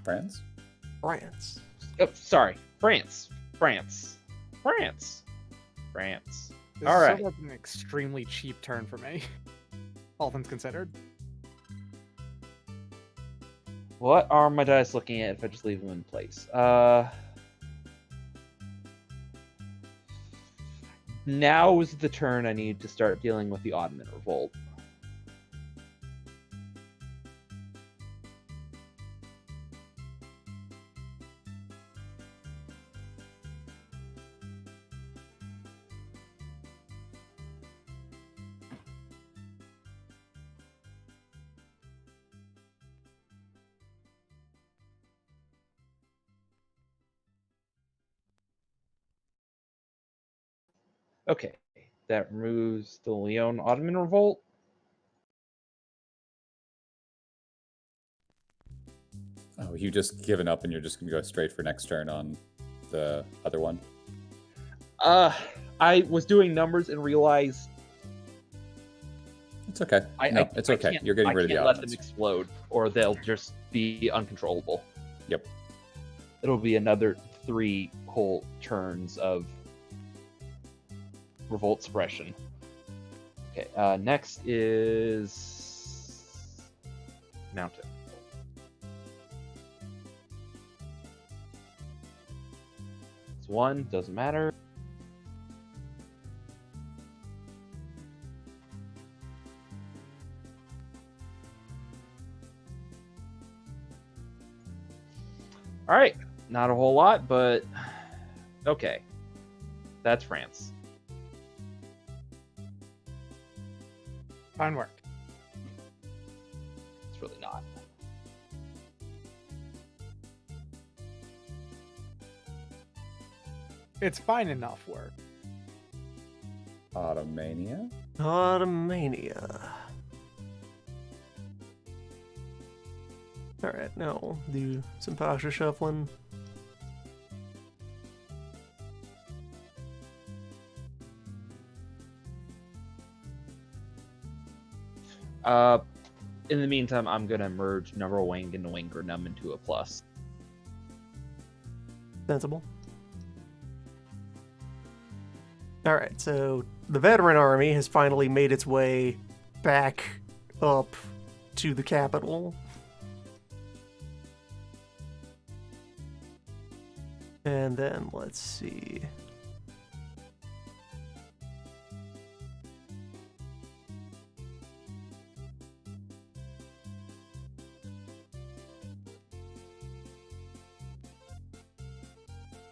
Friends? France. Oh, sorry. France. This All is right. sort of an extremely cheap turn for me, all things considered. What are my dice looking at if I just leave them in place? Now is the turn I need to start dealing with the Ottoman Revolt. Okay, that removes the Leon Ottoman Revolt. Oh, you just given up and you're just gonna go straight for next turn on the other one? I was doing numbers and realized It's okay. It's okay. can't- You're getting I rid of the can't let them Ottomans. explode, or they'll just be uncontrollable. Yep. It'll be another 3 whole turns of revolt suppression. Okay, next is mountain. It's 1, doesn't matter. All right, not a whole lot, but okay. That's France. Fine work. It's really not. It's fine enough work. Ottomania? Ottomania. Alright, now we'll do some posture shuffling. In the meantime, I'm gonna merge number wing and Wingernum into a plus. Sensible. Alright, so the veteran army has finally made its way back up to the capital. And then, let's see.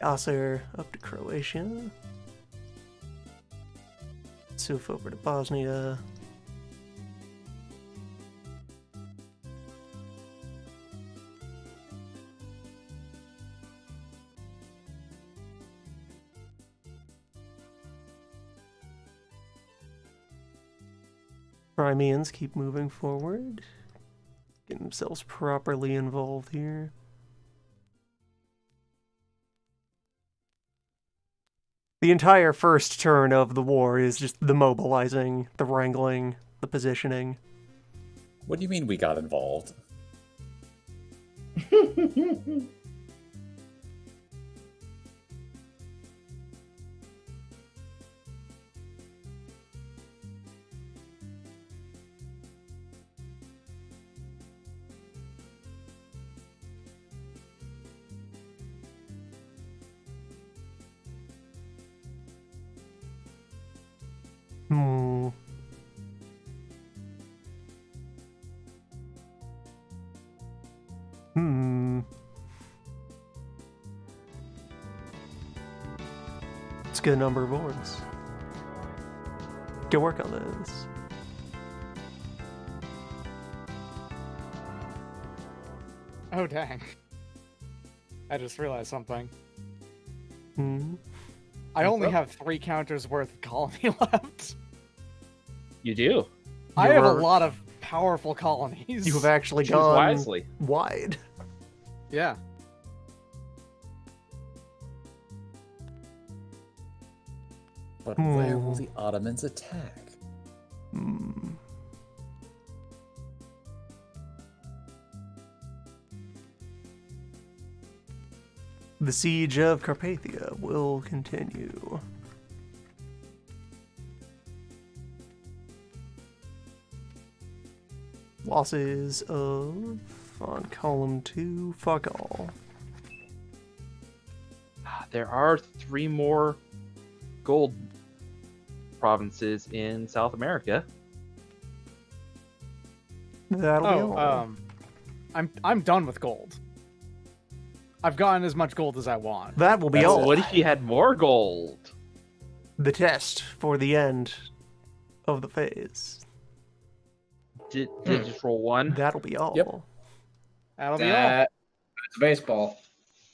Aser up to Croatia. Suf over to Bosnia. Crimeans keep moving forward, getting themselves properly involved here. The entire first turn of the war is just the mobilizing, the wrangling, the positioning. What do you mean we got involved? Hmm. Hmm. It's a good number of boards. Go work on this. Oh, dang. I just realized something. Hmm. I only up? have 3 counters worth of colony left. You do. I have a You're- lot of powerful colonies. You have actually Choose gone wisely. wide. Yeah. But where will the Ottomans attack? Hmm. The siege of Carpathia will continue. Losses of, on column 2, fuck all. There are 3 more gold provinces in South America. That'll be all. I'm done with gold. I've gotten as much gold as I want. That will be That's all. it. What if you had more gold? The test for the end of the phase. Did you just roll 1? That'll be all. Yep. That'll be all. That's baseball.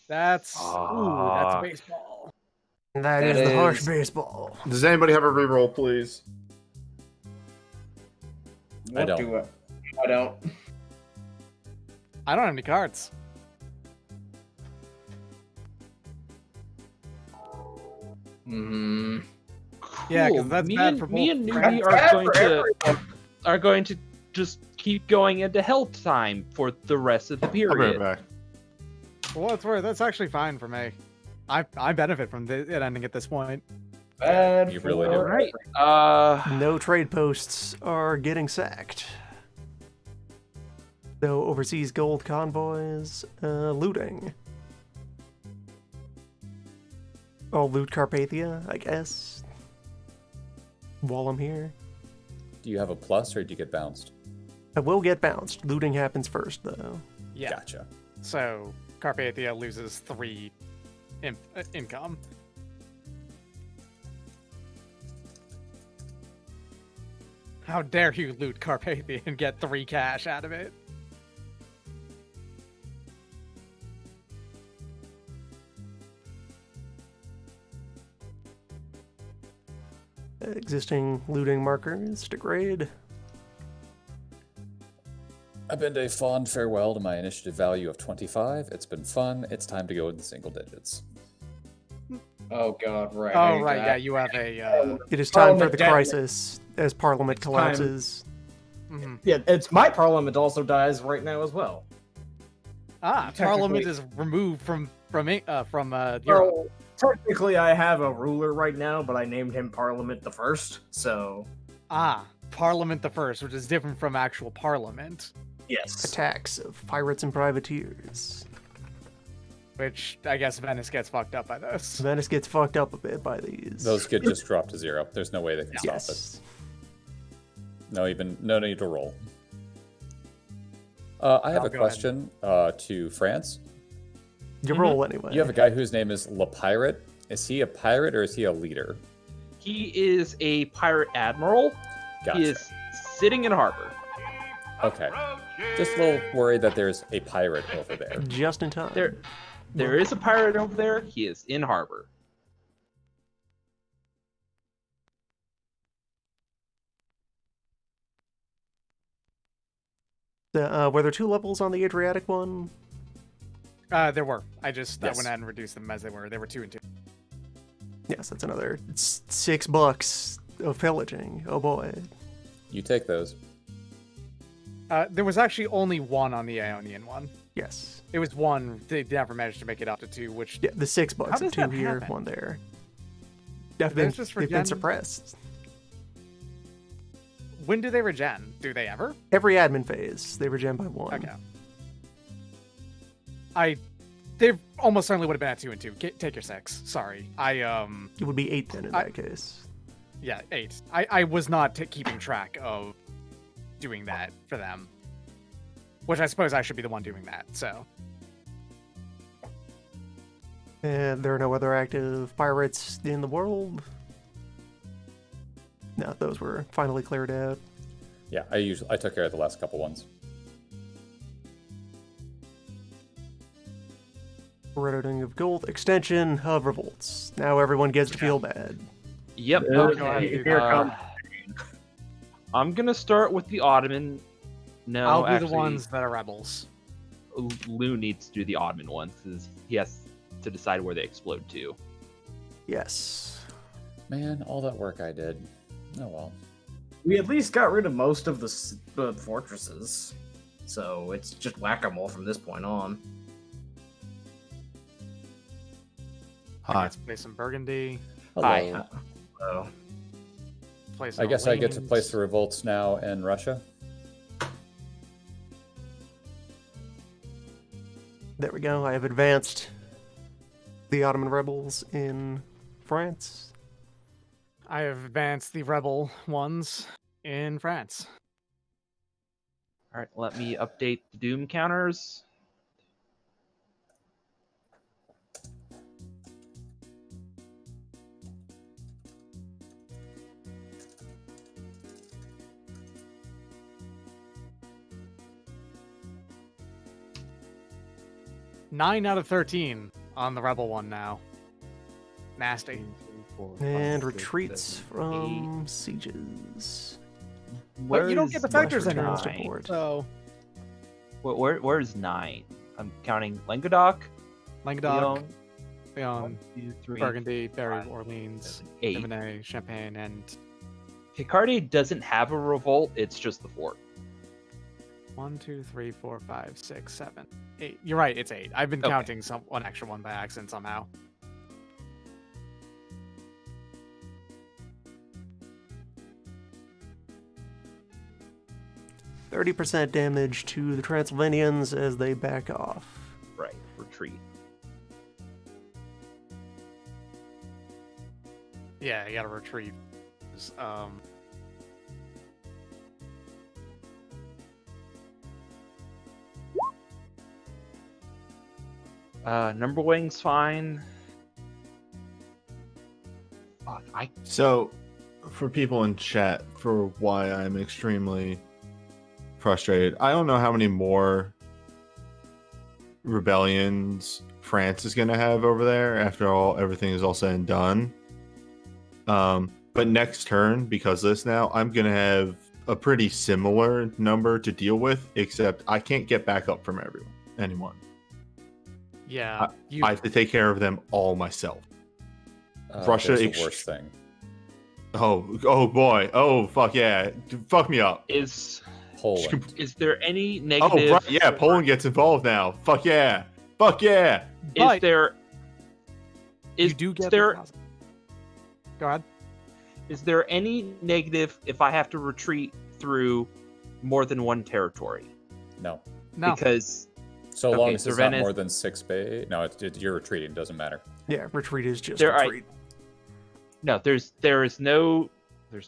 That's Ah. that's baseball. That That is the harsh is- baseball. Does anybody have a reroll, please? I don't. I don't. I don't have any cards. Hmm. Yeah, 'cause Cool. that's me bad and, for me both and friends. Newbie are going to just keep going into health time for the rest of the I'll be right period. back. For what it's worth, that's actually fine for me. I benefit from it ending at this point. Bad You really for do. Right. No trade posts are getting sacked. No overseas gold convoys. Looting. I'll loot Carpathia, I guess. While I'm here. Do you have a plus or do you get bounced? I will get bounced. Looting happens first, though. Yeah. Gotcha. So Carpathia loses 3 income. How dare you loot Carpathia and get 3 cash out of it? Existing looting markers degrade. I bid a fond farewell to my initiative value of 25. It's been fun. It's time to go in the single digits. Oh god, right. Oh right, yeah, you have a. It is time for Parliament the dead. crisis as Parliament It's time. collapses. Mhm. Yeah, it's my parliament also dies right now as well. Parliament Technically- is removed from Europe. Well, technically, I have a ruler right now, but I named him Parliament the First. So Parliament the First, which is different from actual Parliament, yes, Attacks of pirates and privateers. which I guess Venice gets fucked up by this. Venice gets fucked up a bit by these. Those could just drop to 0. There's no way they can stop it. Yes. No need to roll. I have Oh, a go question to France. You roll anyway. You have a guy whose name is Le Pirate. Is he a pirate or is he a leader? He is a pirate admiral. Gotcha. He is sitting in harbor. Okay. Just a little worried that there's a pirate over there. Just in time. There is a pirate over there. He is in harbor. Were there 2 levels on the Adriatic one? There were. I Yes. went ahead and reduced them as they were. They were 2 and 2. Yes, that's another $6 of pillaging. Oh boy. You take those. There was actually only 1 on the Ionian one. Yes. It was 1. They never managed to make it up to 2, which Yeah, the $6 How of does 2 that here, happen? 1 there. They're They've just been regen- suppressed. when do they regen? Do they ever? Every admin phase, they regen by 1. Okay. They almost certainly would have been at 2 and 2. Take your 6. Sorry. It would be 8 then in that case. Yeah, 8. I was not keeping track of doing that for them. Which I suppose I should be the one doing that, so. And there are no other active pirates in the world. No, those were finally cleared out. Yeah, I took care of the last couple ones. Reloading of gold. Extension of revolts. Now everyone gets to feel bad. Yep. Yeah, Okay. here comes- I'm gonna start with the Ottoman. No, I'll do actually, the ones that are rebels. Lou needs to do the Ottoman ones because he has to decide where they explode to. Yes. Man, all that work I did. Oh well. we at least got rid of most of the fortresses, so it's just whack-a-mole from this point on. Hi. Let's play some Burgundy. Hello. Hi. So Play some I guess I get to Orleans. place the revolts now in Russia. There we go. I have advanced the Ottoman rebels in France. I have advanced the rebel ones in France. All right, let me update the Doom counters. Nine out of 13 on the rebel one now. Nasty. 2, 3, 4, And 5, 6, retreats 7, from sieges. 8. But you don't get the factors West anymore. returns to port. So, Where's 9? I'm counting Languedoc, Languedoc, Lyon, Lyon, 1, 2, 3, Burgundy, Berry, 5, Orleans, 7, 8. Divonay, Champagne, and Picardy doesn't have a revolt, it's just the fort. 1, 2, 3, 4, 5, 6, 7, 8. You're right, it's 8. I've been Okay. counting one extra one by accident somehow. %30 damage to the Transylvanians as they back off. Right, retreat. Yeah, you gotta retreat. Number wing's fine. Fuck, So, for people in chat, for why I'm extremely frustrated, I don't know how many more rebellions France is going to have over there after everything is all said and done. But next turn, because of this now, I'm going to have a pretty similar number to deal with, except I can't get back up from anyone. Yeah, you I have to take care of them all myself. Russia That's the ex- worst thing. Oh boy. Oh, fuck yeah. Fuck me up. is Poland. is there any Oh, negative? right. Yeah, Poland gets involved now. Fuck yeah. Fuck yeah. Is But there? you Is do get there? the Go ahead. Is there any negative if I have to retreat through more than one territory? No. No. Because So long Okay, as so it's not Venice- more than 6 bay. No, you're retreating. Doesn't matter. Yeah, retreat is just There are- retreat. no, there's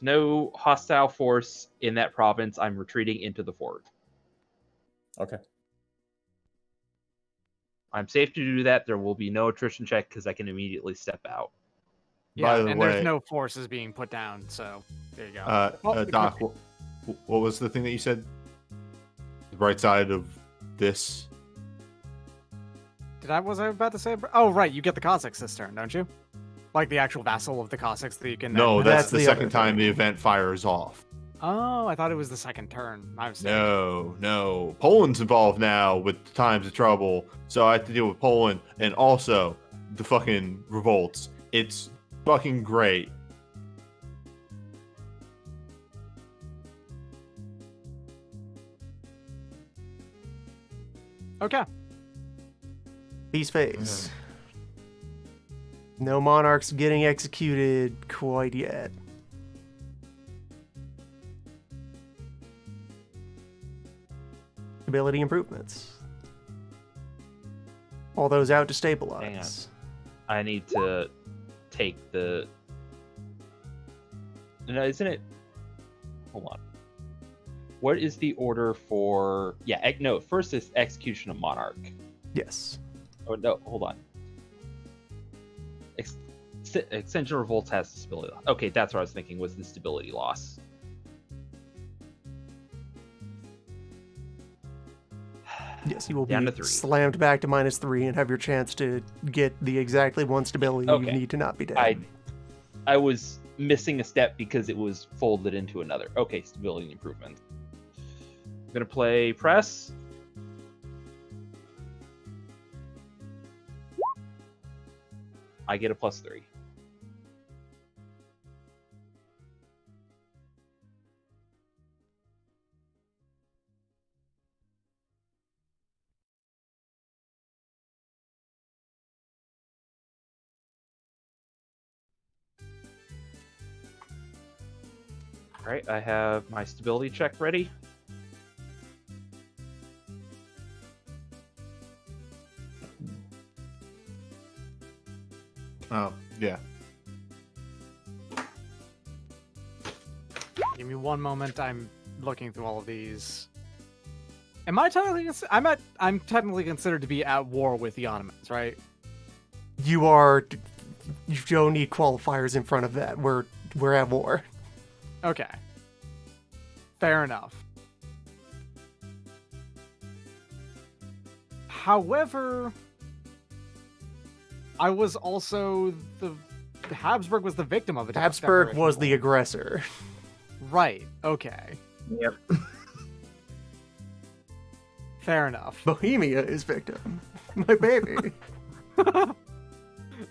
no hostile force in that province. I'm retreating into the fort. Okay. I'm safe to do that. There will be no attrition check because I can immediately step out. Yeah, By the and way- there's no forces being put down, so there you go. Well, Doc, what was the thing that you said? The right side of this? Was I about to say? Oh, right, you get the Cossacks this turn, don't you? Like the actual vassal of the Cossacks that you can. No, then- that's the the second other time thing. the event fires off. Oh, I thought it was the second turn. My mistake. No. Poland's involved now with times of trouble, so I have to deal with Poland and also the fucking revolts. It's fucking great. Okay. Peace phase. No monarchs getting executed quite yet. Ability improvements. All those out to stabilize. I need to take the. No, isn't it? Hold on. What is the order for? Yeah, no. First is execution of monarch. Yes. Oh no, hold on. Extension revolts has stability loss. Okay, that's what I was thinking. Was the stability loss? Yes, you will Down be to 3. slammed back to -3 and have your chance to get the exactly one stability you Okay. need to not be dead. I was missing a step because it was folded into another. Okay, stability improvement. I'm gonna play press. I get a +3. All right, I have my stability check ready. Oh, yeah. Give me one moment. I'm looking through all of these. Am I technically? I'm technically considered to be at war with the Ottomans, right? You are. You don't need qualifiers in front of that. We're at war. Okay. Fair enough. However, I was also the Habsburg was the victim of it. Habsburg was the aggressor. Right. Okay. Yep. Fair enough. Bohemia is victim. My baby.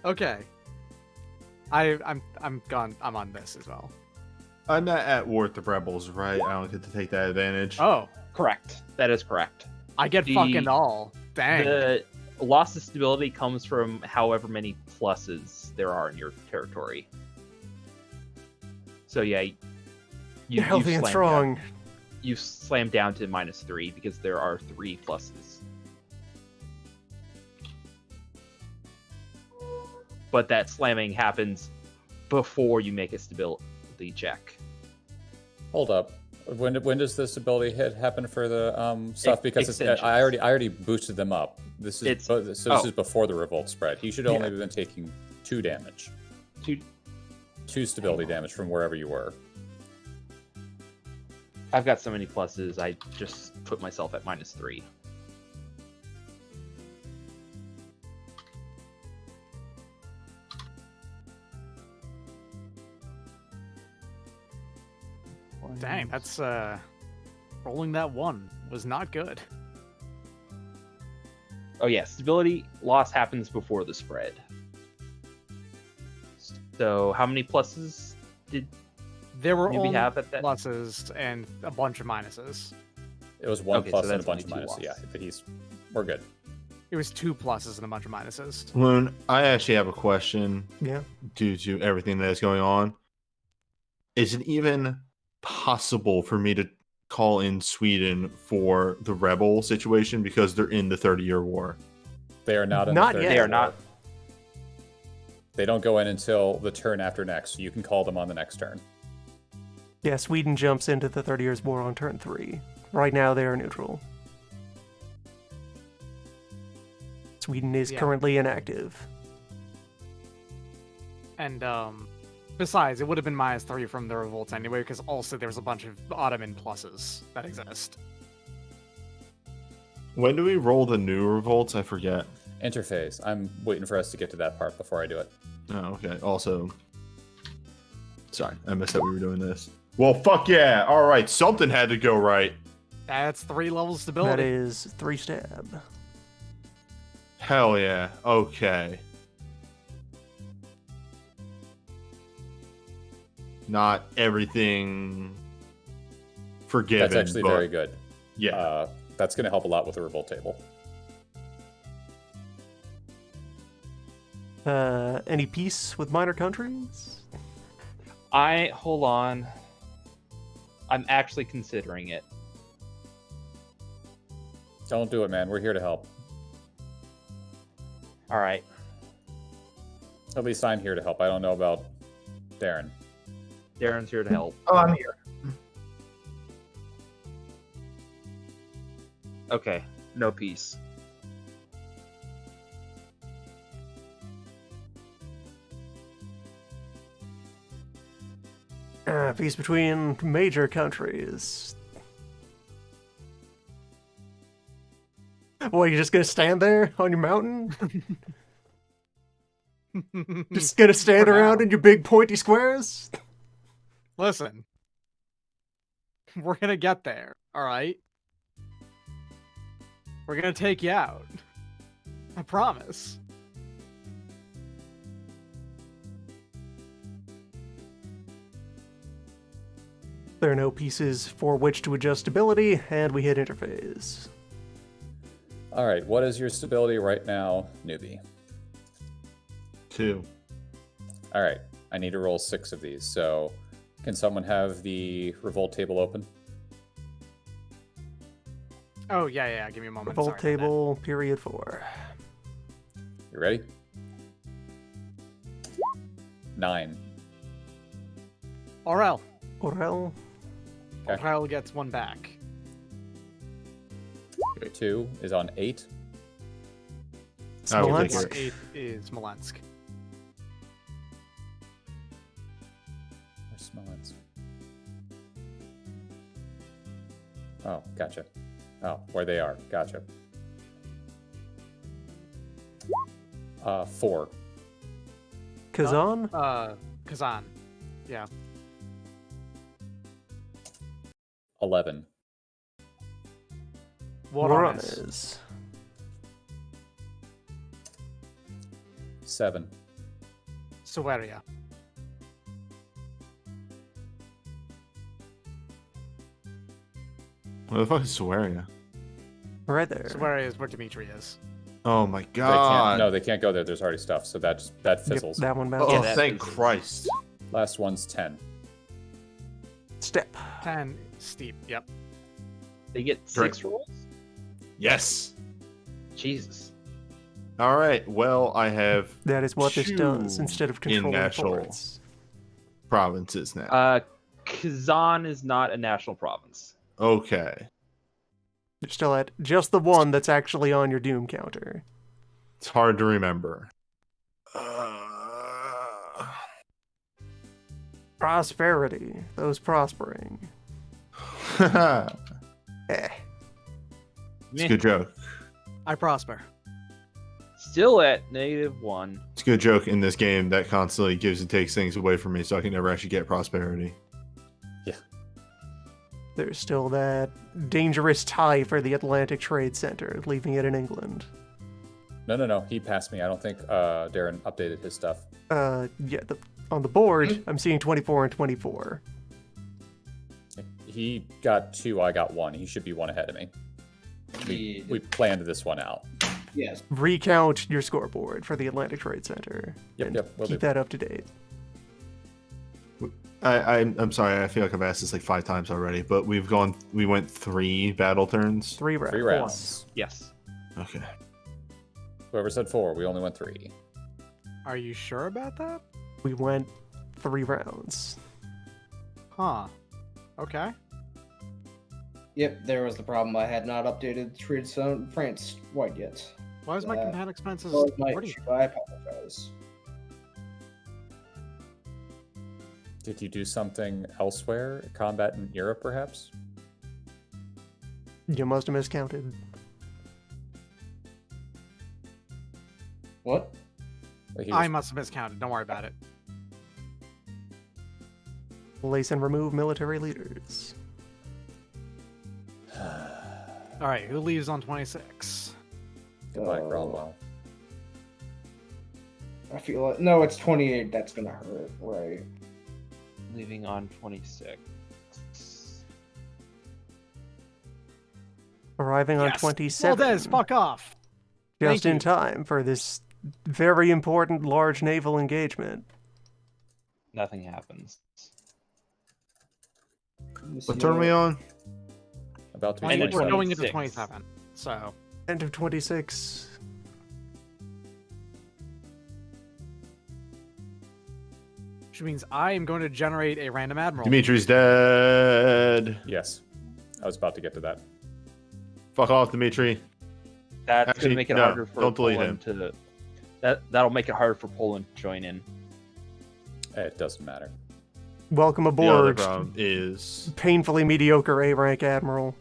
Okay. I'm gone. I'm on this as well. I'm not at war with the rebels, right? I don't get to take that advantage. Oh, Correct. That is correct. I get The- fucking all. Dang. The loss of stability comes from however many pluses there are in your territory. So yeah, You're healthy and slammed strong. Down, you slam down to -3 because there are 3 pluses. But that slamming happens before you make a stability check. Hold up. When does this ability hit happen for the stuff? Because Extensions. I already boosted them up. This is It's- this is before the revolt spread. He should only have been taking 2 damage, Two- 2 stability damage from wherever you were. I've got so many pluses, I just put myself at -3. Dang, that's rolling that one was not good. Oh yeah, stability loss happens before the spread. So how many pluses did There were we only have at that? pluses and a bunch of minuses. It was 1 Okay, plus so and a that's bunch of only minuses. 2 Yeah, loss. but we're good. It was 2 pluses and a bunch of minuses. Loon, I actually have a question Yeah. due to everything that is going on. Is it even possible for me to call in Sweden for the rebel situation because they're in the 30-year war? They are not in Not the yet. third They are war. not. They don't go in until the turn after next. So you can call them on the next turn. Yeah, Sweden jumps into the 30 Years' War on turn 3. Right now, they are neutral. Sweden is Yeah. currently inactive. And besides, it would have been -3 from the revolts anyway, because also there's a bunch of Ottoman pluses that exist. When do we roll the new revolts? I forget. Interface. I'm waiting for us to get to that part before I do it. Oh, okay. Also, sorry, I missed that we were doing this. Well, fuck yeah. All right, something had to go right. That's 3 levels That stability. is 3 stab. Hell yeah. Okay. Not everything forgiven. That's actually but very good. Yeah. That's going to help a lot with the revolt table. Any peace with minor countries? Hold on. I'm actually considering it. Don't do it, man. We're here to help. All right. At least I'm here to help. I don't know about Darren. Darren's here to help. Oh, I'm here. Okay. No peace. Peace between major countries. What, you just gonna stand there on your mountain? Just gonna stand For around now. in your big pointy squares? Listen, we're gonna get there, all right? We're gonna take you out. I promise. There are no pieces for which to adjust stability, and we hit interface. All right. What is your stability right now, newbie? 2. All right. I need to roll 6 of these. So can someone have the revolt table open? Oh yeah, give me a moment. Revolt Sorry about table, period 4. You ready? 9. Aurel. Orel. Okay. Aurel gets one back. 2 is on 8. I will take Smolensk. it. 8 is Smolensk. Where's Smolensk? Oh, gotcha. Oh, where they are. Gotcha. 4. Kazan. Kazan. Yeah. 11. Voronezh. Voronezh. 7. Sueria. Where the fuck is Sueria? Right there. Sueria is where Dimitri is. Oh my They can't. god. No, they can't go there. There's already stuff. So that Yep, fizzles. that one Oh, bounces. Yeah, that thank fizzles. Christ. Last one's 10. Step. 10 steep. Yep. They get Great. 6 rolls? Yes. Jesus. All right. Well, I have That is what this does 2 instead of controlling national forts. provinces now. Kazan is not a national province. Okay. You're still at just the one that's actually on your doom counter. It's hard to remember. Prosperity. Those prospering. It's Eh. a good joke. I prosper. Still at -1. It's a good joke in this game that constantly gives and takes things away from me, so I can never actually get prosperity. There's still that dangerous tie for the Atlantic Trade Center, leaving it in England. No. He passed me. I don't think Darren updated his stuff. Yeah, on the board, I'm seeing 24 and 24. He got 2. I got 1. He should be 1 ahead of me. We planned this one out. Yes. Recount your scoreboard for the Atlantic Trade Center. Yep, and yep, will keep do. that up to date. I'm sorry, I feel like I've asked this like 5 times already, but we went 3 battle turns. 3 rounds. 3 rounds. Yes. Okay. Whoever said 4, we only went 3. Are you sure about that? We went 3 rounds. Huh. Okay. Yep, there was the problem. I had not updated Trade Zone France White yet. Why is my Yeah. combat expenses? Well, my 40? issue. I apologize. Did you do something elsewhere? Combat in Europe, perhaps? You must have miscounted. What? He I was- must have miscounted. Don't worry about it. Place and remove military leaders. All right, who leaves on 26? Goodbye, Cromwell. I feel like no, it's 28. That's gonna hurt, right? Leaving on 26. Arriving on Yes. 27. Well, Des, fuck off. Just Thank in you. time for this very important large naval engagement. Nothing happens. What turn are we on? About to be 20, we're 27. going into 26. 27. So, End of 26. which means I am going to generate a random admiral. Dimitri's dead. Yes. I was about to get to that. Fuck off, Dimitri. That's Actually, gonna make it no, harder for don't delete Poland to. That'll make it harder for Poland to join in. It doesn't matter. Welcome The other aboard, problem is painfully mediocre A rank admiral.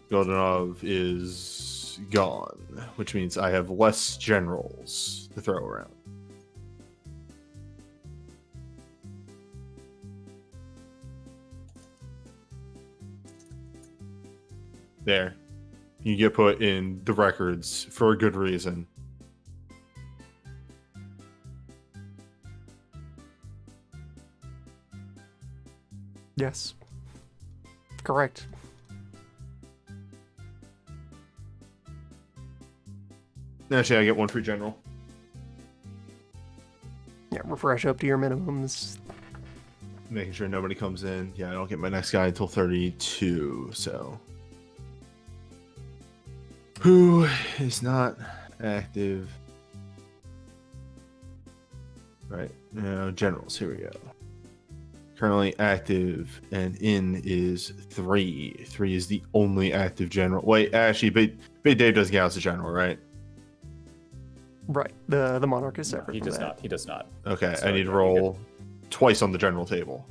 Goldenov is gone, which means I have less generals to throw around. There. You get put in the records for a good reason. Yes. Correct. Actually, I get 1 free general. Yeah, refresh up to your minimums. Making sure nobody comes in. Yeah, I don't get my next guy until 32, so. Who is not active? Right. Now, generals. Here we go. Currently active and in is 3. 3 is the only active general. Wait, actually, Big Dave doesn't count as a general, right? Right. The monarch is No, separate he from does that. not. He does not. Okay, So, I need to yeah, you're roll twice on the general table.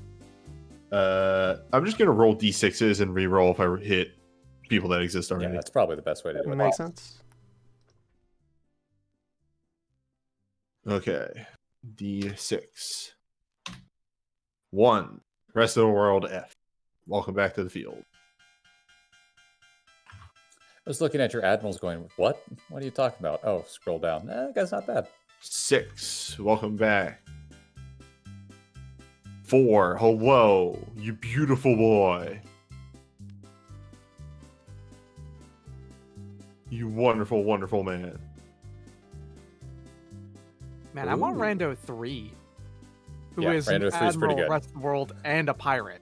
I'm just gonna roll d6s and re-roll if I hit people that exist Yeah, already. that's probably the best way to do it. Makes sense. Okay, d6. 1. Rest of the world F. Welcome back to the field. I was looking at your admirals going, what? What are you talking about? Oh, scroll down. That guy's not bad. 6. Welcome back. 4. Hello, you beautiful boy. You wonderful, wonderful man. Man, I want Ooh. Rando 3. Who Yeah, is Rando an 3 is pretty admiral, good. rest of the world, and a pirate.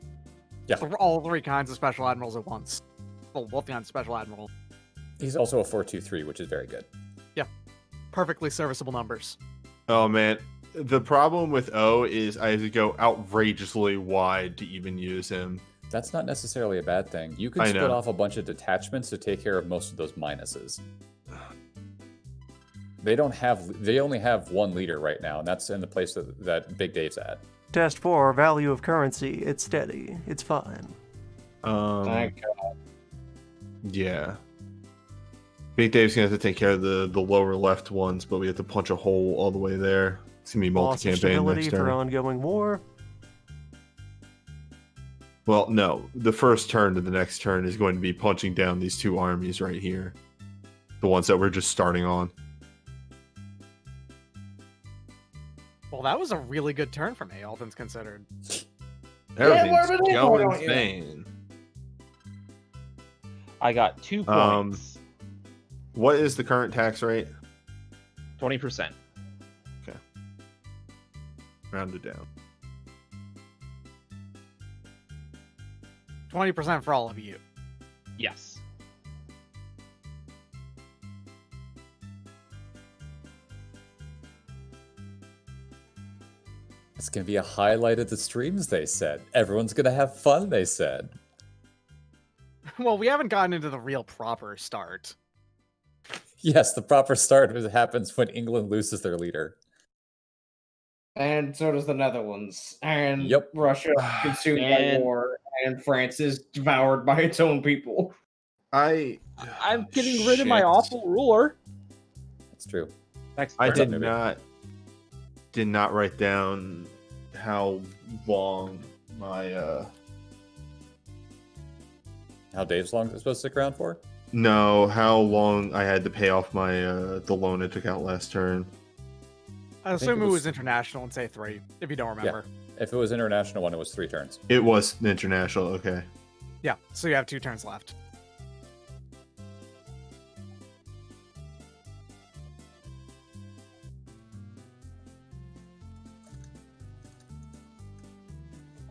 Yeah. All 3 kinds of special admirals at once. Well, both kinds of special admiral. He's also a 4-2-3, which is very good. Perfectly serviceable numbers. Oh man, the problem with O is I have to go outrageously wide to even use him. That's not necessarily a bad thing. You can I split know. off a bunch of detachments to take care of most of those minuses. They only have one leader right now, and that's in the place that Big Dave's at. Test 4, value of currency. It's steady. It's fine. Thank God. Yeah. Big Dave's gonna have to take care of the lower left ones, but we have to punch a hole all the way there. It's gonna be Loss of multi-campaign stability next for turn. ongoing war. Well, no. The first turn to the next turn is going to be punching down these 2 armies right here. The ones that we're just starting on. Well, that was a really good turn for me, all things considered. Everything's where they going go, don't you? Spain. I got 2 Um, points. What is the current tax rate? 20%. Rounded down. 20% for all of you. Yes. It's going to be a highlight of the streams, they said. Everyone's going to have fun, they said. Well, we haven't gotten into the real proper start. Yes, the proper start happens when England loses their leader. And so does the Netherlands. And Yep. Russia consumed by And- war. And France is devoured by its own people. I'm getting rid of my Shit. awful ruler. That's true. Next I turn. did not write down how long my How Dave's long is supposed to stick around for? no, how long I had to pay off my the loan I took out last turn. I think assume it it was- was international and say 3, if you don't remember. If it was international one, it was 3 turns. It was international, okay. Yeah, so you have 2 turns left.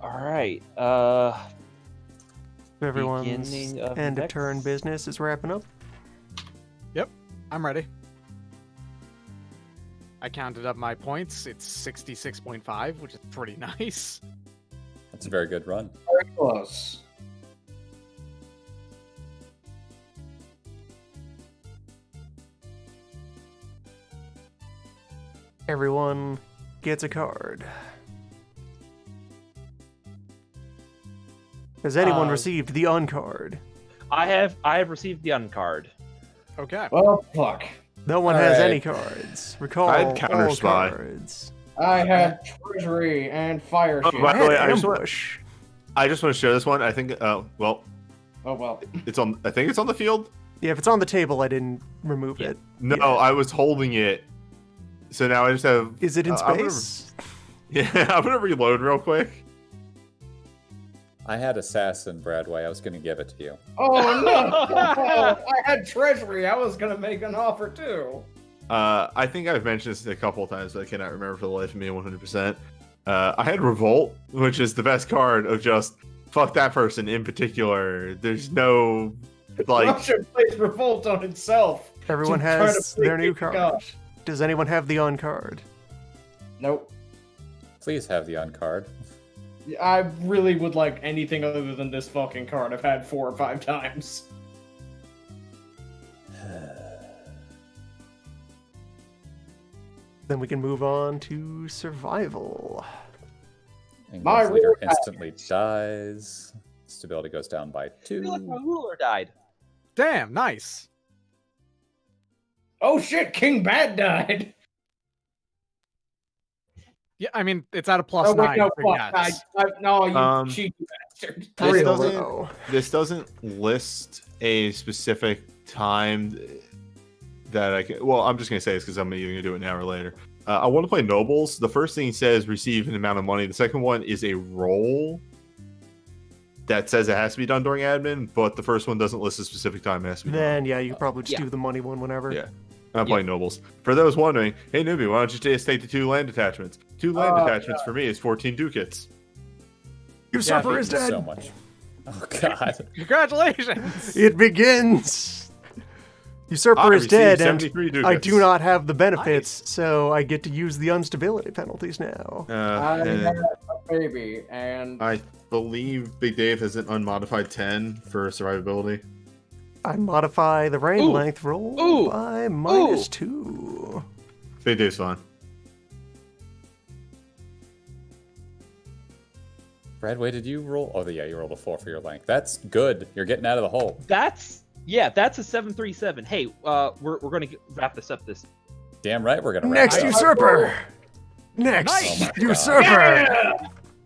All right. Everyone's Beginning of end of next- turn business is wrapping up. I'm ready. I counted up my points. It's 66.5, which is pretty nice. That's a very good run. Very close. Everyone gets a card. Has anyone received the uncard? I have received the uncard. Okay. Well, fuck. No one All has right. any cards. Recall I had Counter all Spy. cards. I had Treasury and Fire Oh, Shield. by I the had way, I just want ambush. to show this one. I think well, Oh, well. it's on I think it's on the field. Yeah, if it's on the table, I didn't remove Yeah. it. No, Yeah. I was holding it. So now I just have Is it in I'm gonna- space? Yeah, I'm gonna reload real quick. I had Assassin, Bradway. I was going to give it to you. Oh, no. I had Treasury. I was going to make an offer, too. I think I've mentioned this a couple of times, but I cannot remember for the life of me 100%. I had Revolt, which is the best card of just fuck that person in particular. There's no like Russia plays Revolt on itself. Everyone to try to has play their new King card. God. Does anyone have the uncard? Nope. Please have the uncard. I really would like anything other than this fucking card I've had 4 or 5 times. Then we can move on to survival. My England's leader ruler instantly dies. Stability goes down by I feel like 2. my ruler died. Damn, nice. Oh shit, King Bad died! Yeah, I mean, it's at a plus Oh wait, 9 no, for fuck. yes. No, you Um, cheeky bastard. For real, doesn't- though. This doesn't list a specific time that I can. Well, I'm just gonna say this because I'm either gonna do it now or later. I want to play nobles. The first thing says receive an amount of money. The second one is a roll that says it has to be done during admin, but the first one doesn't list a specific time it has to be done. Then, yeah, you could probably just yeah. do the money one whenever. Yeah. I'm playing nobles. For those wondering, hey newbie, why don't you just take the 2 land attachments? 2 land attachments for me is 14 ducats. Usurper Yeah, is Thank you dead. so much. Oh god. Congratulations! It begins. Usurper I is received dead, and 73 ducats. I do not have the benefits, so I get to use the instability penalties now. I And had a baby, and I believe Big Dave has an unmodified 10 for survivability. I modify the reign Ooh. length roll Ooh. by -2. Big Dave's fine. Brad, wait, did you roll? Oh, yeah, you rolled a 4 for your length. That's good. You're getting out of the hole. That's a 737. Hey, we're gonna wrap this up. This Damn right we're gonna wrap Next it up. usurper. Next Nice. Oh my God. usurper.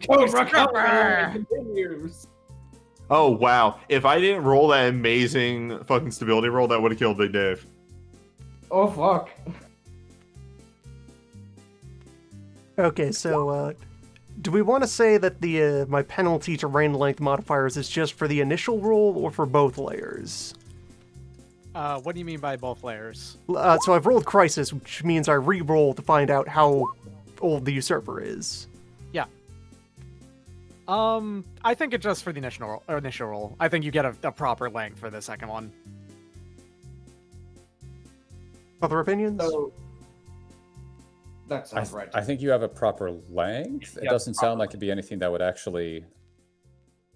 Cobra continues. Oh, wow. If I didn't roll that amazing fucking stability roll, that would have killed Big Dave. Oh fuck. Okay, so do we want to say that the my penalty to reign length modifiers is just for the initial roll or for both layers? What do you mean by both layers? So I've rolled crisis, which means I re-roll to find out how old the usurper is. I think it's just for the initial roll. I think you get a proper length for the second one. Other opinions? So that sounds right. I think you have a proper length. It Yeah, doesn't sound like it'd be anything that would actually.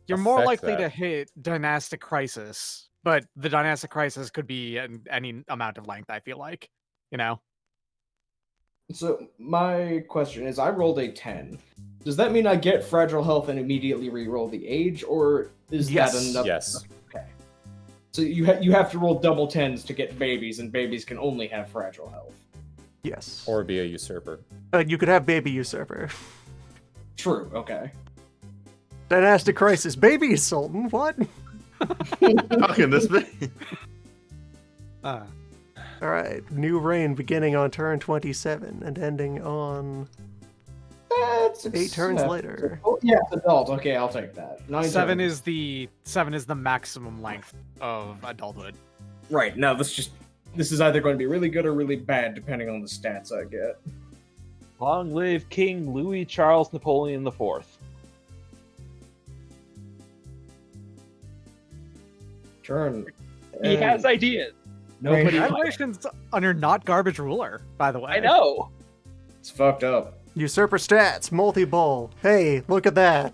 You're more affect likely to that. hit dynastic crisis, but the dynastic crisis could be any amount of length, I feel like. You know? So my question is, I rolled a 10. Does that mean I get fragile health and immediately re-roll the age, or is Yes. that enough? Yes. Okay. So you have to roll double 10s to get babies, and babies can only have fragile health. Yes. Or be a usurper. You could have baby usurper. True. Okay. Dynastic crisis. Baby sultan. What? How can this be? Uh, All right. New reign beginning on turn 27 and ending on That's 8 turns acceptable. later. Oh, yeah, it's adult. Okay, I'll take that. 9 7 turns. is the maximum length of adulthood. Right. Now this is either going to be really good or really bad, depending on the stats I get. long live King Louis Charles Napoleon IV. Turn. He has ideas. Nobody. Congratulations on your not garbage ruler, by the way. I know. It's fucked up. Usurper stats. Multi-ball. Hey, look at that.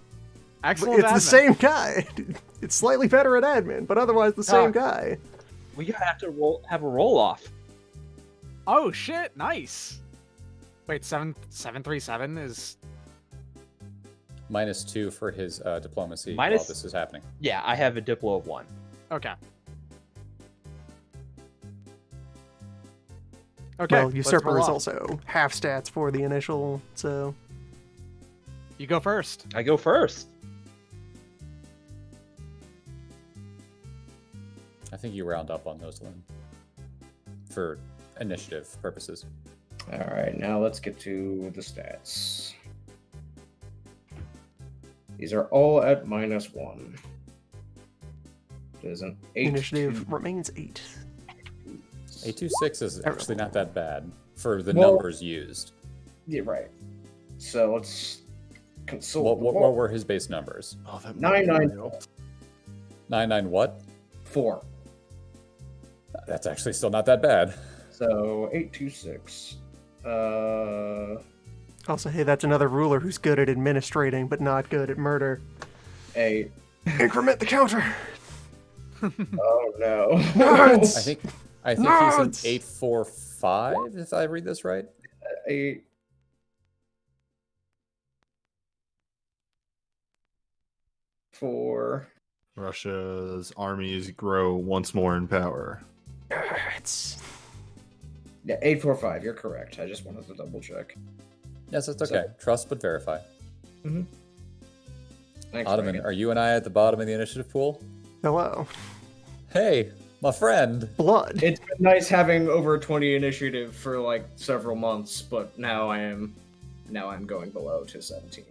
Excellent. It's the admin. same guy. It's slightly better at admin, but otherwise the same guy. We gotta have a roll off. Oh shit! Nice. Wait, 737 is -2 for his diplomacy Minus- while this is happening. Yeah, I have a Diplo of 1. okay. Okay. Well, let's usurper roll is off. also half stats for the initial, so You go first. I go first. I think you round up on those, Lynn. For initiative purposes. All right, now let's get to the stats. These are all at -1. There's an 8. initiative remains 8. 826 is actually not that bad for the Well- numbers used. Yeah, right. So let's consult. What were his base numbers? Oh, that 994. 99 what? That's actually still not that bad. So 826. Also, hey, that's another ruler who's good at administrating, but not good at murder. 8. Increment the counter. Oh no. Nerds! I think he's Nerds! an 845. If I read this right. 8. Four. Russia's armies grow once more in power. Nerds. Yeah, 845. You're correct. I just wanted to double check. Yes, it's okay. Trust but verify. Thanks, Ottoman, Megan. are you and I at the bottom of the initiative pool? Hello. Hey, my friend. Blood. It's been nice having over 20 initiative for like several months, but now I'm going below to 17.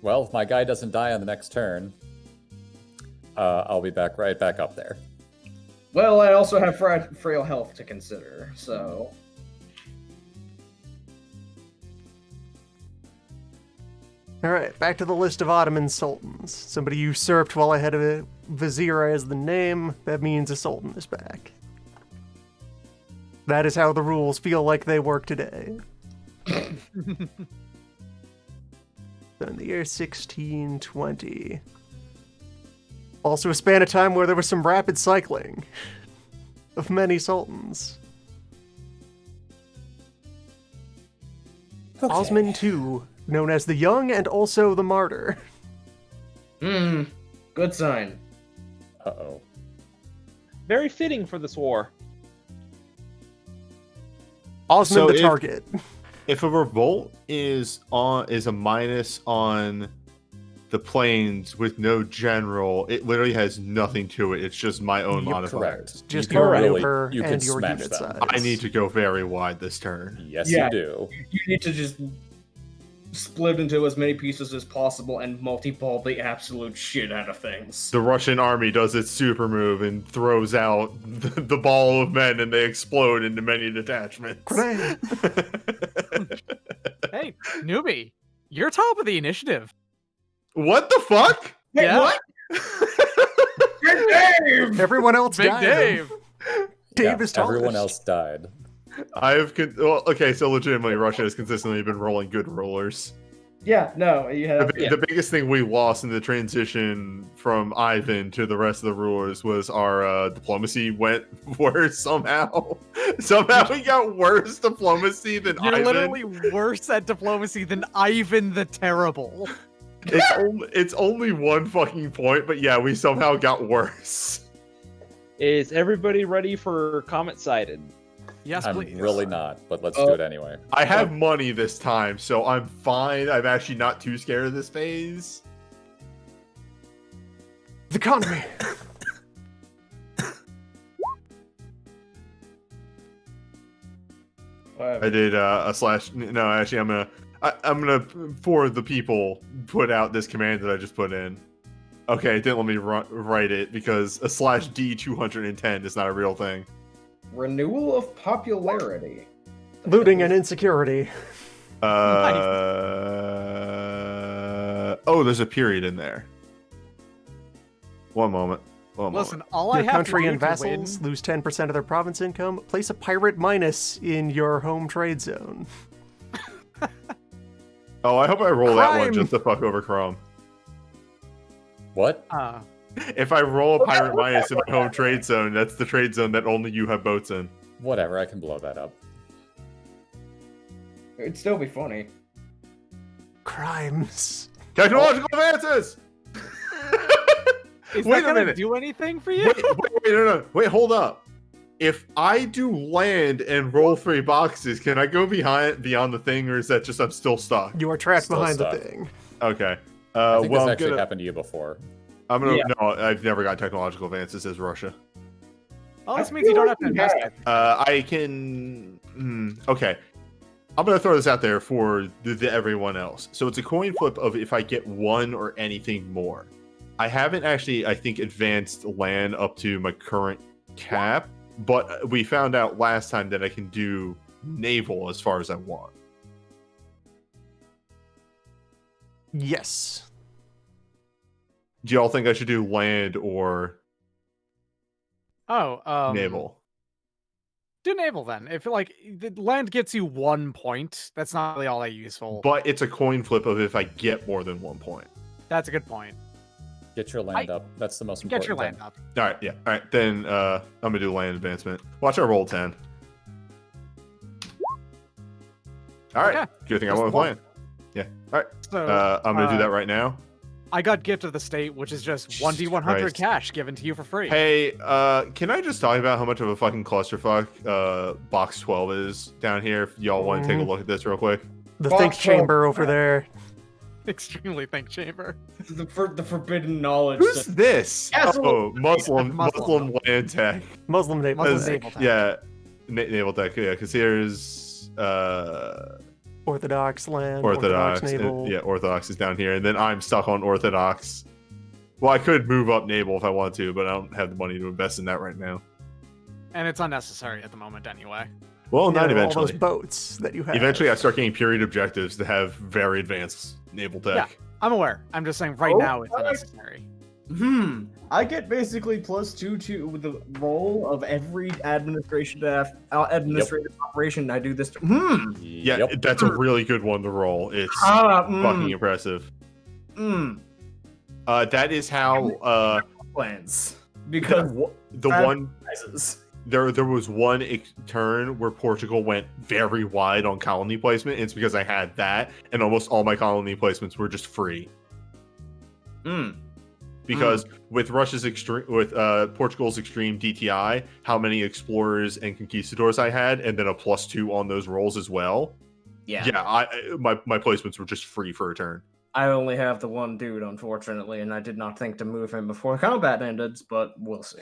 Well, if my guy doesn't die on the next turn, I'll be right back up there. Well, I also have frail health to consider, so Alright, back to the list of Ottoman sultans. Somebody usurped while I had a vizier as the name. That means a sultan is back. That is how the rules feel like they work today. So in the year 1620. Also a span of time where there was some rapid cycling of many sultans. Okay. Osman II, known as the Young and also the Martyr. good sign. Uh-oh. Very fitting for this war. Osman So the if- target. If a revolt is a minus on the plains with no general, it literally has nothing to it. It's just my own Yep, modifiers. Correct. Just You your can really- maneuver you can and your smash unit them. size. I need to go very wide this turn. Yes, Yeah. you do. You need to just split into as many pieces as possible and multi-ball the absolute shit out of things. The Russian army does its super move and throws out the ball of men, and they explode into many detachments. Grenade. Hey, newbie, you're top of the initiative. What the fuck? Wait, Yeah. what? Good Dave! Everyone else Big died. Dave. Dave Yeah, is tallest. everyone else died. Okay, so legitimately, Russia has consistently been rolling good rollers. Yeah, no, you have. The biggest thing we lost in the transition from Ivan to the rest of the rulers was our diplomacy went worse somehow. Somehow we got worse diplomacy than You're Ivan. literally worse at diplomacy than Ivan the Terrible. It's only one fucking point, but yeah, we somehow got worse. Is everybody ready for Comet Sighted? Yes, I'm please. really not, but let's do it anyway. I have money this time, so I'm fine. I'm actually not too scared of this phase. The economy. I did a slash. No, actually, I'm gonna for the people put out this command that I just put in. Okay, it didn't let me write it because a slash D 210 is not a real thing. Renewal of popularity. Looting and insecurity. Oh, there's a period in there. One moment. Listen, all I Your have country to do and to vassals win... lose 10% of their province income. Place a pirate minus in your home trade zone. Oh, I hope I roll that one Crime. just to fuck over Chrome. What? If I roll a pirate minus in my home trade zone, that's the trade zone that only you have boats in. Whatever, I can blow that up. It'd still be funny. Crimes. Technological advances! Is Wait that a gonna minute. do anything for you? Wait, hold up. If I do land and roll 3 boxes, can I go beyond the thing, or is that just I'm still stuck? You are trapped Still behind stuck. the thing. Okay. I think well, this I'm actually gonna, happened to you before. Yeah. No, I've never got technological advances as Russia. Oh, this I means you feel don't like have to you invest have. it. I can. Okay. I'm gonna throw this out there for the everyone else. So it's a coin flip of if I get one or anything more. I haven't actually, I think, advanced land up to my current cap, but we found out last time that I can do naval as far as I want. Yes. Do y'all think I should do land or Oh, naval? Do naval then. If like the land gets you 1 point, that's not really all that useful. But it's a coin flip of if I get more than 1 point. That's a good point. Get your land up. That's the most important Get your land thing. up. All right, yeah. All right, then I'm gonna do land advancement. Watch I roll 10. All right, Okay. good thing I Just went with one. land. Yeah. All right, So I'm gonna do that right now. I got gift of the state, which is just Jesus 1d100 Christ. cash given to you for free. Hey, can I just talk about how much of a fucking clusterfuck box 12 is down here? If y'all want to take a look at this real quick. The Box think chamber over there. Extremely think chamber. The forbidden knowledge. Who's this? Castle. Oh, Muslim Muslim. land tech. Muslim Muslim tech. naval tech. Yeah, naval tech. Yeah, because here's Orthodox land. Orthodox. naval. Yeah, Orthodox is down here, and then I'm stuck on Orthodox. Well, I could move up naval if I want to, but I don't have the money to invest in that right now. And it's unnecessary at the moment anyway. Well, not All eventually. those boats that you have. Eventually, I start getting period objectives to have very advanced naval tech. Yeah. I'm aware. I'm just saying right Oh, now it's alright. unnecessary. I get basically +2 to with the roll of every administrative operation I do this. Yeah, Yep. that's a really good one to roll. It's Mm. fucking impressive. That is how Plans because the Bad one sizes. there was one turn where Portugal went very wide on colony placement. It's because I had that, and almost all my colony placements were just free. Because with Portugal's extreme DTI, how many explorers and conquistadors I had, and then a +2 on those rolls as well. Yeah. My placements were just free for a turn. I only have the one dude, unfortunately, and I did not think to move him before combat ended, but we'll see.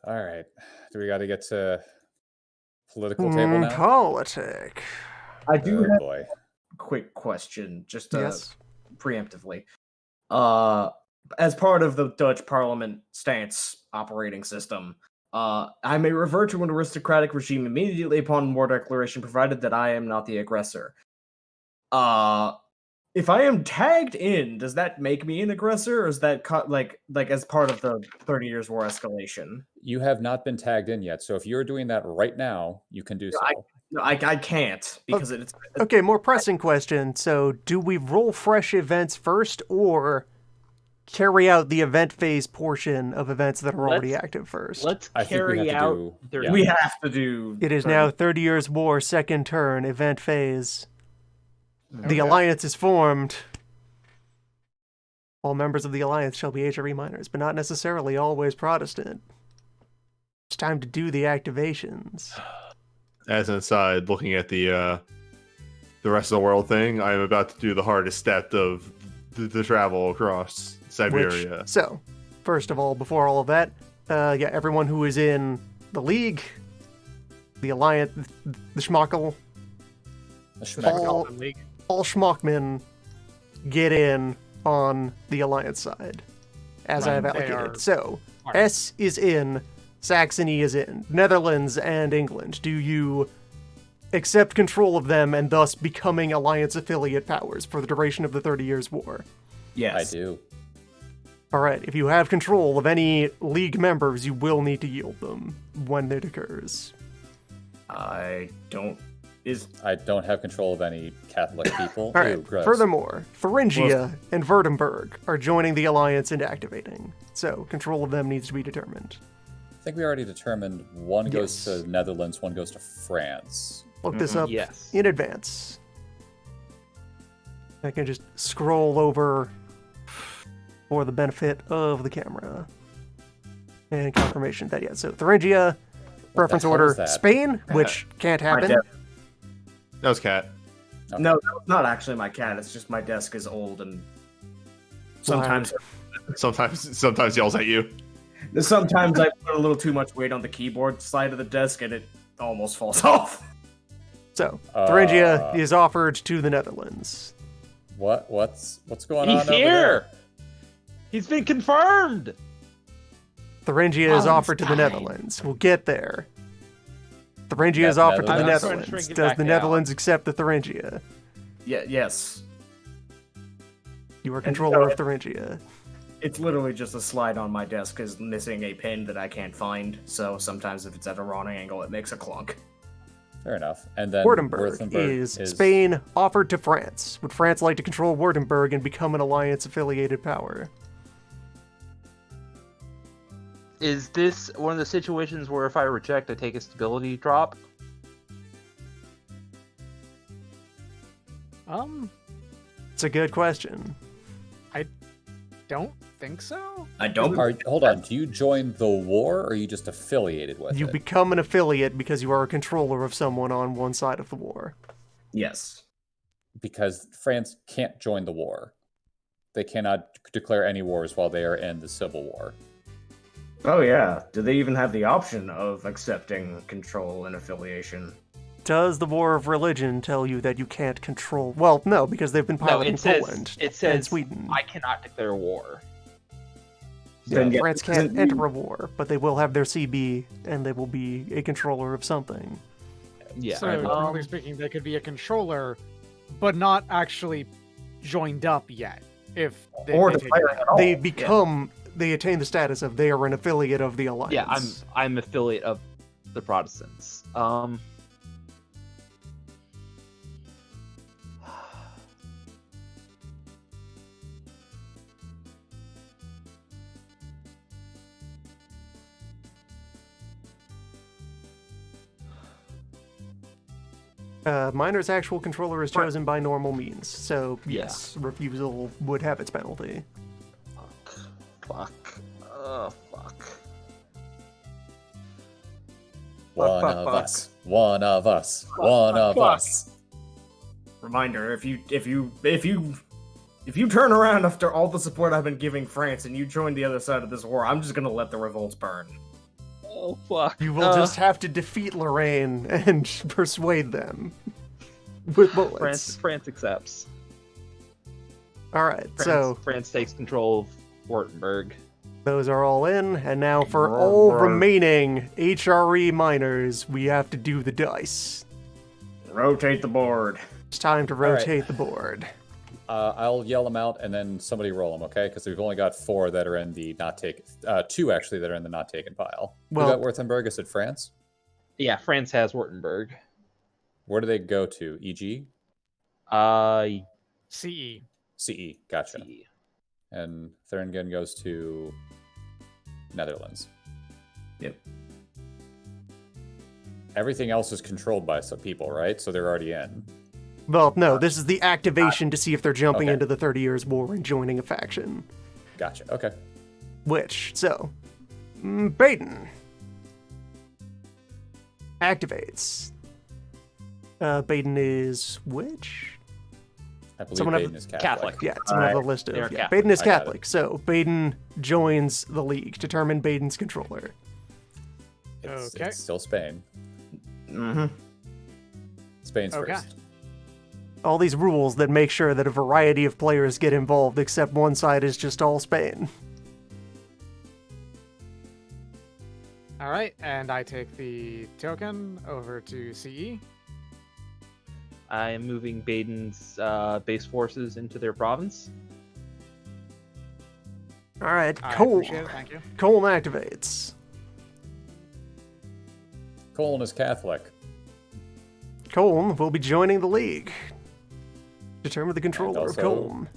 All right. Do we got to get to political table now? Politic. I do Oh have boy. a quick question, just Yes. preemptively. As part of the Dutch Parliament stance operating system, I may revert to an aristocratic regime immediately upon war declaration, provided that I am not the aggressor. If I am tagged in, does that make me an aggressor, or is that like as part of the 30 Years War escalation? You have not been tagged in yet, so if you're doing that right now, you can do so. No, I can't because it's Okay, more pressing question. So, do we roll fresh events first, or carry out the event phase portion of events that are already Let's- active first? Let's I think we have carry to out. do- their- yeah. we have to do. It is now 30 Years War, second turn, event phase. The Okay. alliance is formed. All members of the alliance shall be HRE minors, but not necessarily always Protestant. It's time to do the activations. As an aside, looking at the rest of the world thing, I am about to do the hardest step of the travel across Siberia. So, first of all, before all of that, everyone who is in the league, the alliance, the schmuckle, The schmeck- all, League. all schmuckmen get in on the alliance side, as I have They allocated. are- So, Alright. S is in, Saxony is in, Netherlands and England. Do you accept control of them and thus becoming alliance affiliate powers for the duration of the 30 Years War? Yes, I do. Alright, if you have control of any league members, you will need to yield them when it occurs. I don't. I don't have control of any Catholic people. Alright, Ew, gross. furthermore, Thuringia and Württemberg are joining the alliance and activating, so control of them needs to be determined. I think we already determined one goes Yes. to Netherlands, one goes to France. Look this up Yes. in advance. I can just scroll over for the benefit of the camera. And confirmation that, yeah. So Thuringia, preference hell order, is that? Spain, which can't happen. desk. That was Cat. Okay. No, that's not actually my cat. It's just my desk is old and sometimes Sometimes yells at you. sometimes I put a little too much weight on the keyboard side of the desk and it almost falls off. So Thuringia Uh, is offered to the Netherlands. What's going on He's over here. there? He's been confirmed. Thuringia is offered to the Wallenstein. Netherlands. We'll get there. Thuringia Net- is offered to the Netherlands? I'm trying to Netherlands. shrink it Does back the down. Netherlands accept the Thuringia? Yes. You are And controller so- of Thuringia. It's literally just a slide on my desk is missing a pin that I can't find. So sometimes if it's at a wrong angle, it makes a clunk. Fair enough. And then Württemberg is Spain offered to France. Would France like to control Württemberg and become an alliance-affiliated power? Is this one of the situations where if I reject, I take a stability drop? It's a good question. Don't think so. I don't. Hold on. Do you join the war, or are you just affiliated with You it? become an affiliate because you are a controller of someone on one side of the war. Yes. Because France can't join the war. They cannot declare any wars while they are in the civil war. Oh yeah. Do they even have the option of accepting control and affiliation? Does the War of Religion tell you that you can't control? Well, no, because they've been piloting Poland it says and Sweden. I cannot declare war. Then yeah, France can't isn't- enter a war, but they will have their CB, and they will be a controller of something. Yeah. So, generally speaking, they could be a controller, but not actually joined up yet. If they, or they take declaring it. at all. They become, they attain the status of they are an affiliate of the alliance. Yeah, I'm affiliate of the Protestants. Minor's actual controller is chosen by normal means, so Yeah. yes, refusal would have its penalty. Fuck. Oh, fuck. One fuck, of fuck. us. One of us. One of fuck. us. Reminder: if you turn around after all the support I've been giving France and you join the other side of this war, I'm just gonna let the revolts burn. Oh, fuck. You will just have to defeat Lorraine and persuade them with bullets. France accepts. All right, so France takes control of Württemberg. those are all in, and now for all remaining HRE minors, we have to do the dice. Rotate the board. It's time to right. rotate the board. I'll yell them out and then somebody roll them, okay? Because we've only got 4 that are in the not taken. 2 actually that are in the not taken pile. Well- We got Württemberg. Is it France? Yeah, France has Württemberg. Where do they go to? EG? CE. CE. Gotcha. CE. And Thuringen goes to Netherlands. Yep. Everything else is controlled by some people, right? So they're already in. Well, no, this is the activation to see if they're jumping Okay. into the 30 Years' War and joining a faction. Gotcha. Okay. Baden activates. Baden is which? I believe Someone have- Baden is Catholic. Catholic. Yeah, it's another Alright. list of. They're Yeah, Catholic. Baden is I got it. Catholic, so Baden joins the league. Determine Baden's controller. Okay. It's still Spain. Mm-hmm. Spain's Okay. first. All these rules that make sure that a variety of players get involved, except one side is just all Spain. All right, and I take the token over to CE. I am moving Baden's base forces into their province. All right, I Colm. appreciate it. Thank you. Colm activates. Colin is Catholic. Colm will be joining the league. Determine the controller of also- Colm.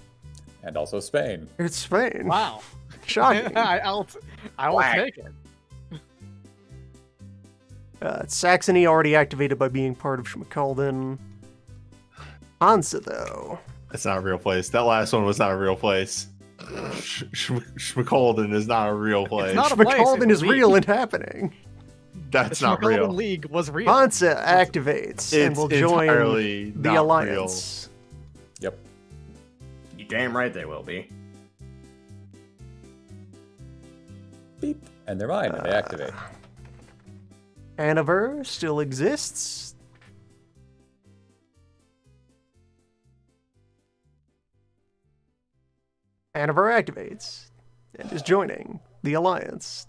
And also Spain. It's Spain. Wow. Shocking. I will take it. Saxony already activated by being part of Schmalkalden. Hansa, though. That's not a real place. That last one was not a real place. Schmalkalden is not a real place. not a place, Schmalkalden it's is a real league. and happening. That's The not Schmalkalden real. League was real. Hansa activates and It's will join entirely the not alliance. Yep. You damn right they will be. Beep. And they're mine, and they activate. Hanover still exists. Hanover activates and is joining the alliance.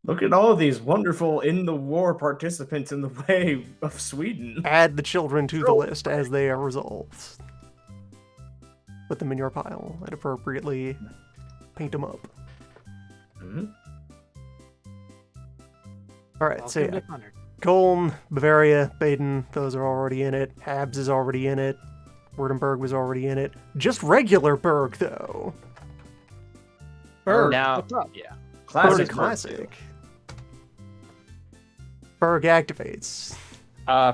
Look at all of these wonderful in the war participants in the way of Sweden. Add the children to the list as they are resolved. put them in your pile and appropriately paint them up. Mhm. All right, so Welcome yeah, to Thunder. Köln, Bavaria, Baden, those are already in it. Habs is already in it. Württemberg was already in it. Just regular Berg, though. Berg, Now, what's up? yeah. Berg Classic. Classic. Berg activates.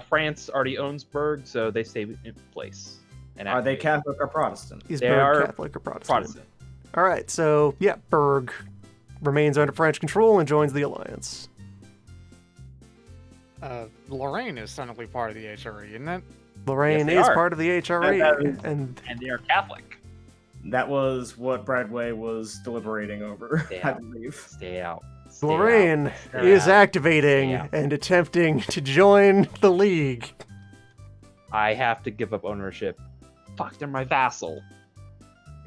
France already owns Berg, so they stay in place. And Are they activate. Catholic or Protestant? Is They Berg are Catholic or Protestant? Protestant? All right, so yeah, Berg remains under French control and joins the alliance. Lorraine is technically part of the HRE, isn't it? Lorraine they is are. part of the HRE, That is- and And they are Catholic. That was what Bradway was deliberating over, I Yeah. believe. Stay out. Stay Lorraine out. Stay is out. activating Yeah. and attempting to join the League. I have to give up ownership. Fuck, they're my vassal.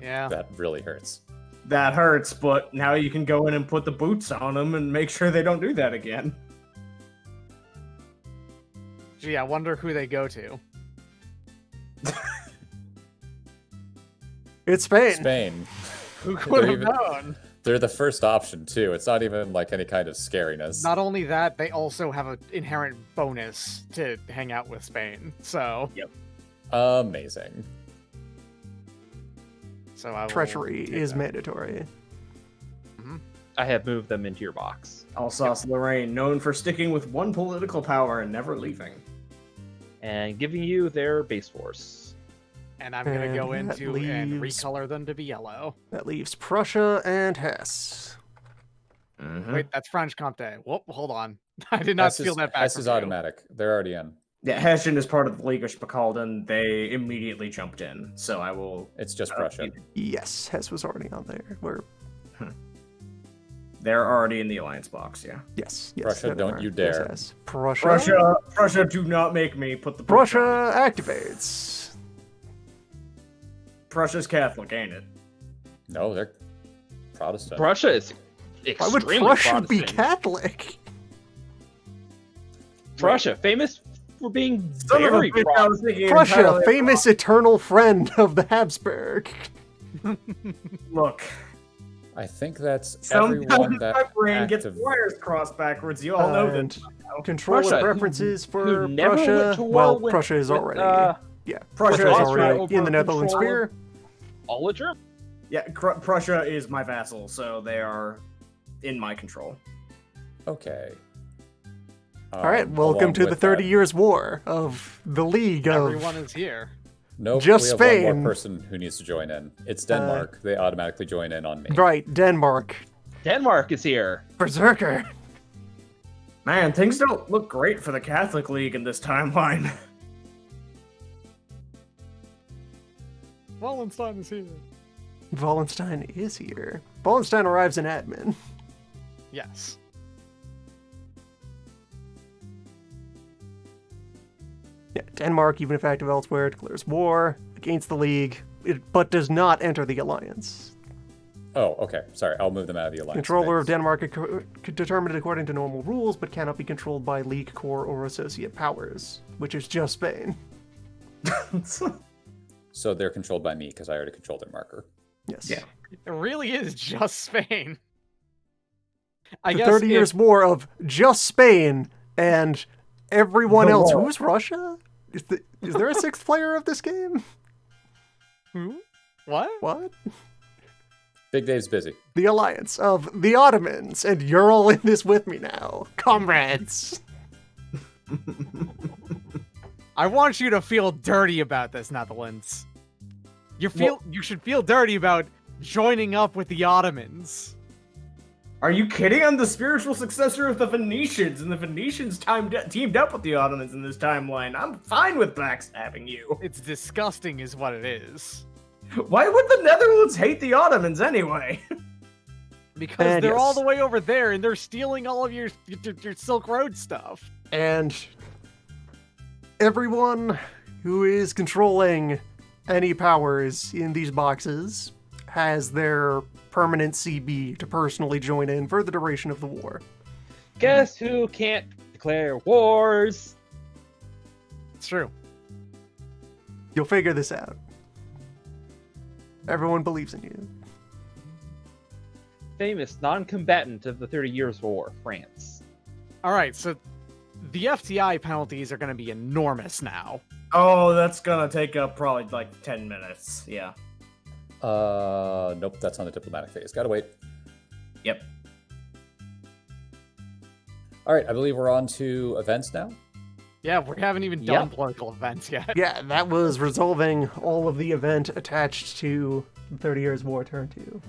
Yeah. That really hurts. That hurts, but now you can go in and put the boots on them and make sure they don't do that again. Gee, I wonder who they go to. It's Spain. Spain. Who could have even- known? They're the first option too. It's not even like any kind of scariness. Not only that, they also have an inherent bonus to hang out with Spain. So, Amazing. so I will Treachery take is that. mandatory. I have moved them into your box. Alsace Lorraine, known for sticking with one political power and never leaving. And giving you their base force. And I'm gonna go And that into and leaves- recolor them to be yellow. That leaves Prussia and Hesse. Mhm. Wait, that's French Comté. Whoop, hold on. I did not steal that back Hess from is you. automatic. They're already in. Yeah, Hessian is part of the League of Spacalden. They immediately jumped in, so I will. It's just Prussia. Yes, Hesse was already on there. They're already in the alliance box. Yeah. Yes. Prussia, there they don't are. you There's dare. Hesse. Prussia. Prussia, do not make me put the boots on. Prussia activates. Prussia's Catholic, ain't it? No, they're Protestant. Prussia is Why would extremely Prussia Protestant. be Catholic? Prussia, famous for being Son of a very bitch, I Protestant. was thinking Prussia, entirely famous eternal friend of the Habsburg. Look, I think that's sometimes everyone that my brain gets active- wires crossed backwards. You all know And that. controller Prussia, preferences for who never went Prussia. to war Well, with- Prussia is with, already. Yeah, Prussia Prussia is is already over in the Netherlands control sphere. of- All of Germany. Yeah, Prussia is my vassal, so they are in my control. Okay. All right, welcome along to the with 30 that- Years' War of the League of. Everyone is here. Nope, just we have Spain. one more person who needs to join in. It's Denmark. They automatically join in on me. Right, Denmark. Denmark is here. Berserker. Man, things don't look great for the Catholic League in this timeline. Wallenstein is here. Wallenstein is here. Wallenstein arrives in admin. Yes. Yeah, Denmark, even if active elsewhere, declares war against the League, but does not enter the alliance. Oh, okay. Sorry, I'll move them out of the alliance. Controller of Thanks. Denmark could determine it according to normal rules, but cannot be controlled by League core or associate powers, which is just Spain. So they're controlled by me because I already controlled their marker. Yes. Yeah. It really is just Spain. I The guess 30 Years War of just Spain and everyone The else. war. Who's Russia? Is there a sixth player of this game? Who? What? What? Big Dave's busy. The alliance of the Ottomans, and you're all in this with me now, comrades. I want you to feel dirty about this, Netherlands. You should feel dirty about joining up with the Ottomans. Are you kidding? I'm the spiritual successor of the Venetians, and the Venetians teamed up with the Ottomans in this timeline. I'm fine with backstabbing you. It's disgusting, is what it is. Why would the Netherlands hate the Ottomans anyway? Because And they're all yes. the way over there, and they're stealing all of your Silk Road stuff. And everyone who is controlling any powers in these boxes has their permanent CB to personally join in for the duration of the war. Guess who can't declare wars? It's true. You'll figure this out. Everyone believes in you. Famous non-combatant of the 30 Years' War, France. All right, so the FTI penalties are going to be enormous now. Oh, that's gonna take up probably like 10 minutes. Yeah. Nope, that's on the diplomatic phase. Gotta wait. Yep. All right, I believe we're on to events now. Yeah, we haven't even done political events yet. Yeah, that was resolving all of the event attached to the 30 Years' War Turn 2.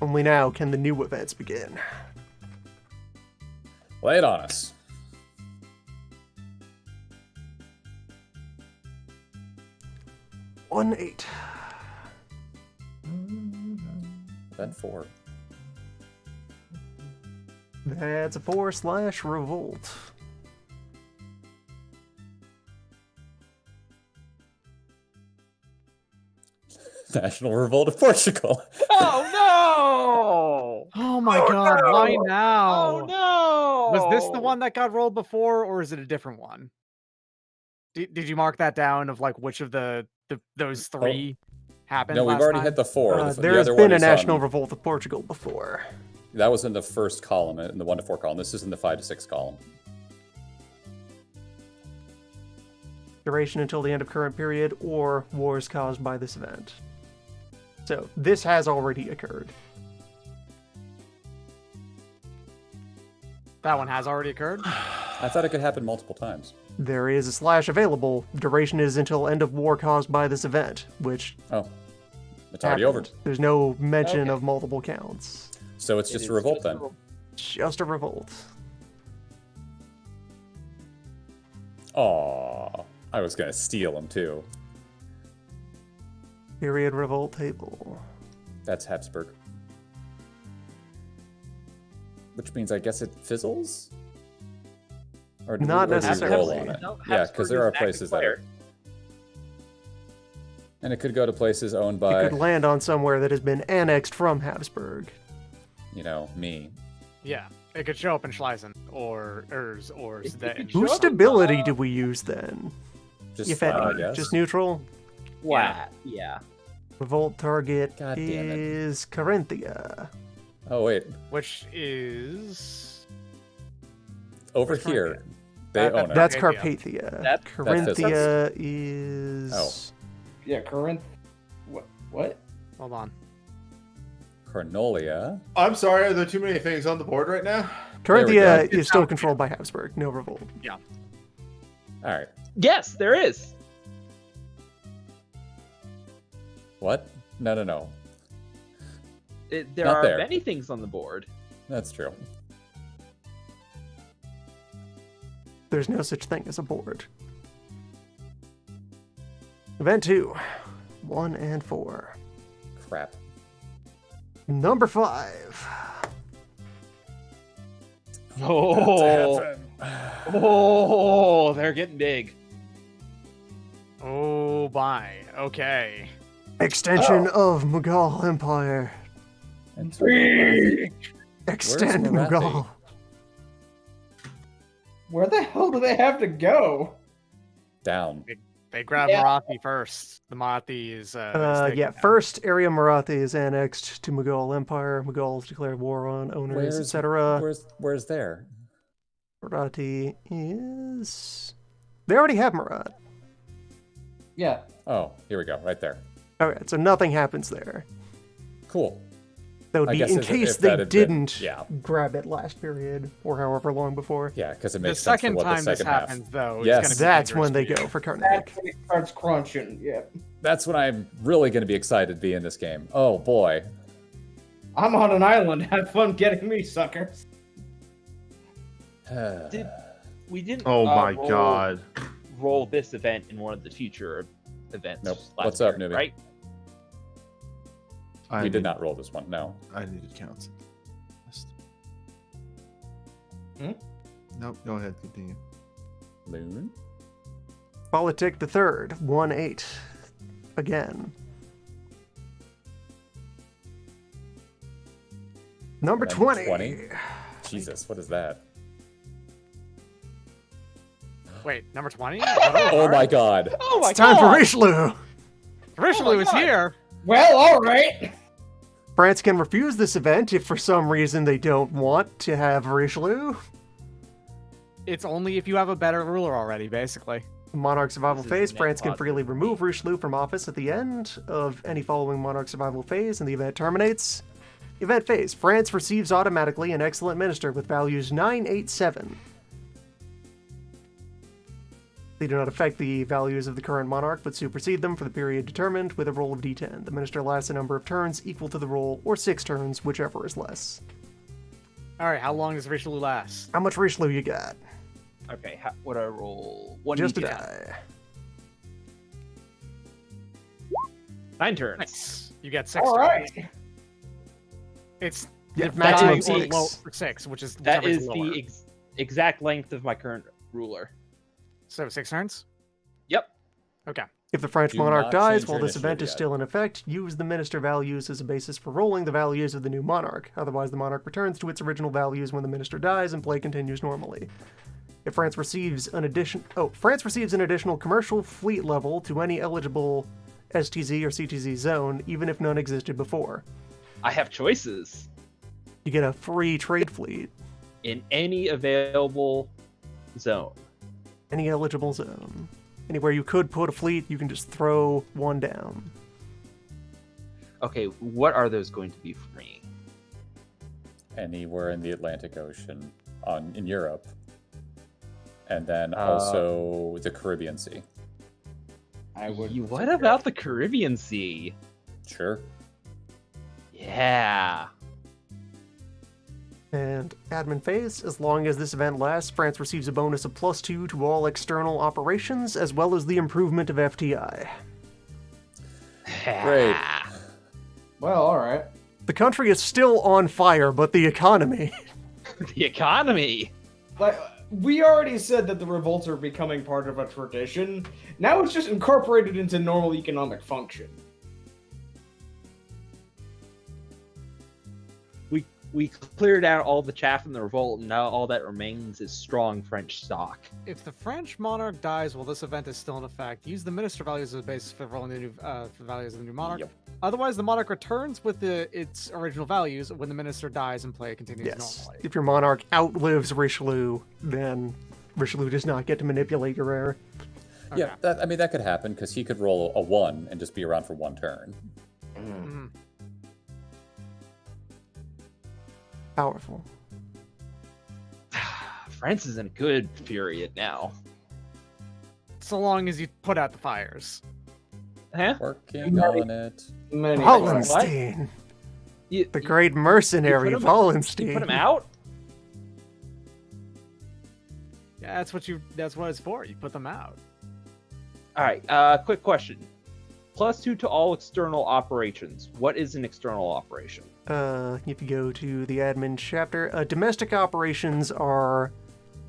Only now can the new events begin. Lay it on us. One 8. Event 4. That's a 4/revolt. National Revolt of Portugal. Oh Oh my god, why no! now? Oh no! Was this the one that got rolled before, or is it a different one? Did you mark that down of like which of those three happened? No, we've last already time? hit the 4. The There has other been one a is, National Revolt of Portugal before. That was in the first column, in the 1 to 4 column. This is in the 5 to 6 column. Duration until the end of current period, or wars caused by this event. So, this has already occurred. That one has already occurred. I thought it could happen multiple times. There is a slash available. Duration is until end of war caused by this event, which Oh, it's already over. happened. There's no mention Okay. of multiple counts. So it's It just is a revolt just then. revolt. Just a revolt. Aw, I was gonna steal them too. Period revolt table. That's Habsburg. Which means I guess it fizzles? Or do Not we, or do we roll necessarily. on it? No, Yeah, Habsburg because there is are an active places that player. are. And it could go to places owned It by, could land on somewhere that has been annexed from Habsburg. you know, me. Yeah, it could show up in Schlesien or Urs or It could Zden. show Whose up, stability do we use then? Just If flat, I any. guess. Just neutral? Flat. Yeah. Revolt target God damn it. is Carinthia. Oh wait, Which is over Where's here, Carpathia? they That- own it. That's Carpathia. Carpathia. That- Carinthia is... Oh. Yeah, Corinth. What? hold on. Cornolia. I'm sorry, are there too many things on the board right now? Carinthia go. is still controlled by Habsburg. No revolt. All right. Yes, there is. What? No. There Not are there. many things on the board. That's true. There's no such thing as a board. Event 2. 1 and 4. Crap. Number 5. Oh, they're getting big. Oh my. Okay. Extension of Mughal Empire. And so Marathi? Extend Marathi? Mughal. Where the hell do they have to go? Down. They grab Yeah. Marathi first. The Marathi is taken Yeah, down. first area Marathi is annexed to Mughal Empire. Mughals declared war on owners, etc. Where's there? Marathi is... They already have Marat. Yeah. Oh, here we go, right there. Alright, so nothing happens there. Cool. That would I be guess in if case that they had been- didn't yeah. grab it last period, or however long before. Yeah, because it The makes sense for second what time the this second half. happens, though, Yes. it's gonna be That's when they dangerous go for for you. Karnak. That's when it starts crunching. Yeah. That's when I'm really going to be excited to be in this game. Oh boy. I'm on an island. Have fun getting me, suckers. We didn't. Oh my roll- god. Roll this event in one of the future events. Nope. last What's up, year, newbie? Right? We did not roll this one. No. I needed counts. Hmm? Nope, go ahead, continue. Loon. Politic the Third, 1-8. Again. Number Number 20. 20? Jesus, what is that? Wait, number 20? Oh my god. Oh my It's time god! for Richelieu. Richelieu is God. here. Well, all right. France can refuse this event if for some reason they don't want to have Richelieu. It's only if you have a better ruler already, basically. Monarch survival This is phase, net France can freely positive remove me. Richelieu from office at the end of any following monarch survival phase and the event terminates. Event phase, France receives automatically an excellent minister with values 9, 8, 7. They do not affect the values of the current monarch, but supersede them for the period determined with a roll of d10. The minister lasts a number of turns equal to the roll, or 6 turns, whichever is less. All right, how long does Richelieu last? How much Richelieu you got? Okay, what do I roll? One Just a d10. die. 9 turns. Nice. You get 6 All turns. right. It's Yeah, the maximum value or 6. low for 6, which is That whichever is lower. the exact length of my current ruler. So 6 turns? Yep. Okay. If the French Do monarch not dies change while your this event is initiative still in effect, use the minister values as a basis for rolling the values of the new monarch. Otherwise, the monarch returns to its original values when the minister dies and play continues normally. If France receives an additional commercial fleet level to any eligible STZ or CTZ zone, even if none existed before. I have choices You get a free trade fleet, in any available zone. any eligible zone. Anywhere you could put a fleet, you can just throw one down. Okay, what are those going to be for me? Anywhere in the Atlantic Ocean, in Europe, and then also the Caribbean Sea. I would. What about the Caribbean Sea? Sure. Yeah. And admin phase, as long as this event lasts, France receives a bonus of +2 to all external operations, as well as the improvement of FTI. Great. Well, all right. The country is still on fire, but the economy... The economy. Like we already said that the revolts are becoming part of a tradition. Now it's just incorporated into normal economic function. We cleared out all the chaff in the revolt, and now all that remains is strong French stock. If the French monarch dies while this event is still in effect, use the minister values as a basis for rolling the new for values of the new monarch. Yep. Otherwise, the monarch returns with its original values when the minister dies and play continues Yes. normally. If your monarch outlives Richelieu, then Richelieu does not get to manipulate your heir. Okay. Yeah, that could happen because he could roll a 1 and just be around for 1 turn. Mhm. Powerful. France is in a good period now. So long as you put out the fires. Huh? Working on it. Many Wallenstein! You, The great mercenary you of put him- Wallenstein. you put him out? Yeah, that's what it's for. You put them out. All right. Quick question. +2 to all external operations. What is an external operation? If you go to the admin chapter, domestic operations are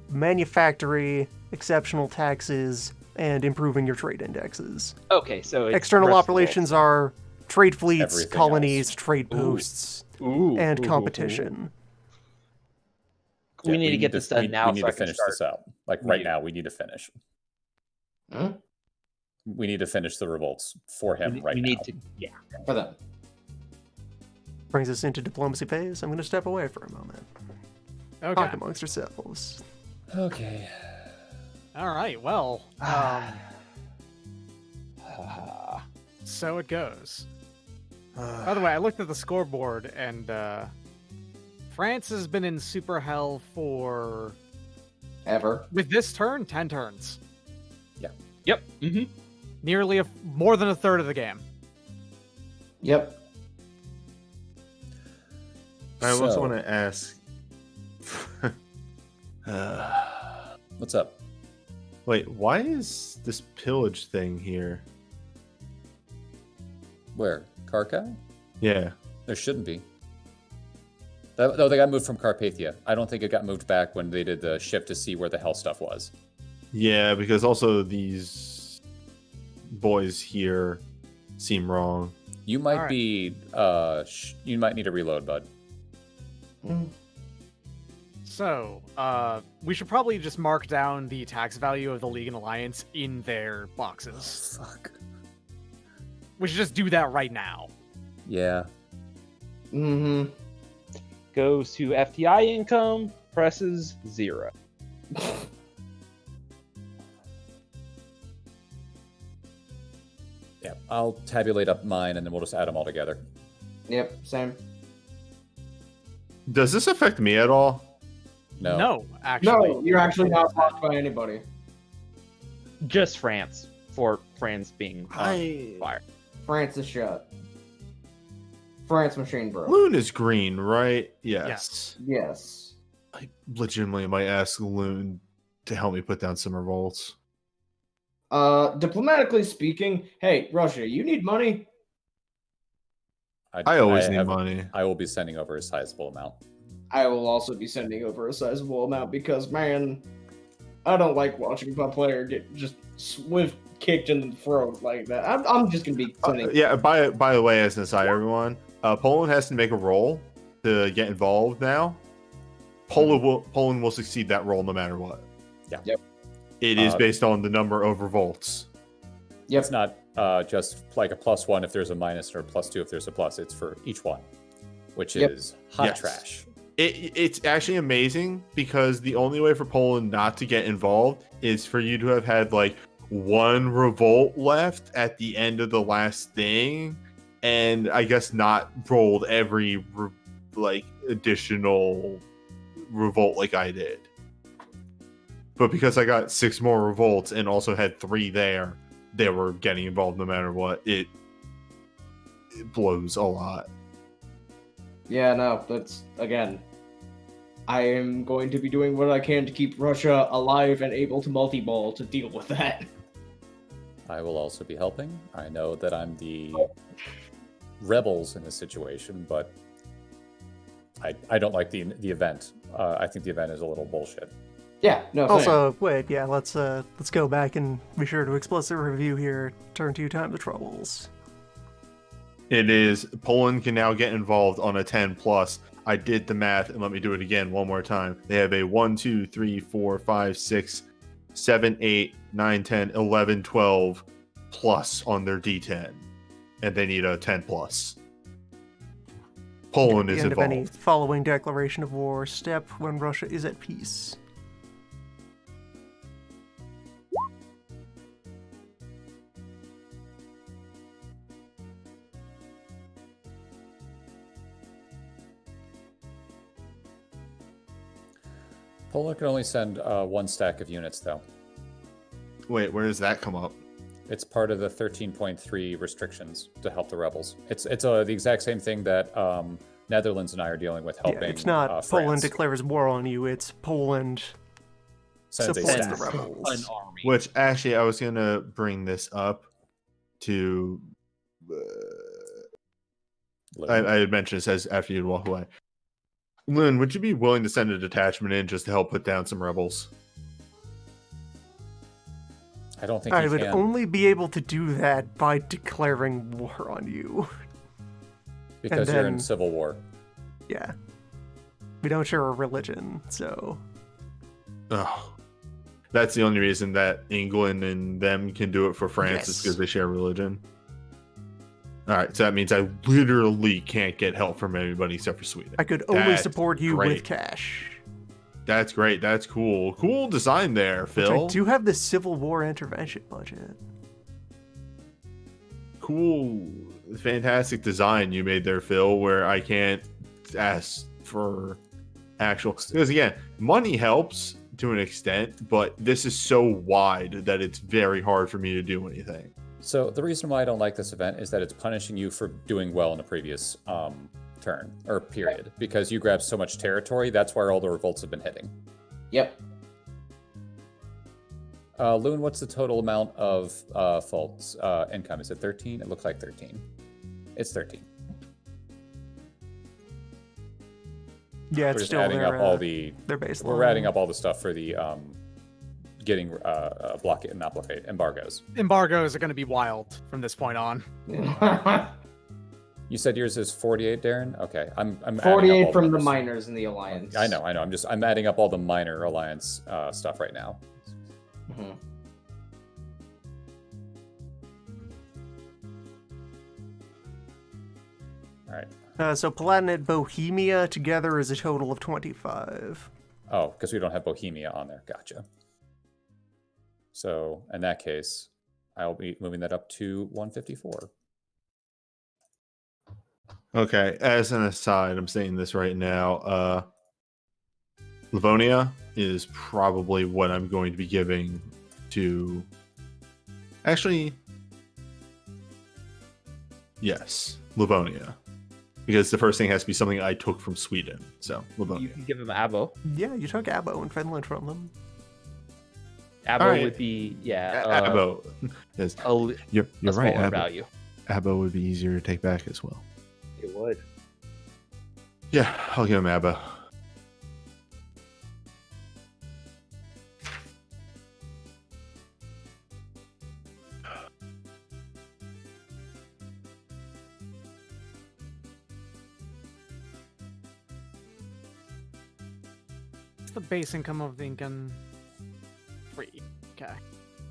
manufactory, exceptional taxes, and improving your trade indexes. Okay, so it's External rest of the world. operations are trade fleets, Everything colonies, else. trade Ooh. posts, Ooh, and ooh, ooh, competition. ooh. We need to get this done now. We need so I to can finish start. this out. Like We right do. now, we need to finish. Hmm? We need to finish the revolts for him We, right we now. need to. Yeah. For them. Brings us into diplomacy phase. I'm going to step away for a moment. Okay. Talk amongst yourselves. Okay. All right. Well, so it goes. By the way, I looked at the scoreboard, and France has been in super hell for, Ever. with this turn, 10 turns. Yep. Mm-hmm. Nearly more than a third of the game. Yep. I also So- want to ask. What's up? Wait, why is this pillage thing here? Where? Kharkov? Yeah. There shouldn't be. No, they got moved from Carpathia. I don't think it got moved back when they did the shift to see where the hell stuff was. Yeah, because also these boys here seem wrong. You might Alright. be. You might need a reload, bud. So, we should probably just mark down the tax value of the League and Alliance in their boxes. Fuck. We should just do that right now. Yeah. Mm-hmm. Goes to FTI income, presses 0. Yeah. I'll tabulate up mine and then we'll just add them all together. Yep, same. Does this affect me at all? No. Actually. No, you're actually not blocked by anybody. Just France, for France being I fire. France is shut. France machine broke. Loon is green, right? Yes. Yes. I legitimately might ask Loon to help me put down some revolts. Diplomatically speaking, hey, Russia, you need money? I always need money. I will be sending over a sizable amount. I will also be sending over a sizable amount because, man, I don't like watching my player get just swift kicked in the throat like that. I'm just gonna be sending. Yeah. By the way, as an aside, everyone, Poland has to make a roll to get involved now. Poland will succeed that roll no matter what. Yeah. Yep. It is based on the number of revolts. Yep. It's not just like a +1 if there's a minus or a +2 if there's a plus. It's for each one, which is hot Yes. trash. It's actually amazing because the only way for Poland not to get involved is for you to have had like one revolt left at the end of the last thing, and I guess not rolled every additional revolt like I did. But because I got 6 more revolts and also had 3 there, they were getting involved no matter what. It blows a lot. Yeah, no, that's, again, I am going to be doing what I can to keep Russia alive and able to multi-ball to deal with that. I will also be helping. I know that I'm the rebels in this situation, but I don't like the event. I think the event is a little bullshit. Yeah, no, same. Also, wait, yeah, let's go back and be sure to explicit review here. Turn 2 time the troubles. It is Poland can now get involved on a 10+. I did the math, and let me do it again one more time. They have a 1, 2, 3, 4, 5, 6, 7, 8, 9, 10, 11, 12 plus on their D10, and they need a 10+. Poland At the is end of any involved. following declaration of war step when Russia is at peace. Poland can only send 1 stack of units, though. Wait, where does that come up? It's part of the 13.3 restrictions to help the rebels. It's the exact same thing that Netherlands and I are dealing with helping. Yeah, it's not Poland France. declares war on you, it's Poland Sends a supports the staff. rebels. An army. Which, actually, I was going to bring this up to... I had mentioned this as after you'd walk away. Lynn, would you be willing to send a detachment in just to help put down some rebels? I don't think I he would can, only be able to do that by declaring war on you. because and you're in then- civil war. Yeah. We don't share a religion, so... Oh, that's the only reason that England and them can do it for France is Yes. because they share religion. All right, so that means I literally can't get help from anybody except for Sweden. I could only That's support you great. with cash. That's great. That's cool. Cool design there, Which Phil. I do have the Civil War intervention budget. Cool, fantastic design you made there, Phil. Where I can't ask for actual, because again, money helps to an extent, but this is so wide that it's very hard for me to do anything. So the reason why I don't like this event is that it's punishing you for doing well in a previous turn or period, because you grabbed so much territory. That's where all the revolts have been hitting. Yep. Loon, what's the total amount of faults income? Is it 13? It looks like 13. It's 13. Yeah, We're it's just still adding their, up all the. their baseline. We're adding up all the stuff for the getting blockade, not blockade, embargoes. Embargoes are going to be wild from this point on. You said yours is 48, Darren. Okay, I'm adding up 48 all from the numbers. miners in the alliance. I know. I'm adding up all the minor alliance stuff right now. Mhm. All right. So Palatinate Bohemia together is a total of 25. Oh, because we don't have Bohemia on there. Gotcha. So in that case, I'll be moving that up to 154. Okay, as an aside, I'm saying this right now. Livonia is probably what I'm going to be giving to. Actually, yes, Livonia. Because the first thing has to be something I took from Sweden. So, You Livonia. can give him Abo. Yeah, you took Abo and Finland from them. Abo Alright. would be Abo. Yes, you're a right. smaller Abo. value. Abo would be easier to take back as well. It would. Yeah, I'll give him Abo. What's the base income of the Incan? 3. Okay.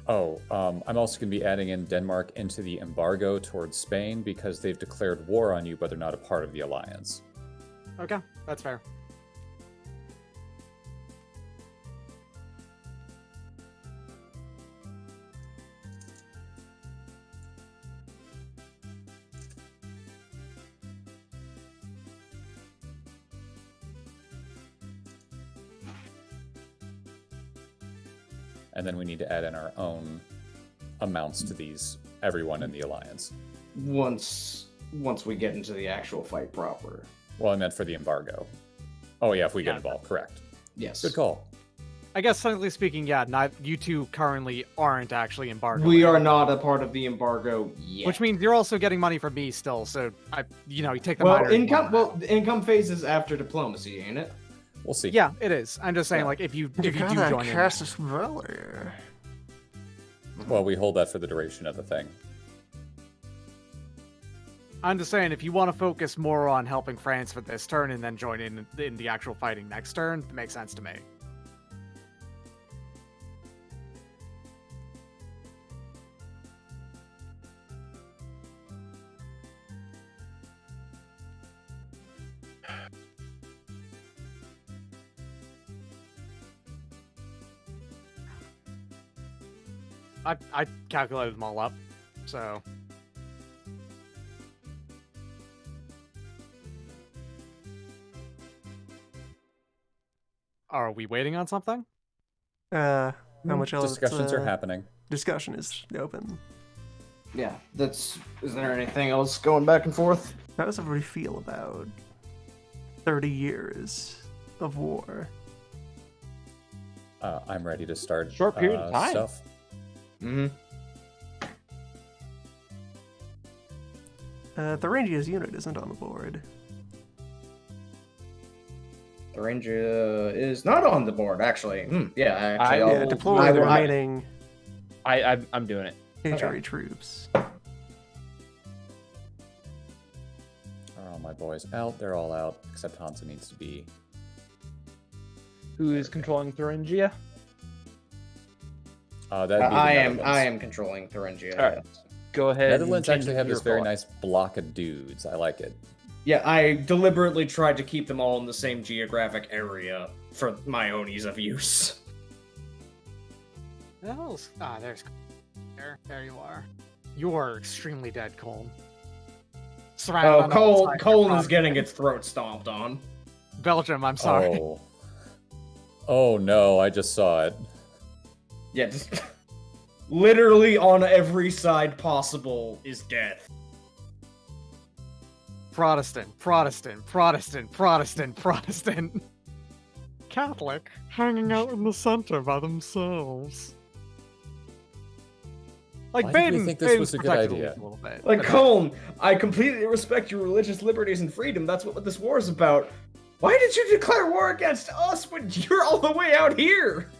Oh, I'm also going to be adding in Denmark into the embargo towards Spain because they've declared war on you, but they're not a part of the alliance. Okay, that's fair. And then we need to add in our own amounts to these, everyone in the alliance. Once we get into the actual fight proper. Well, I meant for the embargo. Oh yeah, if we get involved, correct. Yes. Good call. I guess technically speaking, yeah, not you two currently aren't actually embargoed. We are not a part of the embargo yet. Which means you're also getting money from me still, so you take the well, minor income. one. Well, the income phase is after diplomacy, ain't it? We'll see. Yeah, it is. I'm just saying, Yeah. like, if you You do got that join in, Casus Valor. Well, we hold that for the duration of the thing. I'm just saying, if you want to focus more on helping France for this turn and then join in the actual fighting next turn, it makes sense to me. I calculated them all up, so. Are we waiting on something? How much else? Discussions are happening. Discussion is open. Yeah. Is there anything else going back and forth? How does everybody feel about 30 years of war? I'm ready to start. Short period of time. Stuff. Mm-hmm. Thuringia's unit isn't on the board. Thuringia is not on the board, actually. Yeah, actually, I Yeah, will- deploy I the will- remaining I'm doing it. HRE troops. Are all my boys out? They're all out, except Hansa needs to be. Who is controlling Thuringia? That'd be the I Netherlands. am controlling Thuringia. All right. Go ahead. Netherlands and actually have change this very your nice block of dudes. I like it. Yeah, I deliberately tried to keep them all in the same geographic area for my own ease of use. There's there you are. You are extremely dead, Colm. Surrounded Oh, on all sides. Colin is getting its throat stomped on. Belgium. I'm sorry. Oh. Oh no! I just saw it. Yeah, just literally on every side possible is death. Protestant, Protestant, Protestant, Protestant, Protestant. Catholic, hanging out in the center by themselves. Like Why did we Baden, think this Baden's was a good protected idea? a little bit. Like, but- Colin, I completely respect your religious liberties and freedom. That's what this war is about. Why did you declare war against us when you're all the way out here?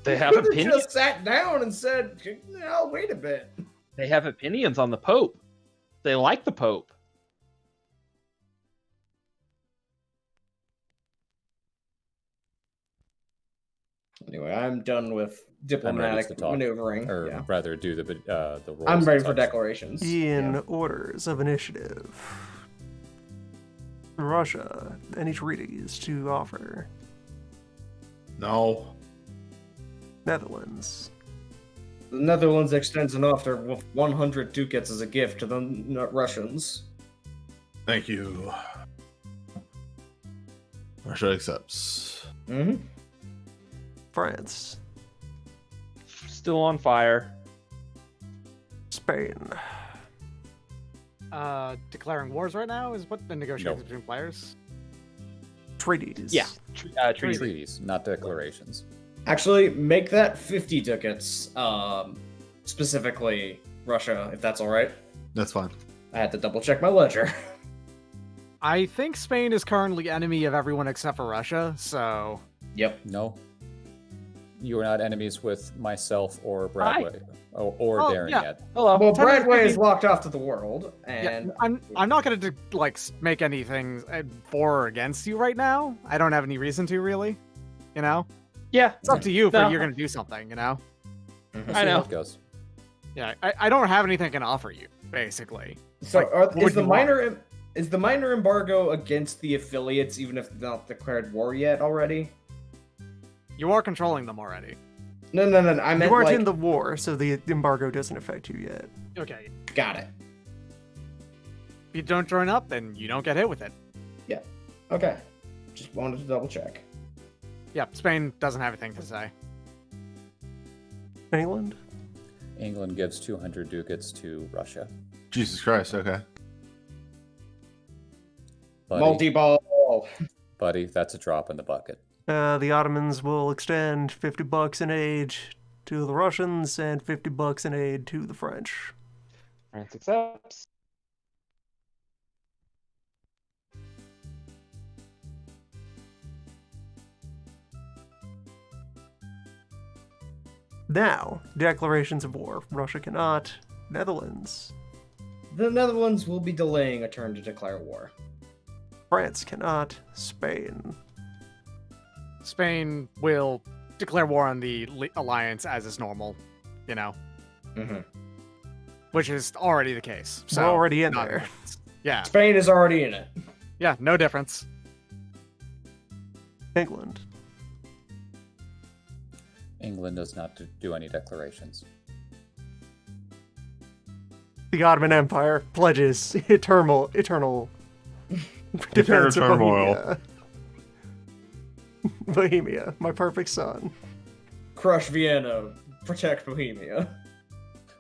They You have could've opinions. just sat down and said, "No, wait a bit." They have opinions on the Pope. They like the Pope. Anyway, I'm done with I'm ready diplomatic to talk, maneuvering. or yeah. rather, do the roles. I'm and ready for such. declarations. In Yeah. orders of initiative. Russia, any treaties to offer? No. Netherlands. The Netherlands extends an offer with 100 ducats as a gift to the Russians. Thank you. Russia accepts. Mm-hmm. France. Still on fire. Spain. Declaring wars right now is what the negotiations No. between players. Treaties. Yeah. Treaty. Treaties, not declarations. Actually, make that 50 ducats, specifically Russia, if that's all right. That's fine. I had to double check my ledger. I think Spain is currently enemy of everyone except for Russia, so Yep. No. You are not enemies with myself or Bradway or Oh, Darren yeah. yet. Hello. Well, technically- Bradway is locked off to the world, yeah, and I'm not gonna make anything for or against you right now. I don't have any reason to really. You know, Yeah. it's up to you if No. you're gonna do something. You know. Let's I see how know. it goes. Yeah, I don't have anything I can offer you basically. so Like, what is would the you want? minor is the minor embargo against the affiliates, even if they're not declared war yet already? You are controlling them already. No. I meant You aren't like. in the war, so the embargo doesn't affect you yet. Okay. Got it. If you don't join up, then you don't get hit with it. Okay. Just wanted to double check. Yeah, Spain doesn't have anything to say. England? England gives 200 ducats to Russia. Jesus Christ, okay. Multi-ball. Buddy, that's a drop in the bucket. The Ottomans will extend $50 in aid to the Russians and $50 in aid to the French. France accepts. Now, declarations of war. Russia cannot. Netherlands. The Netherlands will be delaying a turn to declare war. France cannot. Spain. Spain will declare war on the alliance as is normal, you know, Mm-hmm. which is already the case. So We're already in not a there. difference. Yeah, Spain is already in it. yeah, no difference. England. England does not do any declarations. The Ottoman Empire pledges eternal defense of turmoil. Bohemia. Bohemia, my perfect son. Crush Vienna. Protect Bohemia.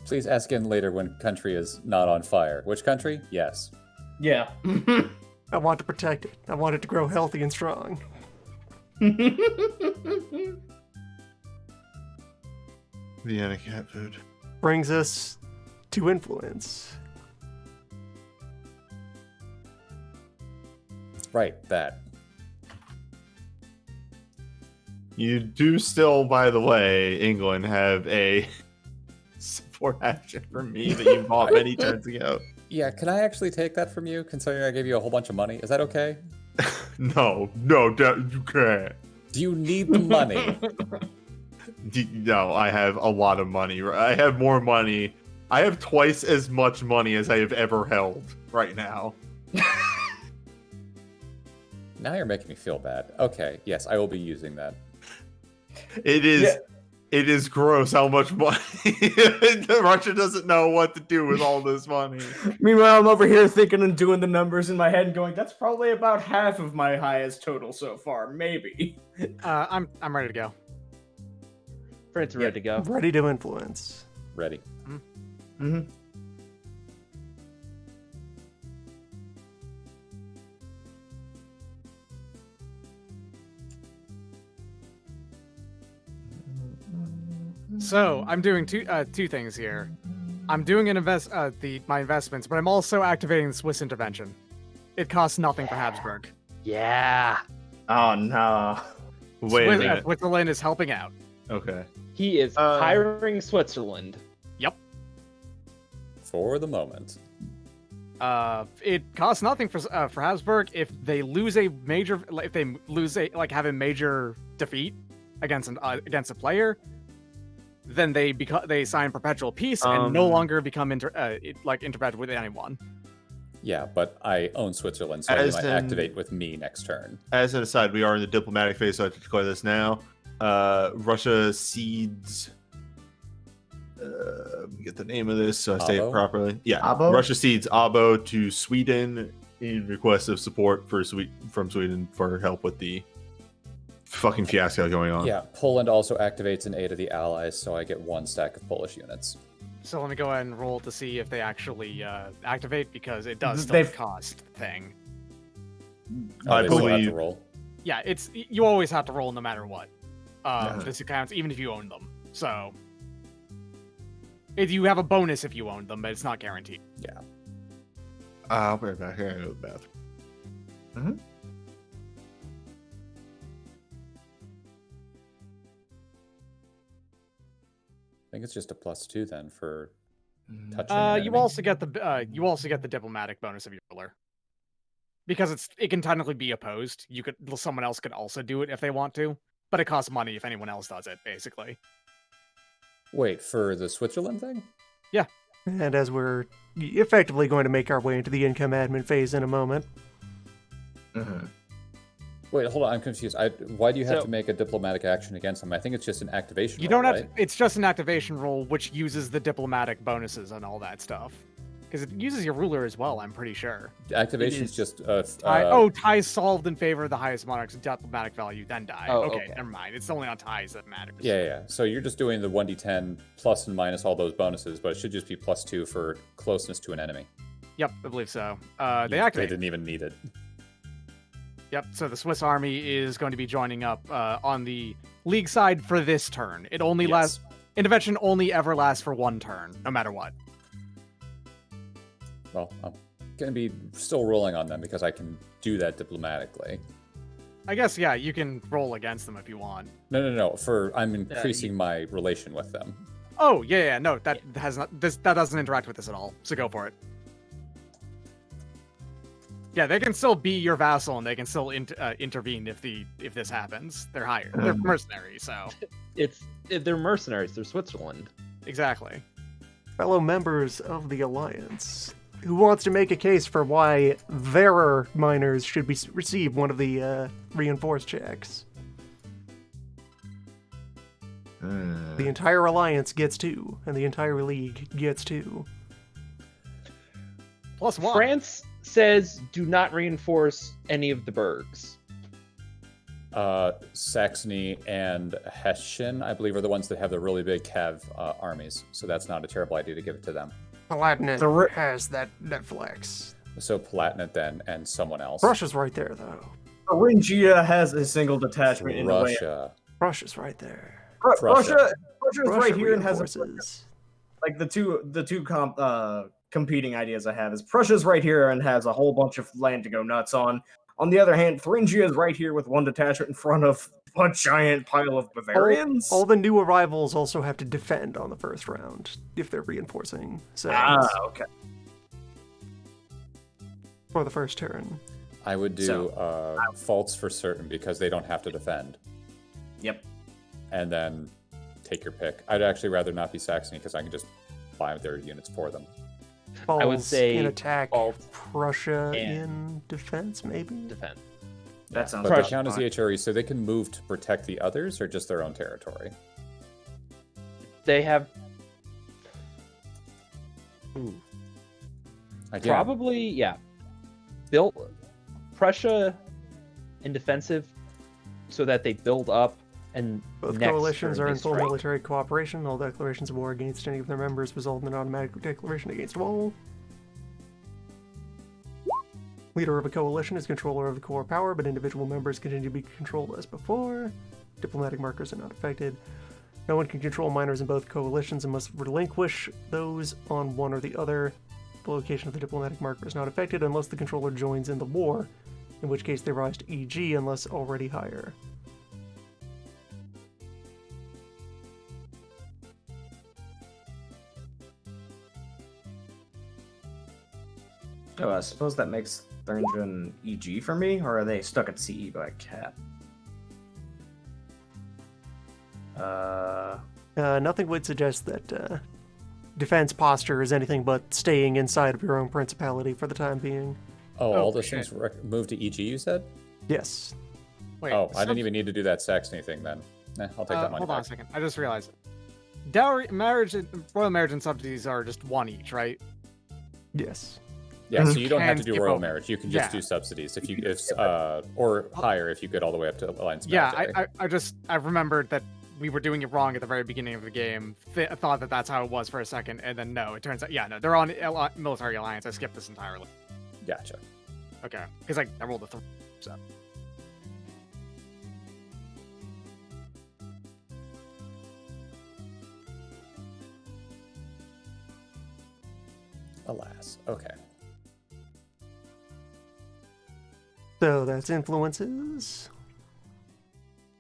Please ask in later when country is not on fire. Which country? Yes. Yeah. I want to protect it. I want it to grow healthy and strong. Vienna cat food. Brings us to influence. Right, that. You do still, by the way, England, have a support action for me that you bought many turns ago. Yeah, can I actually take that from you, considering I gave you a whole bunch of money? Is that okay? No, you can't. Do you need the money? No, I have a lot of money. I have more money. I have twice as much money as I have ever held right now. Now you're making me feel bad. Okay, yes, I will be using that. It is. Yeah. It is gross how much money Russia doesn't know what to do with all this money. Meanwhile, I'm over here thinking and doing the numbers in my head and going, that's probably about half of my highest total so far, maybe. I'm ready to go. France ready to go. Ready to influence. Ready. Mm-hmm. So I'm doing two things here. I'm doing my investments, but I'm also activating the Swiss intervention. It costs nothing for Habsburg. Yeah. Oh, no. Wait a minute. Switzerland is helping out. Okay. He is hiring Switzerland. For the moment. It costs nothing for Habsburg if they lose have a major defeat. against a player, then they sign perpetual peace and no longer become interactive with anyone. Yeah, but I own Switzerland, so As they might in- activate with me next turn. As an aside, we are in the diplomatic phase, so I have to declare this now. Russia cedes. Let me get the name of this so I say it Abo? properly. Yeah, Abo? Russia cedes Abo to Sweden in request of support from Sweden for help with the fucking fiasco going on. Yeah, Poland also activates in aid of the Allies, so I get 1 stack of Polish units. So let me go ahead and roll to see if they actually activate, because it does still They've- cost the thing. Oh, I they still have to believe- roll. Yeah, you always have to roll no matter what. Yeah. This accounts even if you own them. So if you have a bonus if you own them, but it's not guaranteed. Yeah. I'll be right back. I gotta go to the bathroom. I think it's just a +2 then for Mm. touching. an You enemy. also get the diplomatic bonus of your ruler. Because it can technically be opposed. Someone else could also do it if they want to, but it costs money if anyone else does it, basically. Wait, for the Switzerland thing? And as we're effectively going to make our way into the income admin phase in a moment, Wait, hold on, I'm confused. Why do you have So- to make a diplomatic action against them? I think it's just an activation. You roll, don't have right? to, it's just an activation roll which uses the diplomatic bonuses and all that stuff. Because it uses your ruler as well, I'm pretty sure. Activation is is- just Ties solved in favor of the highest monarch's diplomatic value, then die. Oh, okay, okay. never mind. It's only on ties that matters. Yeah. So you're just doing the 1d10 plus and minus all those bonuses, but it should just be +2 for closeness to an enemy. Yep, I believe so. They They activate. didn't even need it. Yep, so the Swiss army is going to be joining up on the League side for this turn. It only lasts. Intervention only ever lasts for 1 turn, no matter what. Well, I'm gonna be still rolling on them because I can do that diplomatically. I guess, yeah, you can roll against them if you want. No. I'm increasing my relation with them. Oh, yeah, no, that doesn't interact with this at all. So go for it. Yeah, they can still be your vassal and they can still intervene if this happens. They're hired. They're mercenaries, so They're mercenaries. They're Switzerland. exactly. fellow members of the Alliance, who wants to make a case for why their miners should receive one of the reinforced checks? The entire Alliance gets 2, and the entire League gets 2. +1. France says do not reinforce any of the burgs. Saxony and Hessian, I believe, are the ones that have the really big Cav armies. So that's not a terrible idea to give it to them. Palatinate has that flex. So Palatinate then, and someone else. Russia's right there, though. Thuringia has a single detachment in the way. Russia. Russia's right there. Russia's Russia right here and has reinforces. like the two competing ideas I have is Prussia's right here and has a whole bunch of land to go nuts on. On the other hand, Thuringia is right here with 1 detachment in front of a giant pile of Bavarians. All the new arrivals also have to defend on the first round if they're reinforcing. So Okay. for the first turn. I would do faults for certain because they don't have to defend. Yep. And then take your pick. I'd actually rather not be Saxony because I can just buy their units for them. I would Falls say in attack, all Prussia and in defense, maybe. defend. That sounds But about they count as the fine. HRE, so they can move to protect the others or just their own territory. They have Again, probably built Prussia in defensive so that they build up and Both next coalitions turn are in they full strike. military cooperation. All declarations of war against any of their members result in an automatic declaration against all. Leader of a coalition is controller of the core power, but individual members continue to be controlled as before. Diplomatic markers are not affected. No one can control minors in both coalitions and must relinquish those on one or the other. The location of the diplomatic marker is not affected unless the controller joins in the war, in which case they rise to EG unless already higher. So I suppose that makes Thuringia an EG for me, or are they stuck at CE by cap? Nothing would suggest that defense posture is anything but staying inside of your own principality for the time being. Oh, all those shit. things moved to EG, you said? Yes. Wait, Oh, I didn't even need to do that Saxony thing then. I'll take that money hold on a back. second. I just realized. Dowry, marriage, royal marriage, and subsidies are just one each, right? Yes. Yeah, so you don't have to Can do skip royal over. marriage. You can just Yeah. do subsidies or higher if you get all the way up to alliance. Yeah, military. I remembered that we were doing it wrong at the very beginning of the game. I thought that that's how it was for a second, and then no, it turns out, yeah, no, they're on military alliance. I skipped this entirely. Gotcha. Okay, because I rolled a 3, so. Alas. Okay. So that's influences.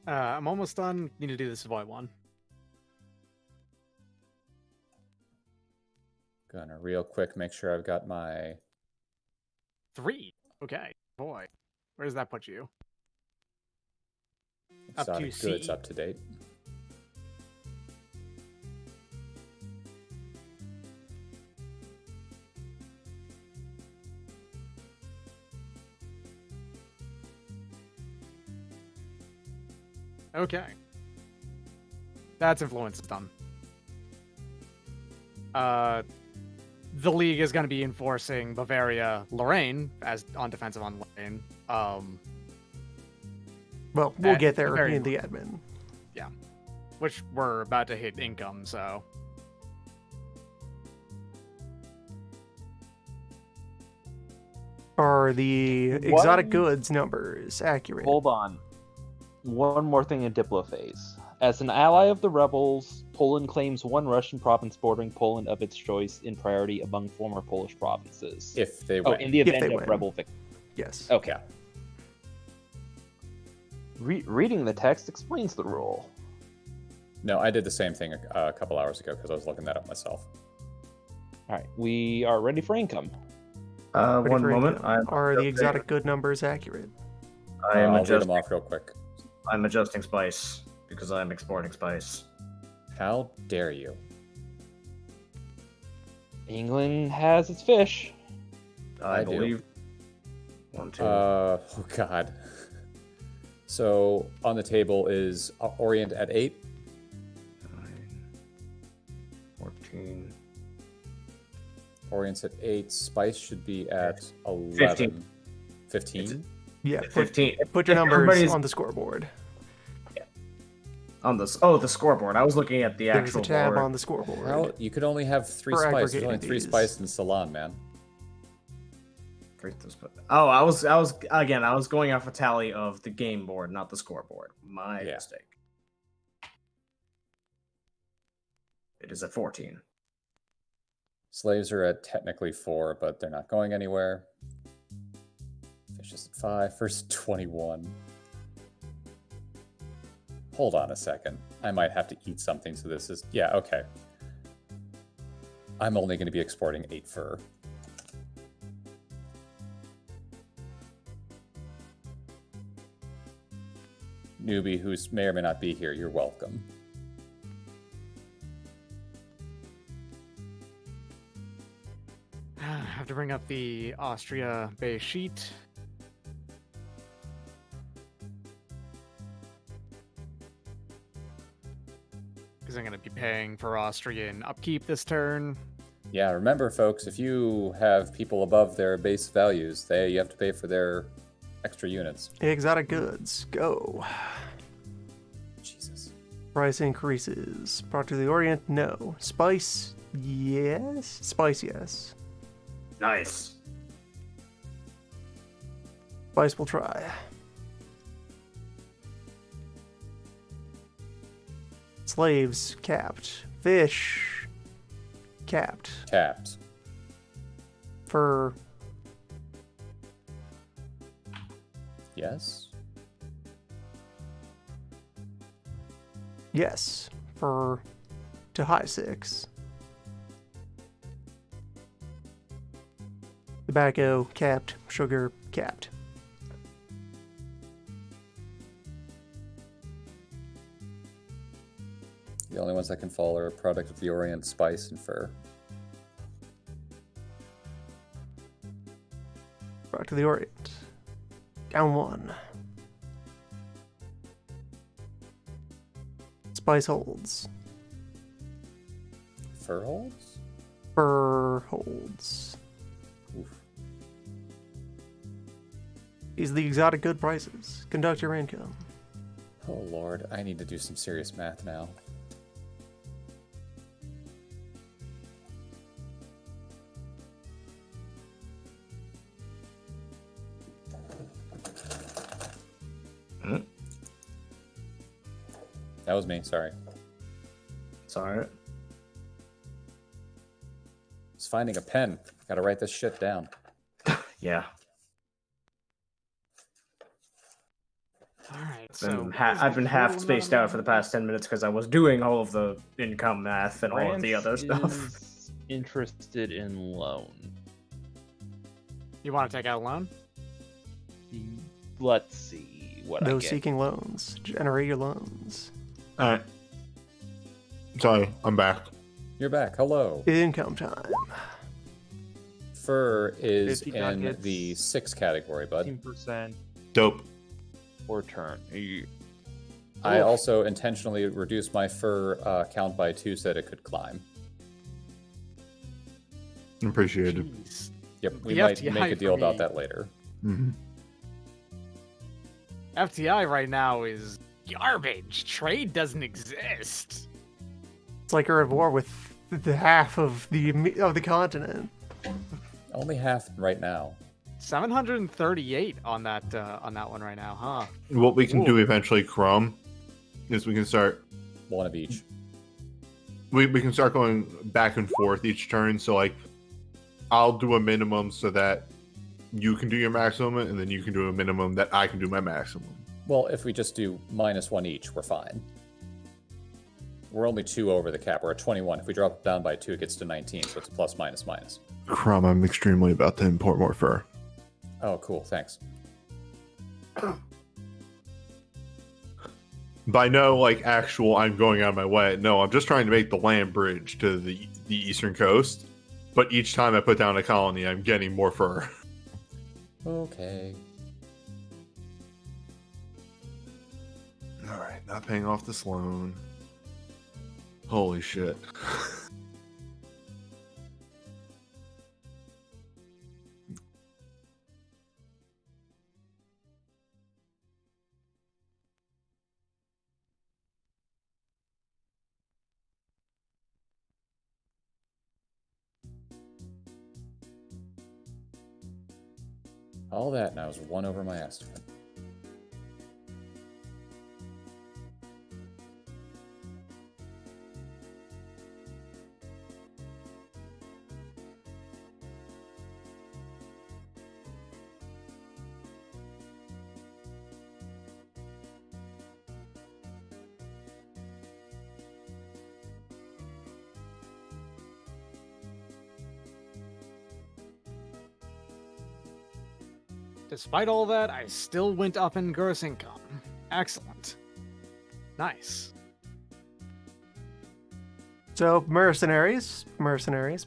I'm almost done. Need to do this Savoy one. Gonna real quick make sure I've got my 3. Okay, boy, where does that put you? Up to exotic goods C. up to date. Okay. That's influence done. The league is going to be enforcing Bavaria, Lorraine as on defensive on Lorraine. Well, we'll At get there very in the admin. Which we're about to hit income, so. Are the exotic goods numbers accurate? Hold on. One more thing in Diplo phase. As an ally of the rebels, Poland claims one Russian province bordering Poland of its choice in priority among former Polish provinces. If they Oh, win. in the If event they of win. rebel victory. Yes. Okay. Reading the text explains the rule. No, I did the same thing a couple hours ago because I was looking that up myself. All right, we are ready for income. Ready One for moment. income. Are the exotic good numbers accurate? I am I'll read them adjusting. off real quick. I'm adjusting spice because I'm exporting spice. How dare you? England has its fish. I I do. believe. 1, 2. Oh God. So on the table is Orient at 8. 9, 14. Orient's at 8. Spice should be at 11. 15. 15? Yeah. Put, 15. put your numbers Everybody's on the scoreboard. on this. Oh, the scoreboard. I was looking at the There's actual a tab board. on the scoreboard. How? You could only have 3 For spice. There's only aggregating 3 these. spice in Salon, man. Oh, I was going off a tally of the game board, not the scoreboard. My Yeah. mistake. It is at 14. Slaves are at technically 4, but they're not going anywhere. Fish is at 5. First 21. Hold on a second. I might have to eat something, so this is... Yeah, okay. I'm only going to be exporting 8 fur. Newbie, who may or may not be here, you're welcome. Have to bring up the Austria base sheet. Because I'm going to be paying for Austrian upkeep this turn. Yeah, remember, folks, if you have people above their base values, you have to pay for their extra units. Exotic goods. Go. Jesus. Price increases. Brought to the Orient? No. Spice? Yes. Spice, yes. Nice. Spice will try. Slaves capped. Fish capped. Capped. Fur Yes? yes. Fur to high 6. Tobacco capped. Sugar capped. only ones that can fall are a product of the Orient, spice, and fur. Back to the Orient. Down 1. Spice holds. Fur holds? Fur holds. Oof. These are the exotic good prices. Conduct your income. Oh lord, I need to do some serious math now. That was me, sorry. It's alright. Just finding a pen. Gotta write this shit down. Yeah. All right. So I've been half spaced out for the past 10 minutes because I was doing all of the income math and all of the other stuff. Is interested in loan. You want to take out a loan? Let's see what I Those get. seeking loans. Generate your loans. Alright. Sorry, I'm back. You're back, hello. Income time. Fur is 50 in nuggets. the 6 category, bud. 15% Dope. or turn. I also intentionally reduced my fur count by 2 so that it could climb. Appreciated. Jeez. Yep, we The might FTI make a for deal about me. that later. Mm-hmm. FTI right now is garbage. Trade doesn't exist. It's like you're at war with the half of the continent. Only half right now. 738 on that one right now, huh? What we can Ooh. do eventually, Chrome, is we can start. One of each. We can start going back and forth each turn. So like, I'll do a minimum so that you can do your maximum, and then you can do a minimum that I can do my maximum. Well, if we just do -1 each, we're fine. We're only 2 over the cap. We're at 21. If we drop it down by 2, it gets to 19, so it's a plus minus minus. Chrome, I'm extremely about to import more fur. Oh, cool. Thanks. By no like actual, I'm going out of my way. No, I'm just trying to make the land bridge to the eastern coast. But each time I put down a colony, I'm getting more fur. Okay. All right, not paying off this loan. Holy shit. All that, and I was 1 over my estimate. Despite all that, I still went up in gross income. Excellent. Nice. So mercenaries. All mercenaries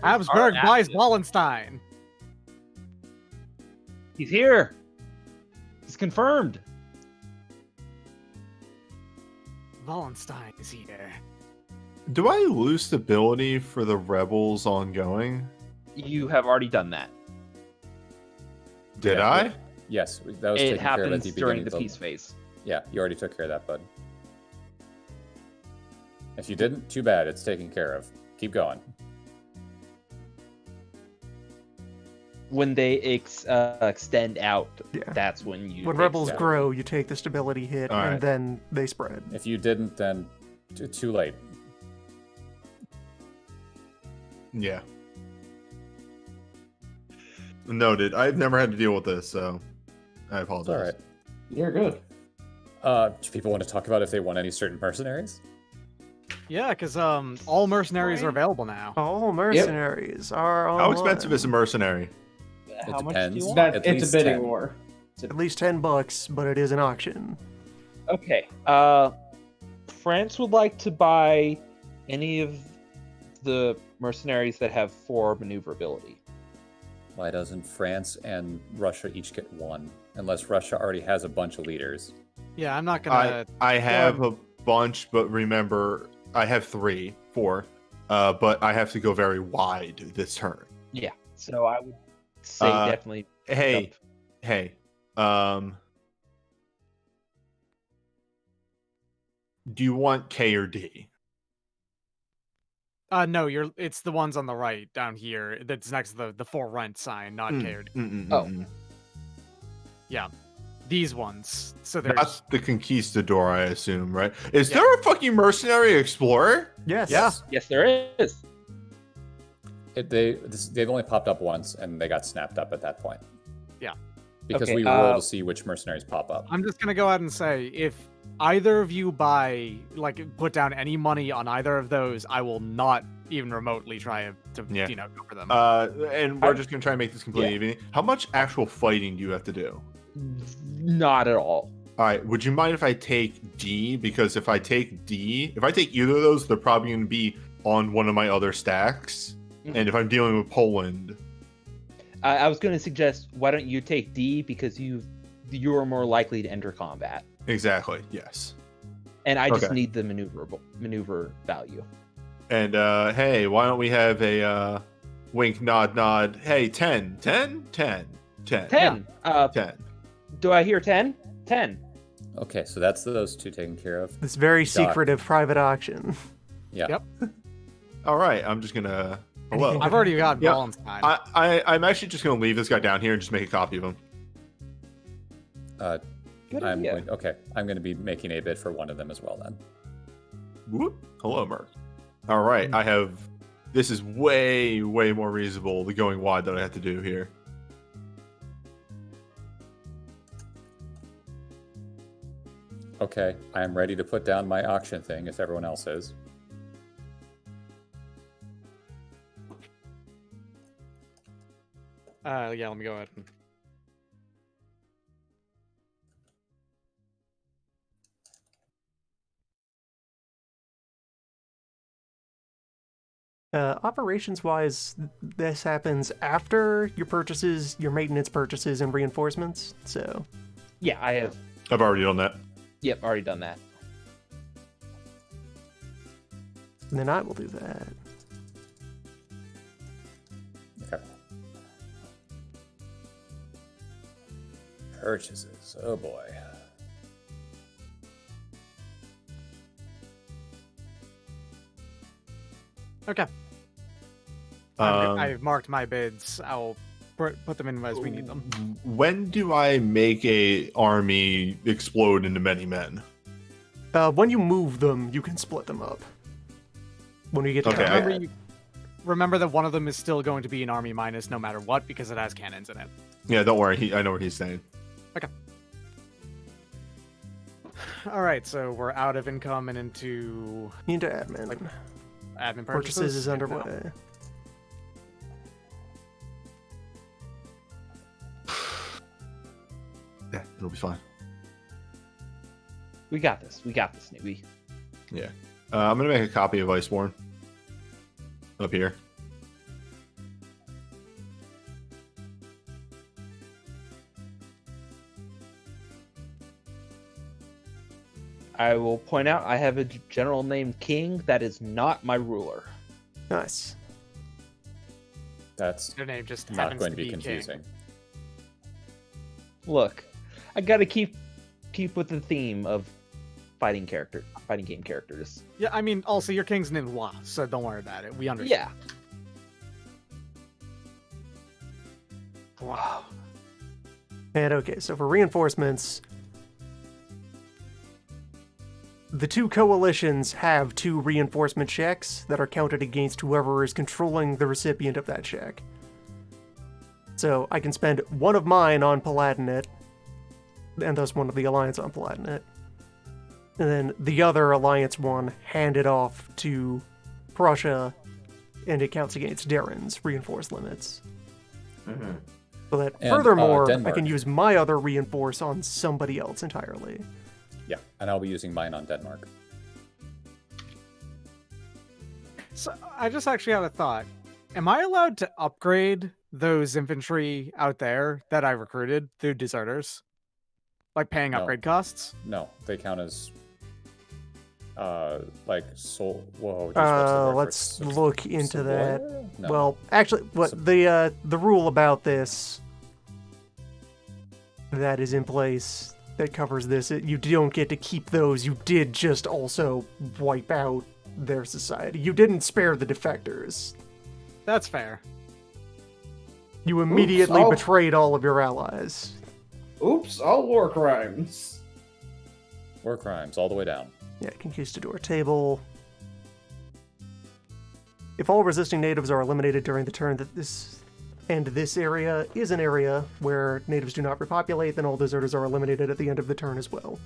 Habsburg are buys active. Wallenstein. He's here. He's confirmed. Wallenstein is here. Do I lose stability for the rebels ongoing? You have already done that. Did Yeah. I? Yes, that was It taken care of at happens the during beginning the of peace phase. Yeah, you already took care of that, bud. If you didn't, too bad. It's taken care of. Keep going. When they extend out, Yeah. that's when you. When take rebels step. grow, you take the stability hit, All right. and then they spread. If you didn't, then too late. Yeah. Noted. I've never had to deal with this, so I It's apologize. all right. You're good. Do people want to talk about if they want any certain mercenaries? Yeah, because all mercenaries are available now. All mercenaries are How online. expensive is a mercenary? How much do depends. you want? That At it's a least bidding 10. war. At least $10, but it is an auction. Okay. France would like to buy any of the mercenaries that have 4 maneuverability. Why doesn't France and Russia each get 1? Unless Russia already has a bunch of leaders. Yeah, I'm not gonna. I have a bunch, but remember, I have 4. But I have to go very wide this turn. Yeah. So I would say definitely. Hey, jump. hey. Do you want K or D? No, it's the ones on the right down here that's next to the for rent sign, not K or D. Oh. Yeah, these ones. So there's That's the conquistador, I assume, right? Is Yeah. there a fucking mercenary explorer? Yes. Yeah. Yes, there is. They've only popped up once, and they got snapped up at that point. Yeah. Because Okay, we roll to see which mercenaries pop up. I'm just gonna go ahead and say if either of you put down any money on either of those, I will not even remotely try to Yeah. go for them. And we're just gonna try and make this completely even. How much actual fighting do you have to do? Not at all. All right. Would you mind if I take D? Because if I take either of those, they're probably gonna be on one of my other stacks. Mhm. And if I'm dealing with Poland, I was going to suggest, why don't you take D, because you are more likely to enter combat, exactly. Yes. and I just Okay. need the maneuver value. And hey, why don't we have a wink, nod? Hey, 10. 10. 10. Do I hear 10? 10. Okay, so that's those 2 taken care of. This very Dot. secretive private auction. Yeah. Yep. All right. I'm just gonna. Hello. I've already got Yep. Wallenstein. I'm actually just gonna leave this guy down here and just make a copy of him. Good I'm idea. going to be making a bid for one of them as well then. Whoop. Hello, Merc. All right. I have. This is way more reasonable. The going wide that I have to do here. Okay, I am ready to put down my auction thing if everyone else is. Yeah, let me go ahead. Operations-wise, this happens after your purchases, your maintenance purchases, and reinforcements. So, Yeah, I have. I've already done that. Yep, already done that. then I will do that. Okay. Purchases. Oh boy. Okay. I've marked my bids. I'll put them in as we need them. When do I make a army explode into many men? When you move them, you can split them up. When we get to Okay, combat. Remember that one of them is still going to be an army minus no matter what because it has cannons in it. Yeah, don't worry. I know what he's saying. All right, so we're out of income and into into admin. admin Purchases is Yeah, underway. Yeah, it'll be fine. We got this. We got this, newbie. Yeah. I'm gonna make a copy of Iceborne. Up here. I will point out I have a general named King that is not my ruler. Nice. That's Their name just not happens going to be King. confusing. Look, I gotta keep with the theme of fighting game characters. Yeah, I mean, also your king's named Wa, so don't worry about it. We understand. Yeah. Wow. And okay, so for reinforcements, the two coalitions have 2 reinforcement checks that are counted against whoever is controlling the recipient of that check. So I can spend one of mine on Palatinate, and thus one of the Alliance on Palatinate. And then the other Alliance one handed off to Prussia, and it counts against Darren's reinforce limits. Mm-hmm. So that And, furthermore, I Denmark. can use my other reinforce on somebody else entirely. Yeah, and I'll be using mine on Denmark. So I just actually had a thought. Am I allowed to upgrade those infantry out there that I recruited through deserters? Like paying No. upgrade costs? No, they count as like soul. Whoa. Geez, what's the word for Let's look into that. Savoya? No. Well, actually, what the rule about this that is in place that covers this, you don't get to keep those. You did just also wipe out their society. You didn't spare the defectors. That's fair. You immediately oh. betrayed all of your allies. Oops, all war crimes. War crimes all the way down. Yeah, conquistador table. If all resisting natives are eliminated during the turn that this area is an area where natives do not repopulate, then all deserters are eliminated at the end of the turn as well.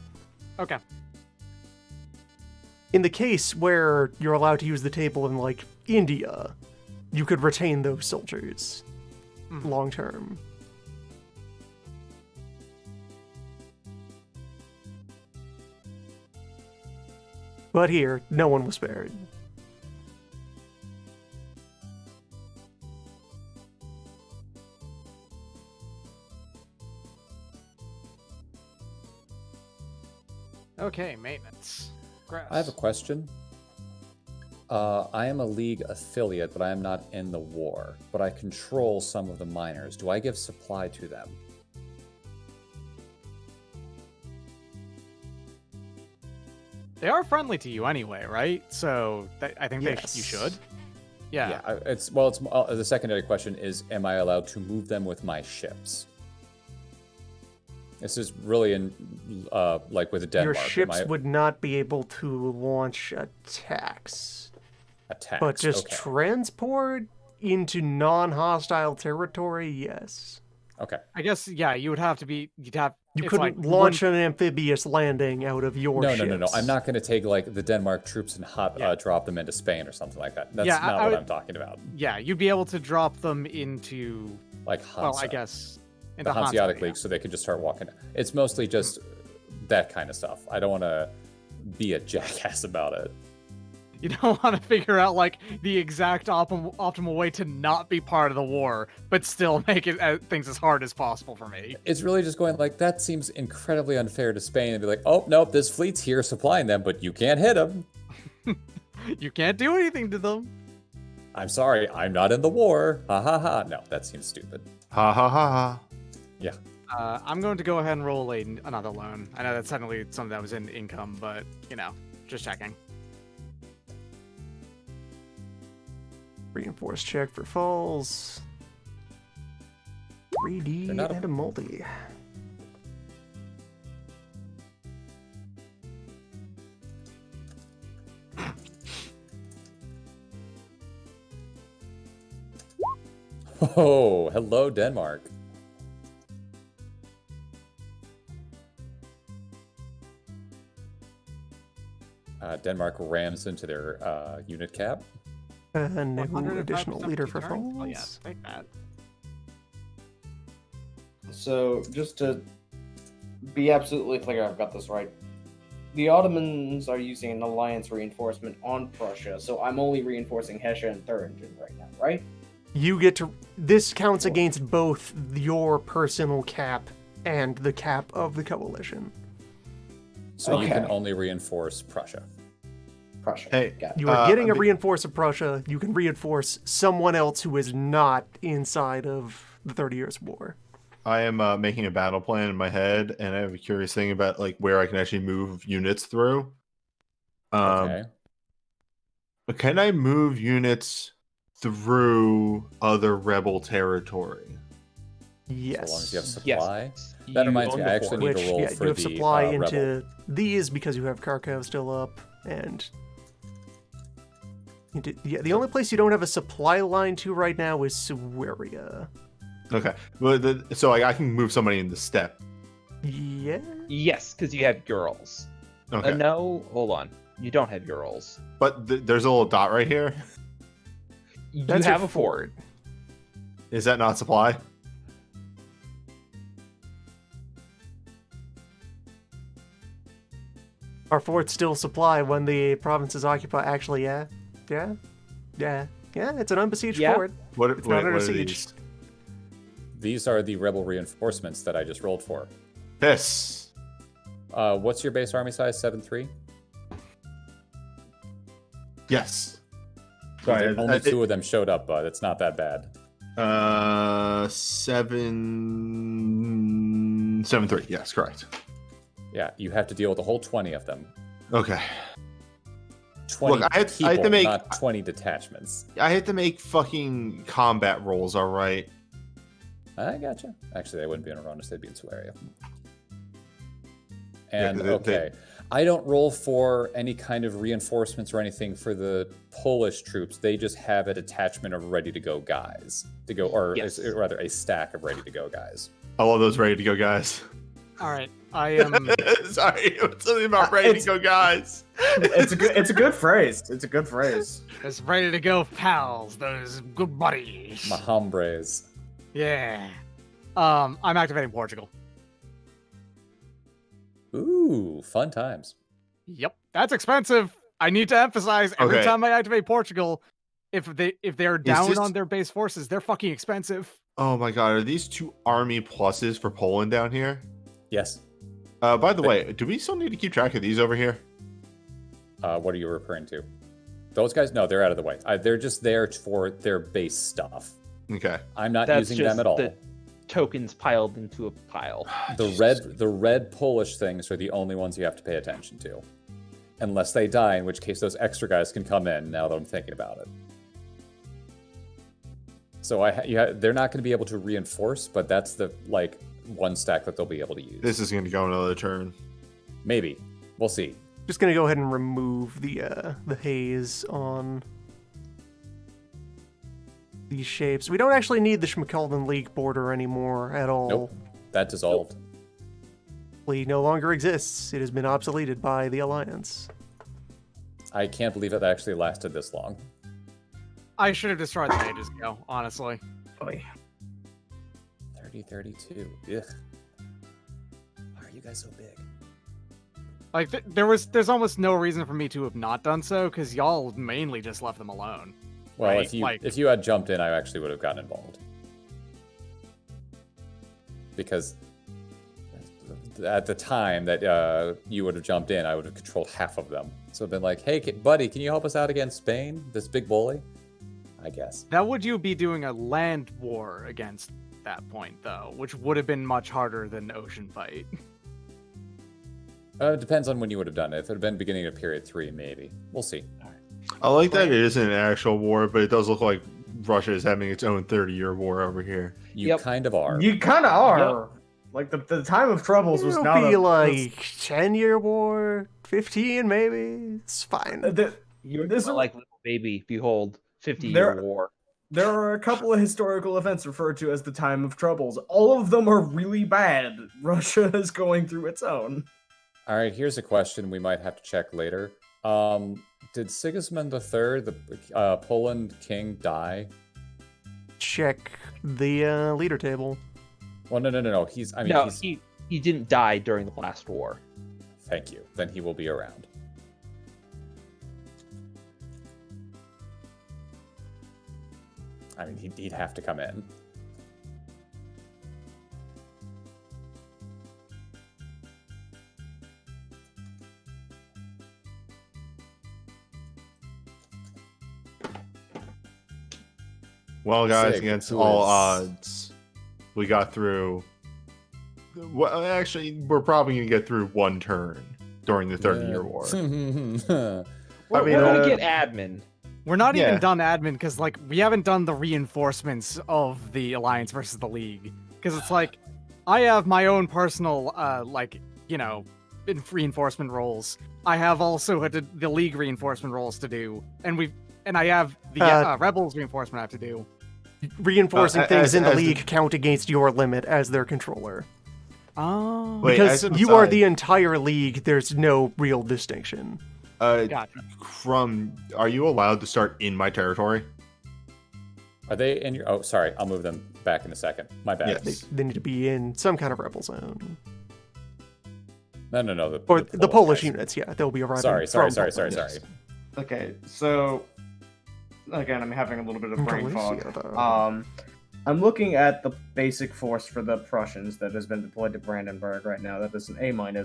Okay. In the case where you're allowed to use the table in, like, India, you could retain those soldiers long term. But here, no one was spared. Okay, maintenance. Grass. I have a question. I am a league affiliate, but I am not in the war. But I control some of the miners. Do I give supply to them? They are friendly to you anyway, right? So I think Yes. you should. Yeah. Yeah. It's the secondary question is, am I allowed to move them with my ships? This is really in like with Denmark. Your ships would not be able to launch attacks. attacks. But just okay. transport into non-hostile territory, yes. Okay. I guess you would have to be. You it's couldn't like launch an amphibious landing out of your No, ships. no. I'm not going to take like the Denmark troops and drop them into Spain or something like that. That's Yeah, not I what would- I'm talking about. Yeah, you'd be able to drop them into. Like Hansa, Well, I guess the into Hansa, Hanseatic yeah. League, so they could just start walking. It's mostly just that kind of stuff. I don't want to be a jackass about it. You don't want to figure out like the exact optimal way to not be part of the war, but still make it things as hard as possible for me. It's really just going like, that seems incredibly unfair to Spain, and be like, oh nope, this fleet's here supplying them, but you can't hit them. You can't do anything to them. I'm sorry, I'm not in the war. Ha ha ha. No, that seems stupid. Ha ha ha ha. Yeah. I'm going to go ahead and roll another loan. I know that's technically something that was in income, but just checking. Reinforced check for falls. 3D They're not a- and a multi. Oh, hello, Denmark. Denmark rams into their unit cap. No 105% additional leader for deterrent? falls. Oh yeah, take that. So, just to be absolutely clear, I've got this right. The Ottomans are using an alliance reinforcement on Prussia, so I'm only reinforcing Hesse and Thuringen right now, right? You get to. This counts against both your personal cap and the cap of the coalition. So you can Okay. only reinforce Prussia. Prussia. Hey, Got it. You are getting a be- reinforce of Prussia. You can reinforce someone else who is not inside of the 30 Years' War. I am making a battle plan in my head, and I have a curious thing about like where I can actually move units through. Okay. Can I move units through other rebel territory? Yes. So long as you have Yes. supply. That reminds me, I actually need Which, to roll yeah, for you have the supply into rebel. these because you have Kharkov still up, and the only place you don't have a supply line to right now is Sueria. Okay, well, so I can move somebody in the steppe. Yeah. Yes, because you have girls. Okay, No, hold on. You don't have Urals. but there's a little dot right here. You That's have your a fort. Is that not supply? Our forts still supply when the provinces occupy. Actually, yeah. Yeah, it's an unbesieged Yeah. fort. What It's not under are siege. these? These are the rebel reinforcements that I just rolled for. Yes. What's your base army size? 7-3? Yes. Only 2 of them showed up, bud. It's not that bad. 7-3. Yes, correct. Yeah, you have to deal with a whole 20 of them. Okay. 20 Look, I had people, to make- not 20 detachments. I had to make fucking combat rolls, all right? I gotcha. Actually, they wouldn't be in Aronis, they'd be in Solaria. And, 'cause they- okay. I don't roll for any kind of reinforcements or anything for the Polish troops. They just have a detachment of ready-to-go guys. To go, or Yes. rather, a stack of ready-to-go guys. I love those ready to go guys. All right, I am. Sorry, it's something about ready to go guys. It's a good phrase. It's a good phrase. Those ready to go pals, those good buddies. My hombres. Yeah. I'm activating Portugal. Ooh, fun times. Yep, that's expensive. I need to emphasize every Okay. time I activate Portugal, if they're down this- on their base forces, they're fucking expensive. Oh my god, are these 2 army pluses for Poland down here? Yes. By the way, do we still need to keep track of these over here? What are you referring to? Those guys? No, they're out of the way. They're just there for their base stuff. Okay. I'm not That's using just them at all. the tokens piled into a pile. The red Polish things are the only ones you have to pay attention to, unless they die, in which case those extra guys can come in. Now that I'm thinking about it, so they're not going to be able to reinforce, but that's the one stack that they'll be able to use. This is going to go another turn. Maybe we'll see. Just gonna go ahead and remove the haze on these shapes. We don't actually need the Schmalkalden League border anymore at all. Nope, that dissolved. League no longer exists. It has been obsoleted by the Alliance. I can't believe it actually lasted this long. I should have destroyed them ages ago, honestly. 30-32. Ugh. Why are you guys so big? Like there's almost no reason for me to have not done so, because y'all mainly just left them alone. Well, Right, if you had jumped in, I actually would have gotten involved. Because at the time that you would have jumped in, I would have controlled half of them. So I've been like, hey, buddy, can you help us out against Spain? This big bully? I guess. Now, would you be doing a land war against that point, though, which would have been much harder than ocean fight? It depends on when you would have done it. If it had been beginning of period 3, maybe. We'll see. I like that it isn't an actual war, but it does look like Russia is having its own 30-year war over here. You Yep. kind of are. You kind of are. Like the time of troubles was It'll not be a, like was- 10-year war, 15 maybe. It's fine. You're This- like little baby. Behold, 50-year There- war. There are a couple of historical events referred to as the time of troubles. All of them are really bad. Russia is going through its own. All right, here's a question we might have to check later. Did Sigismund III, the Poland king, die? Check the leader table. Well, no. No, he didn't die during the last war. Thank you. Then he will be around. I mean, he'd have to come in. Well, guys, Sig, against who all is- odds, we got through. Well, actually, we're probably going to get through one turn during the 30-year war. We're, mean, we're gonna uh, get admin. We're not Yeah. even done admin, because like we haven't done the reinforcements of the Alliance versus the League. Because it's like, I have my own personal, reinforcement roles. I have also had the League reinforcement roles to do, and I have the Rebels reinforcement I have to do. Reinforcing things in the as the- league count against your limit as their controller. Oh, Wait, Because as an you are aside- the entire league, there's no real distinction. gotcha. Are you allowed to start in my territory? Are they in your... Oh, sorry. I'll move them back in a second. My bad. Yes. They need to be in some kind of rebel zone. No. Or the Polish guys. units, yeah. They'll be arriving Sorry. from Poland. Yes. Okay, so again, I'm having a little bit of brain fog. Galicia, though. I'm looking at the basic force for the Prussians that has been deployed to Brandenburg right now. That is an A-.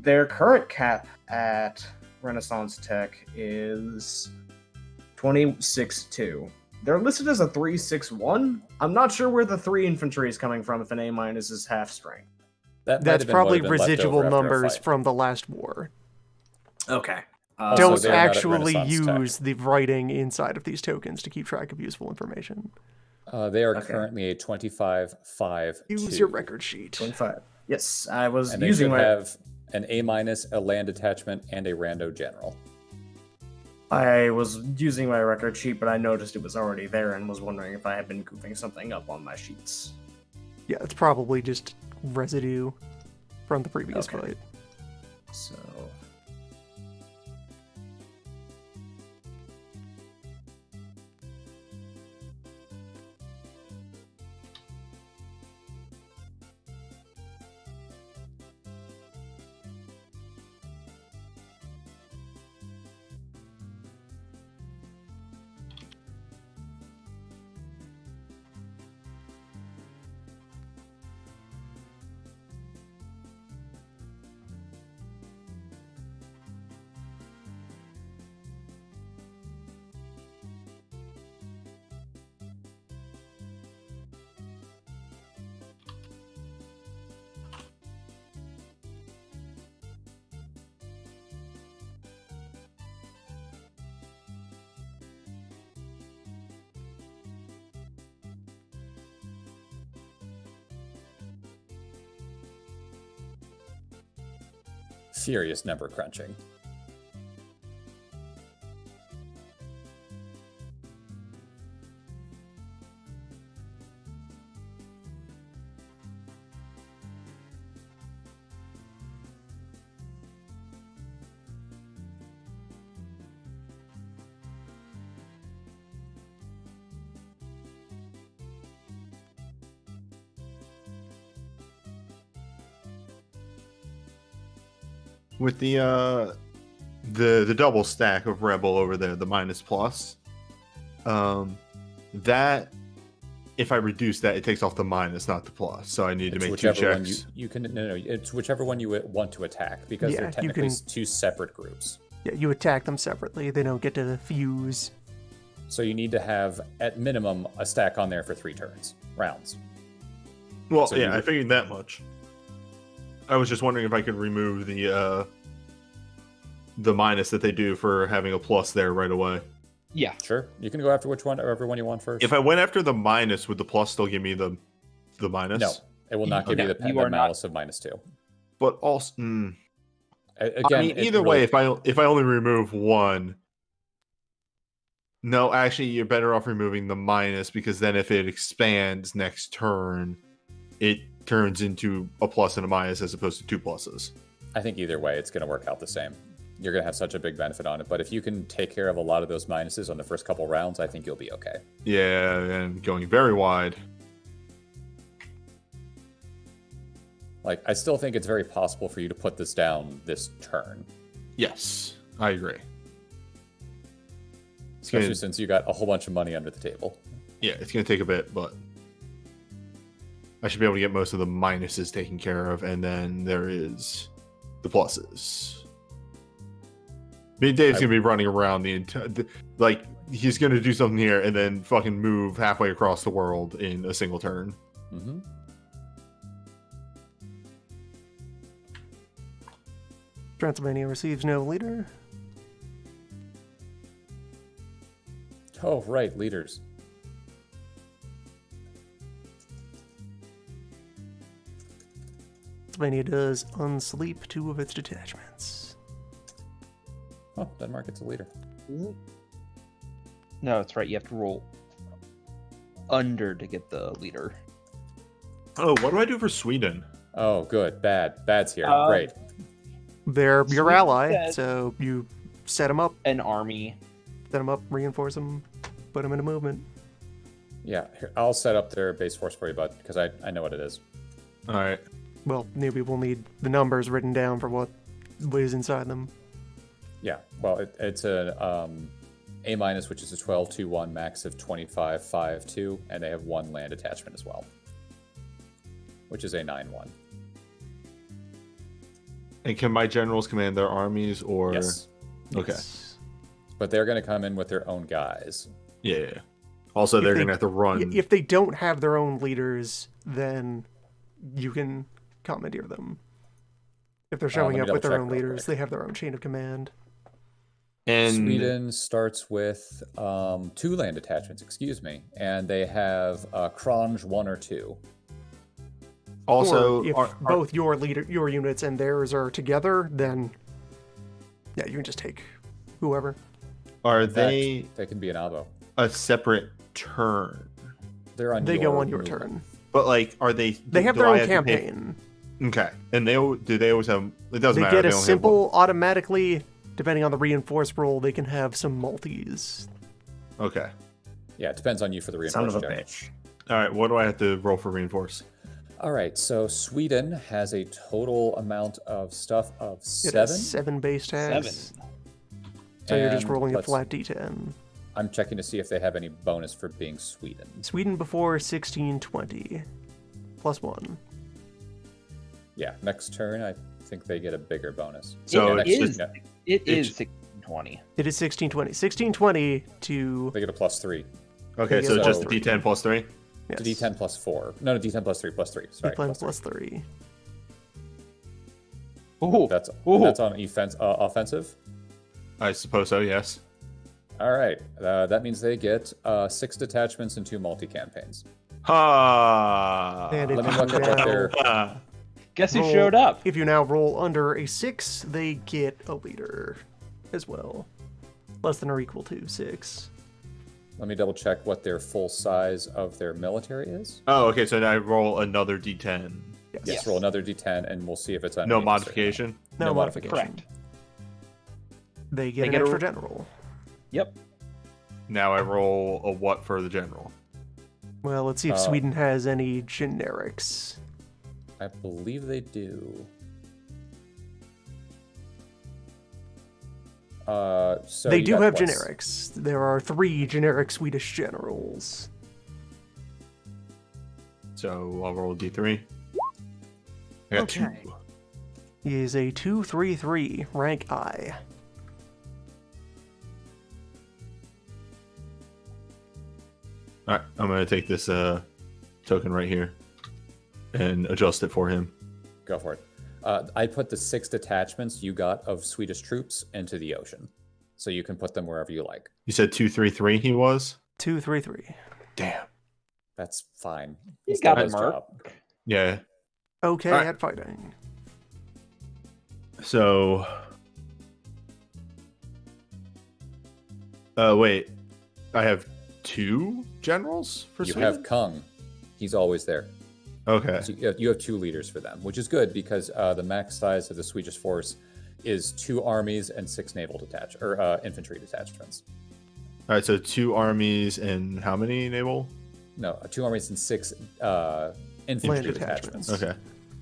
Their current cap at Renaissance Tech is 26-2. They're listed as a 3-6-1. I'm not sure where the 3 infantry is coming from if an A- is half strength. That might That's have been what probably had been left residual over after a numbers fight. from the last war. Okay. Also, Don't they're not at actually Renaissance Tech. use the writing inside of these tokens to keep track of useful information. They are Okay. currently a 25-5-2. Use your record sheet. 25. Yes, I was And they using should my. have an A-, a land detachment, and a rando general. I was using my record sheet, but I noticed it was already there and was wondering if I had been goofing something up on my sheets. Yeah, it's probably just residue from the previous Okay. fight. So. Furious number crunching. With the double stack of rebel over there, the minus plus, that if I reduce that, it takes off the minus, not the plus. So I need to It's make two whichever one checks. you can. No, it's whichever one you want to attack because Yeah, they're you technically can- two separate groups. Yeah, you attack them separately. They don't get to fuse. So you need to have at minimum a stack on there for 3 rounds. Well, So yeah, you- I figured that much. I was just wondering if I could remove the minus that they do for having a plus there right away. Yeah. Sure, you can go after whichever one you want first. If I went after the minus, would the plus still give me the minus? No, it will not give No, you the you are not- malice of -2. But also, Again, I mean, it either really- way, if I only remove one, no, actually, you're better off removing the minus because then if it expands next turn, it turns into a plus and a minus as opposed to 2 pluses. I think either way, it's going to work out the same. You're going to have such a big benefit on it. But if you can take care of a lot of those minuses on the first couple rounds, I think you'll be okay. Yeah, and going very wide. Like, I still think it's very possible for you to put this down this turn, Yes, I agree. especially gonna- since you got a whole bunch of money under the table. Yeah, it's going to take a bit, but I should be able to get most of the minuses taken care of, and then there is the pluses. I mean, Dave's going to be running around the entire... Like, he's going to do something here and then fucking move halfway across the world in a single turn. Mm-hmm. Transylvania receives no leader. Oh, right, leaders. Transylvania does unsleep 2 of its detachments. Oh, Denmark gets a leader. No, that's right. You have to roll under to get the leader. Oh, what do I do for Sweden? Oh, good. Bad's here. Uh, Great. They're your Sweet ally, said- so you set them up, An army. reinforce them, put them into movement. Yeah, here, I'll set up their base force for you, bud, because I know what it is. All right. Well, newbie will need the numbers written down for what is inside them. Yeah, well, it's a A minus, which is a 12-2-1 max of 25-5-2, and they have 1 land attachment as well, which is a 9-1. And can my generals command their armies or? Yes, Okay. Yes. but they're going to come in with their own guys. Yeah. Also, they're going to have to run. If they don't have their own leaders, then you can commandeer them. If they're showing let me up with their double own check real leaders, quick. they have their own chain of command. And Sweden starts with 2 land attachments, excuse me, and they have Kronj 1 or 2. also, or if both your units and theirs are together, then yeah, you can just take whoever. are In fact, they they can be an abo. a separate turn? They're on. They your go on your move. turn. But like, are they? They have do their I own have to pay- campaign. Okay, and do they always have? It doesn't They matter. get a only have simple automatically, depending on the reinforced roll, they can have some multis. one. Okay. Yeah, it depends on you for the Son of reinforced a check. bitch. All right. What do I have to roll for reinforce? All right, so Sweden has a total amount of stuff of It 7. has 7 base tags. So you're just And rolling a let's- flat d10. I'm checking to see if they have any bonus for being Sweden. Sweden before 1620. +1. Yeah, next turn I think they get a bigger bonus. So Yeah, it's next- just- yeah, It It's- is 1620. It is 1620. 1620 to they get a +3. Okay, Yeah, so so- just D10 plus 3. yes, To D10 +4. No, D10 +3. Sorry, D10 +3. +3. Ooh, That's Ooh. that's on offensive. I suppose so. Yes. All right, that means they get 6 detachments and 2 multi-campaigns. Ha. And if Let me you look at what now they're. Ha. guess who roll- showed up? If you now roll under a 6, they get a leader as well. Less than or equal to 6. Let me double check what their full size of their military is. Oh, okay. So now I roll another D10. Yes. Yes, roll another D10 and we'll see if it's No underneath a certain modification. amount. No No modification. Correct. They get They an get a- extra general. Yep. Now I roll a what for the general? Well, let's see if Uh, Sweden has any generics. I believe they do. So They you do got have what? generics. There are 3 generic Swedish generals. So I'll roll a D3. I got Okay. 2. He is a 233, rank I. All right, I'm gonna take this token right here and adjust it for him. Go for it. I put the 6 detachments you got of Swedish troops into the ocean, so you can put them wherever you like. You said 233. He was. 233. Damn. That's fine. You still got does it, Mark. job. Yeah. Okay, Alright. at fighting. So. Wait. I have 2 generals for You Sweden. have Kung. He's always there. Okay. So you have 2 leaders for them, which is good because the max size of the Swedish force is 2 armies and 6 naval infantry detachments. All right. So 2 armies and how many naval? No, 2 armies and 6 infantry Land detachments. detachments. Okay.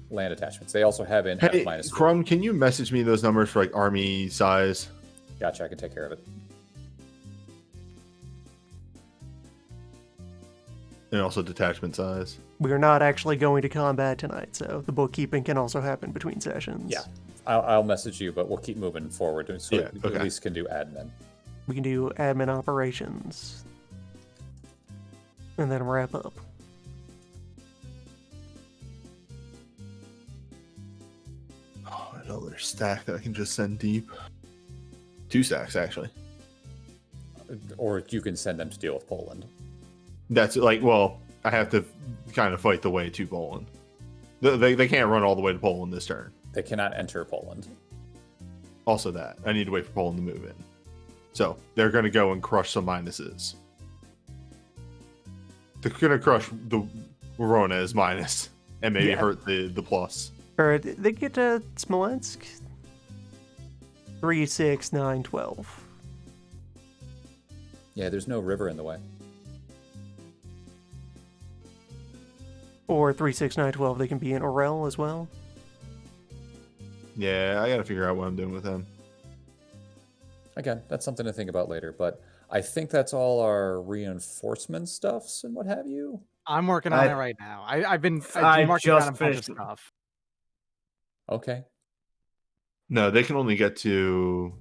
Land attachments. They also have in Hey, F-. Crumb, can you message me those numbers for like army size? Gotcha, I can take care of it. And also detachment size. We are not actually going to combat tonight, so the bookkeeping can also happen between sessions. Yeah, I'll message you, but we'll keep moving forward so Yeah, we okay. at least can do admin. We can do admin operations. And then wrap up. Oh, another stack that I can just send deep. 2 stacks, actually. Or you can send them to deal with Poland. That's like, well, I have to kind of fight the way to Poland. They can't run all the way to Poland this turn. They cannot enter Poland. Also, that I need to wait for Poland to move in. So they're going to go and crush some minuses. They're going to crush the Voronezh minus and maybe Yeah. hurt the plus. Or they get to Smolensk. 3, 6, 9, 12. Yeah, there's no river in the way. Or 3, 6, 9, 12. They can be in Orel as well. Yeah, I got to figure out what I'm doing with them. Again, that's something to think about later, but I think that's all our reinforcement stuffs and what have you. I'm working on I- it right now. I've been I marking just down a bunch of finished- stuff. Okay. No, they can only get to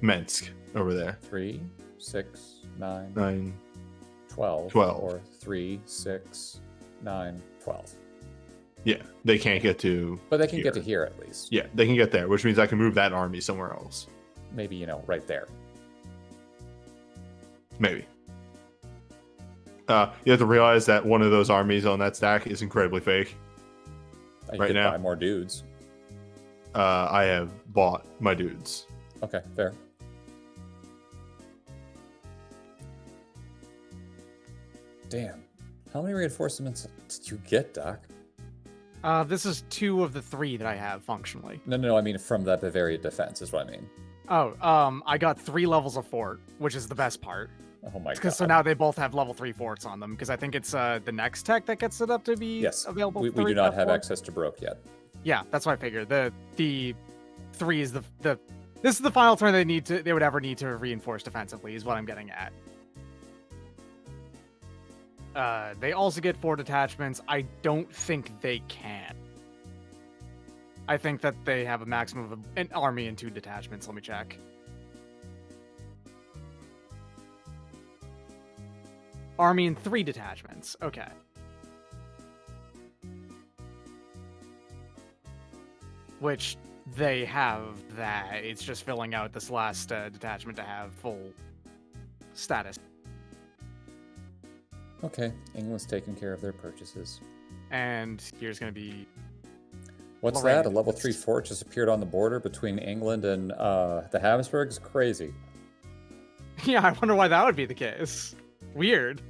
Minsk over there. 3, 6, 9, 9. 12. 12. Or 3, 6, 9, 12. Yeah, they can't get to. But they can get to here. here at least. Yeah, they can get there, which means I can move that army somewhere else. Maybe, right there. Maybe. You have to realize that one of those armies on that stack is incredibly fake. You Right could now. buy more dudes. I have bought my dudes. Okay, fair. Damn. How many reinforcements did you get, Doc? This is 2 of the 3 that I have functionally. No, I mean from that Bavaria defense is what I mean. Oh, I got 3 levels of fort, which is the best part. Oh my god. Because so now they both have level 3 forts on them. Because I think it's the next tech that gets it up to be Yes, available. we do not have access to Baroque yet. Yeah, that's what I figured. The 3 is the this is the final turn they would ever need to reinforce defensively is what I'm getting at. They also get 4 detachments. I don't think they can. I think that they have a maximum of an army and 2 detachments. Let me check. Army and 3 detachments. Okay. Which they have that. It's just filling out this last detachment to have full status. Okay, England's taking care of their purchases. And here's going to be... What's Lorraine that? A level defense. 3 fort just appeared on the border between England and the Habsburgs? Crazy. Yeah, I wonder why that would be the case. Weird.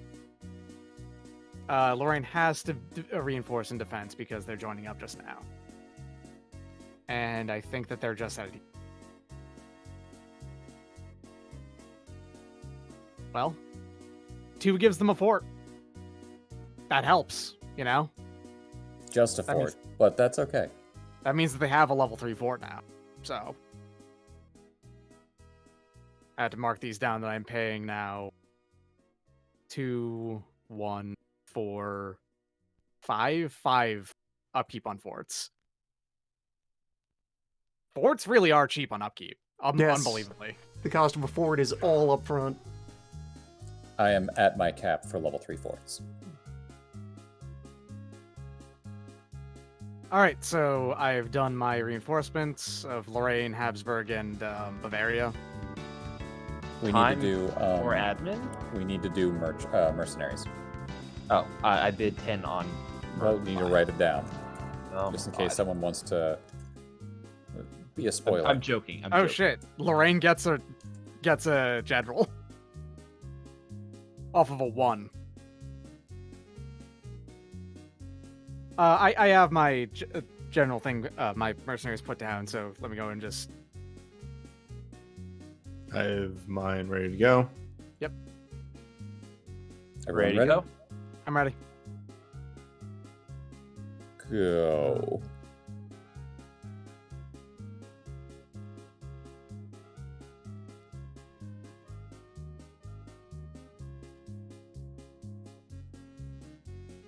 Lorraine has to reinforce in defense because they're joining up just now. And I think that they're just at a... Well, 2 gives them a fort. That helps, Just a That fort, means- but that's okay. That means that they have a level 3 fort now. So I had to mark these down that I'm paying now 2, 1, 4, 5 upkeep on forts. Forts really are cheap on upkeep. Yes. Unbelievably. The cost of a fort is all up front. I am at my cap for level 3 forts. All right, so I've done my reinforcements of Lorraine, Habsburg, and Bavaria. We need Time to do or admin? we need to do mercenaries. Oh, I bid 10 on. We'll need to write it down Oh, just in my case God. someone wants to be a spoiler. I'm joking. I'm Oh joking. shit! Lorraine gets a general off of a 1. I have my general thing, my mercenaries put down. So let me go and just... I have mine ready to go. Everyone Ready to go? I'm ready. Go.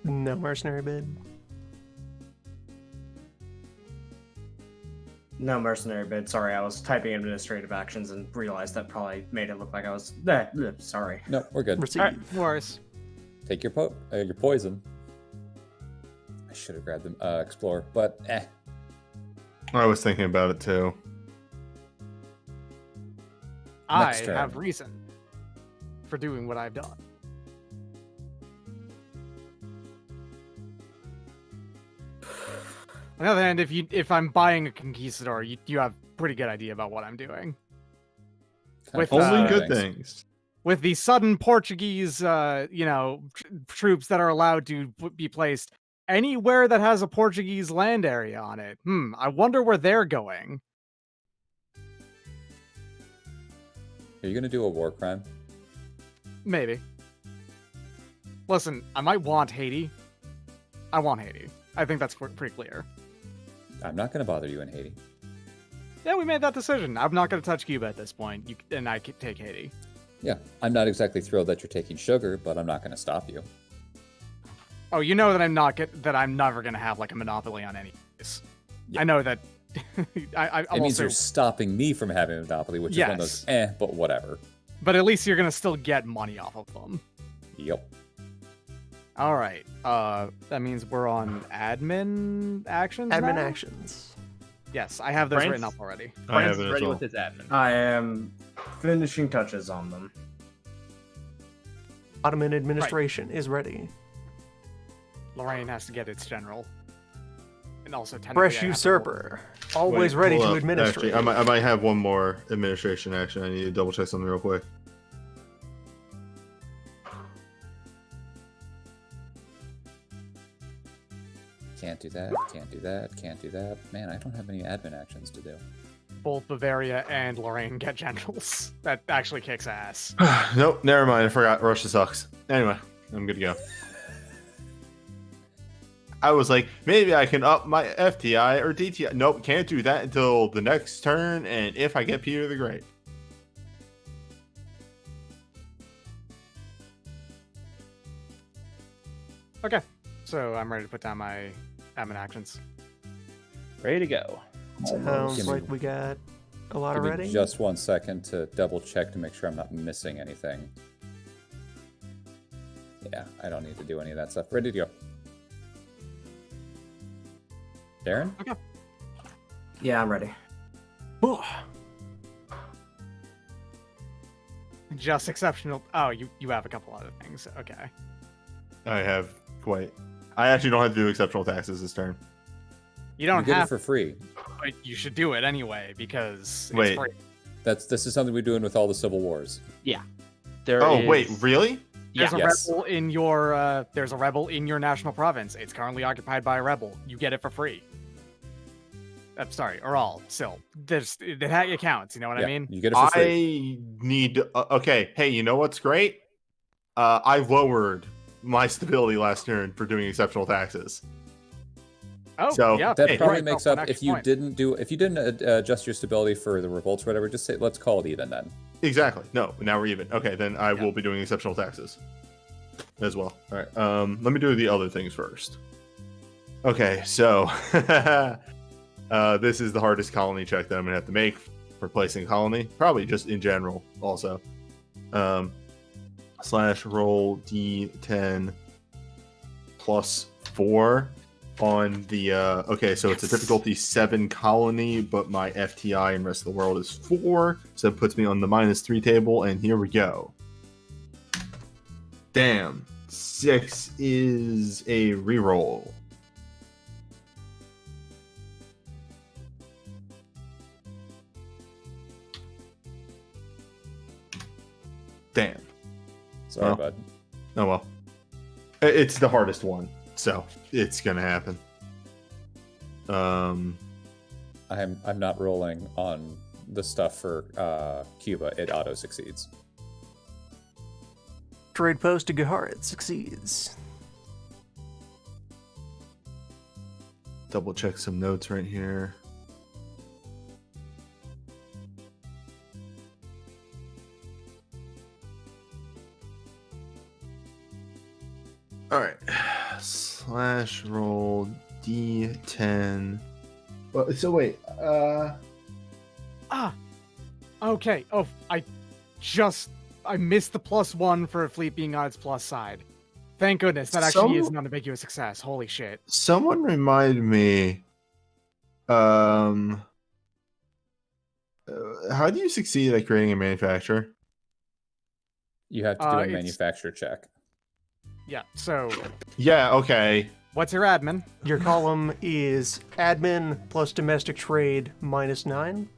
No mercenary bid. No mercenary bid. Sorry, I was typing administrative actions and realized that probably made it look like I was. Sorry. No, we're good. Receive. All right, no worries. Take your your poison. I should have grabbed the explorer, but I was thinking about it too. I turn. have reason for doing what I've done. On the other hand, if I'm buying a conquistador, you have a pretty good idea about what I'm doing. With, Only uh, good things. With the sudden Portuguese, troops that are allowed to be placed anywhere that has a Portuguese land area on it. I wonder where they're going. Are you gonna do a war crime? Maybe. Listen, I might want Haiti. I want Haiti. I think that's pretty clear. I'm not gonna bother you in Haiti. Yeah, we made that decision. I'm not going to touch Cuba at this point, and I can take Haiti. Yeah, I'm not exactly thrilled that you're taking sugar, but I'm not going to stop you. Oh, you know that I'm never going to have like a monopoly on any of this. Yeah. I know that. I'm It means also, you're stopping me from having a monopoly, which is one of those but whatever. but at least you're going to still get money off of them. Yep. All right. That means we're on admin actions. Admin now? actions. Yes, I have those France? written up already. I France have is it as ready well. with his admin. I am finishing touches on them. Ottoman administration is ready. Lorraine has to get its general, and also technically Fresh I have to- usurper, always ready hold to up. administrate. Actually, I might have one more administration action. I need to double check something real quick. Can't do that, can't do that, can't do that. Man, I don't have any admin actions to do. Both Bavaria and Lorraine get generals. That actually kicks ass. Nope, never mind. I forgot. Russia sucks. Anyway, I'm good to go. I was like, maybe I can up my FTI or DTI. Nope, can't do that until the next turn, and if I get Peter the Great. Okay, so I'm ready to put down my admin actions. Ready to go. Sounds Give me- like we got a lot Give me already. just 1 second to double check to make sure I'm not missing anything. Yeah, I don't need to do any of that stuff. Ready to go. Darren? Yeah, I'm ready. Just exceptional. Oh, you have a couple other things. Okay. I have quite. I actually don't have to do exceptional taxes this turn. You don't You get have it for free. but you should do it anyway because it's Wait. free. This is something we're doing with all the civil wars. There Oh, is- wait, really? There's Yeah. a Yes. rebel in your national province. It's currently occupied by a rebel. You get it for free. I'm sorry, or all still. It counts. You know what I Yeah, mean? you get it for free. I need. Okay, hey, you know what's great? I lowered my stability last turn for doing exceptional taxes. Oh, So, yeah. That Hey, probably right, makes one up extra if you point. didn't adjust your stability for the revolts or whatever. Just say let's call it even then. Exactly. No, now we're even. Okay, then I Yeah. will be doing exceptional taxes as well. All right. Let me do the other things first. Okay, so this is the hardest colony check that I'm gonna have to make for placing a colony. Probably just in general, also. Slash roll d10 plus 4 on the okay, so it's a difficulty 7 colony, but my FTI and rest of the world is 4, so it puts me on the -3 table, and here we go. Damn, 6 is a reroll. Damn. Sorry, Well. bud. Oh well. It's the hardest one, so it's gonna happen. I'm not rolling on the stuff for Cuba. It auto succeeds. Trade post to Gaharit succeeds. Double check some notes right here. All right. Slash roll d10. Well, so wait. Okay. Oh, I missed the +1 for a fleet being on its plus side. Thank goodness. That actually is an unambiguous success. Holy shit. Someone remind me. How do you succeed at creating a manufacturer? You have to do a It's- manufacture check. Yeah. So, Yeah. Okay. what's your admin? Your column is admin plus domestic trade -9.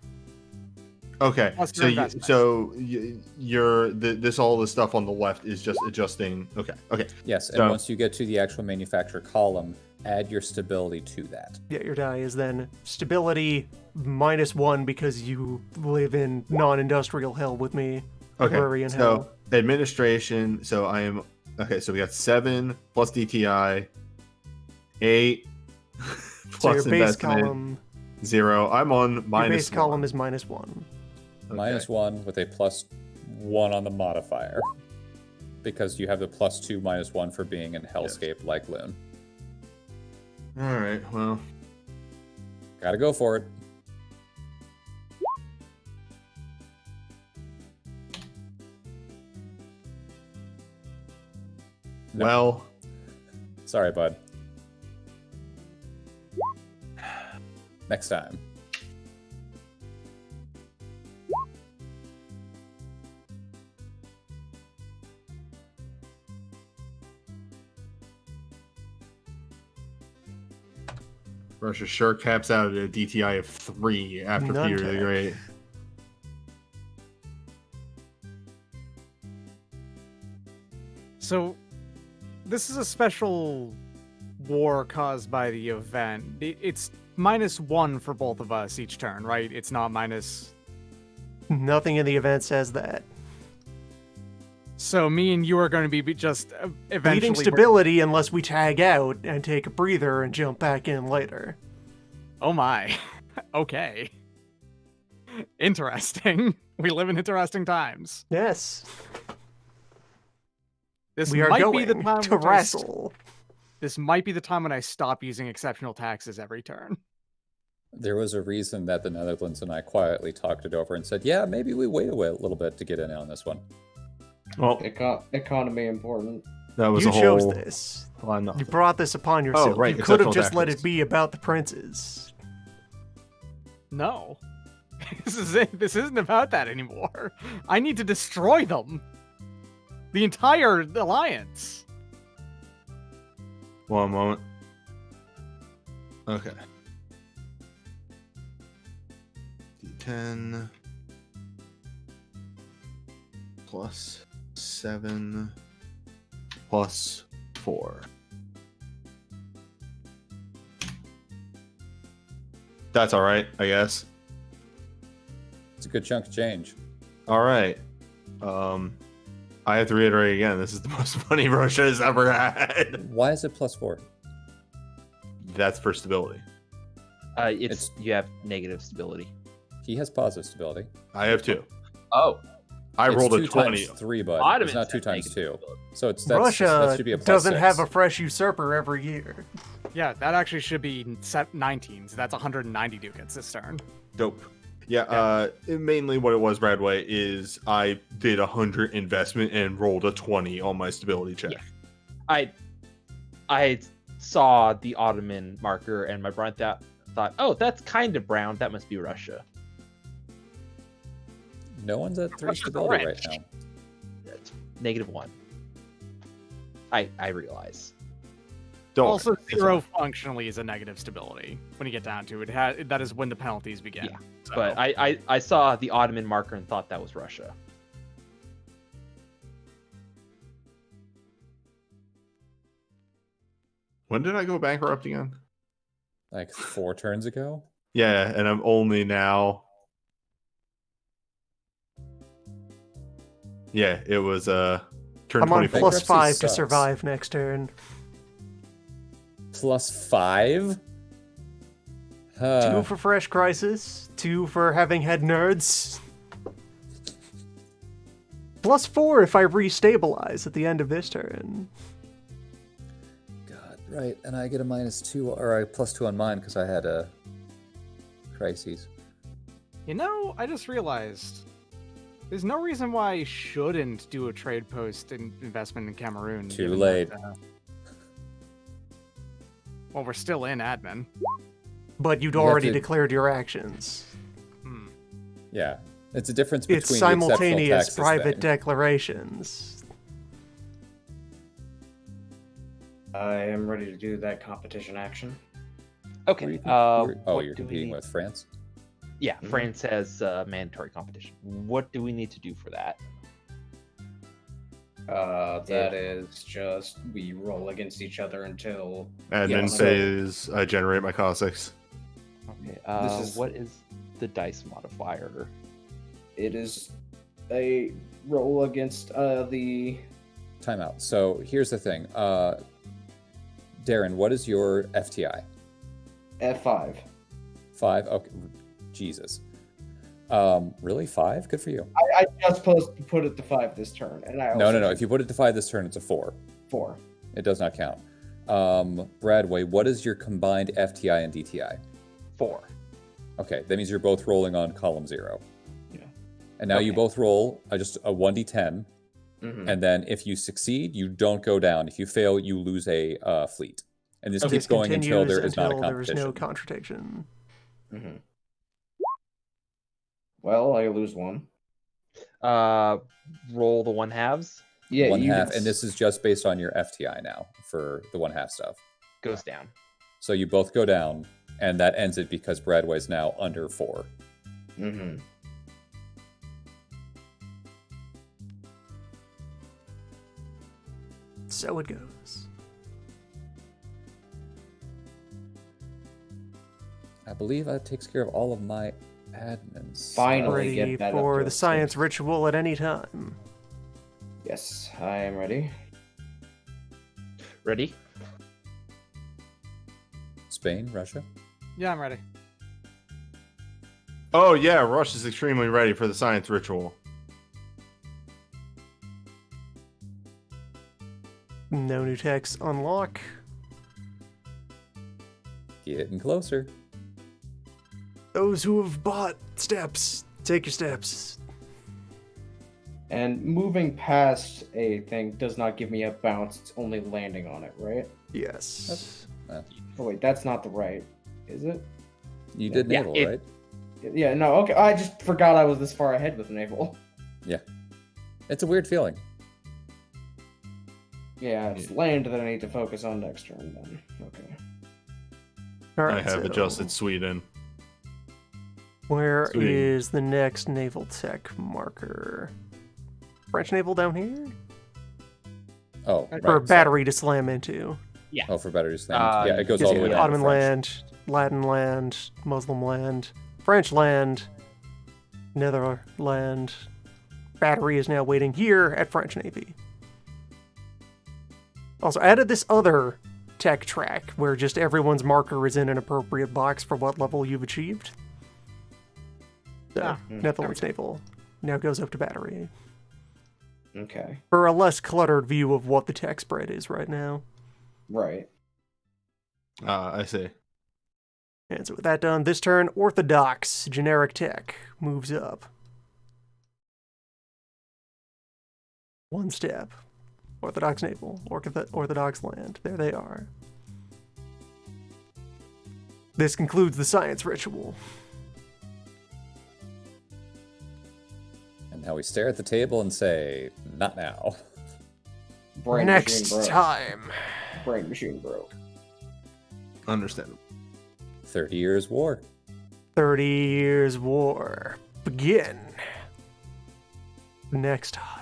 Okay. Plus So your you, investment. so you're this all the stuff on the left is just adjusting. Okay. Okay. Yes, and So- once you get to the actual manufacture column, add your stability to that. Yeah, your die is then stability -1 because you live in non-industrial hell with me. Okay. Agrarian So hell. administration. So I am. Okay. So we got 7 plus DTI, 8 So plus your base investment, column 0. I'm on Your minus base column 1. is -1. Okay. -1 with a +1 on the modifier. Because you have the +2 -1 for being in Hellscape like Loon. All right. Well, Gotta go for it. No. well, Sorry, bud. Next time. Russia sure caps out at a DTI of 3 after None Peter the tech. Great. So, this is a special war caused by the event. It's -1 for both of us each turn, right? It's not minus. Nothing in the event says that. So me and you are going to be just eventually. Leading stability unless we tag out and take a breather and jump back in later. Oh my. Okay. Interesting. We live in interesting times. Yes, This we are might going be the time to when wrestle. This might be the time when I stop using exceptional taxes every turn. There was a reason that the Netherlands and I quietly talked it over and said, yeah, maybe we wait a little bit to get in on this one. Well, Economy important. that was You a whole. chose this. Well, You nothing. brought this upon yourself. right, You could have exceptional just let taxes. it be about the princes. No. This is it. This isn't about that anymore. I need to destroy them. The entire alliance. One moment. Okay. D10 plus 7 plus 4. That's all right, I guess. It's a good chunk of change. All right. I have to reiterate again. This is the most money Russia has ever had. Why is it +4? That's for stability. You have negative stability. He has positive stability. I have 2. Oh, I It's rolled a 2 20. times 3, bud. Ottomans It's not 2 have times negative 2. stability. So that Russia should be a +6. doesn't have a fresh usurper every year. Yeah, that actually should be 19, so that's 190 ducats this turn. Dope. Yeah, mainly what it was, Bradway, is I did 100 investment and rolled a 20 on my stability check. Yeah. I saw the Ottoman marker and my brain thought, oh, that's kind of brown. That must be Russia. No one's at 3 Russia's stability orange. right now. That's -1. I realize. Don't Also, worry, it's 0 fine. functionally is a negative stability when you get down to it. That is when the penalties begin. Yeah, So- But I saw the Ottoman marker and thought that was Russia. When did I go bankrupt again? Like 4 turns ago? Yeah, and I'm only now. Yeah, it was turn I'm on 24. plus Bankruptcy 5 to sucks. survive next turn. +5? 2 for fresh crisis. 2 for having had nerds. +4 if I restabilize at the end of this turn. God, right. And I get a -2 or a +2 on mine because I had a crises. You know, I just realized there's no reason why I shouldn't do a trade post investment in Cameroon. Too given late. that, well, we're still in admin. But you'd You have already to- declared your actions. Hmm. Yeah. It's a difference between It's the exceptional simultaneous taxes private thing. declarations. I am ready to do that competition action. Okay. Oh, what you're do we competing need- with France? Yeah, Mhm. France has mandatory competition. What do we need to do for that? That is just we roll against each other until Admin Yeah, so- phase, I generate my Cossacks. Okay. This is- What is the dice modifier? it is a roll against the Timeout. So here's the thing. Darren, what is your FTI? F5. 5. Okay. Jesus. Really? 5? Good for you. I just supposed to put it to 5 this turn, and I also No. If you put it to 5 this turn, it's a 4. 4. It does not count. Bradway, what is your combined FTI and DTI? 4. Okay, that means you're both rolling on column 0. Yeah. And now you Okay. both roll just a 1d10, Mhm. and then if you succeed, you don't go down. If you fail, you lose a fleet. And this This keeps going until continues there is not a until there is competition. no contradiction. Mhm. Well, I lose 1. Roll the 1/2s. Yeah, 1/2, and this is just based on your FTI now for the 1/2 stuff. Goes down. So you both go down, and that ends it because Bradway's now under 4. Mm-hmm. So it goes. I believe that takes care of all of my admins. Finally. Ready get that up for to the a science 6. ritual at any time. Yes, I am ready. Ready? Spain, Russia. Yeah, I'm ready. Oh yeah, Rush is extremely ready for the science ritual. No new text unlock. Getting closer. Those who have bought steps, take your steps. And moving past a thing does not give me a bounce, it's only landing on it, right? Yes. Oh wait, that's not the right, is it? You did Yeah, naval, it- right? Yeah, no, okay, I just forgot I was this far ahead with naval. Yeah. It's a weird feeling. Yeah, it's land that I need to focus on next turn then. Okay. All I right. have so adjusted Sweden. Where Sweden. is the next naval tech marker? French naval down here? Oh, right. For a so- battery to slam into. Oh, for battery slam. Yeah, it goes Gives all the you way down to Ottoman French. land, Latin land, Muslim land, French land, Netherland. Battery is now waiting here at French Navy. Also, I added this other tech track where just everyone's marker is in an appropriate box for what level you've achieved. So, Netherlands Naval now goes up to battery. Okay. For a less cluttered view of what the tech spread is right now. Right. I see. And so with that done, this turn, Orthodox Generic Tech moves up. One step. Orthodox Naval, Orthodox Land. There they are. This concludes the science ritual. And now we stare at the table and say, not now. Brain Next machine broke. time. Brain machine broke. Understandable. 30 Years War. 30 Years War. Begin. Next time.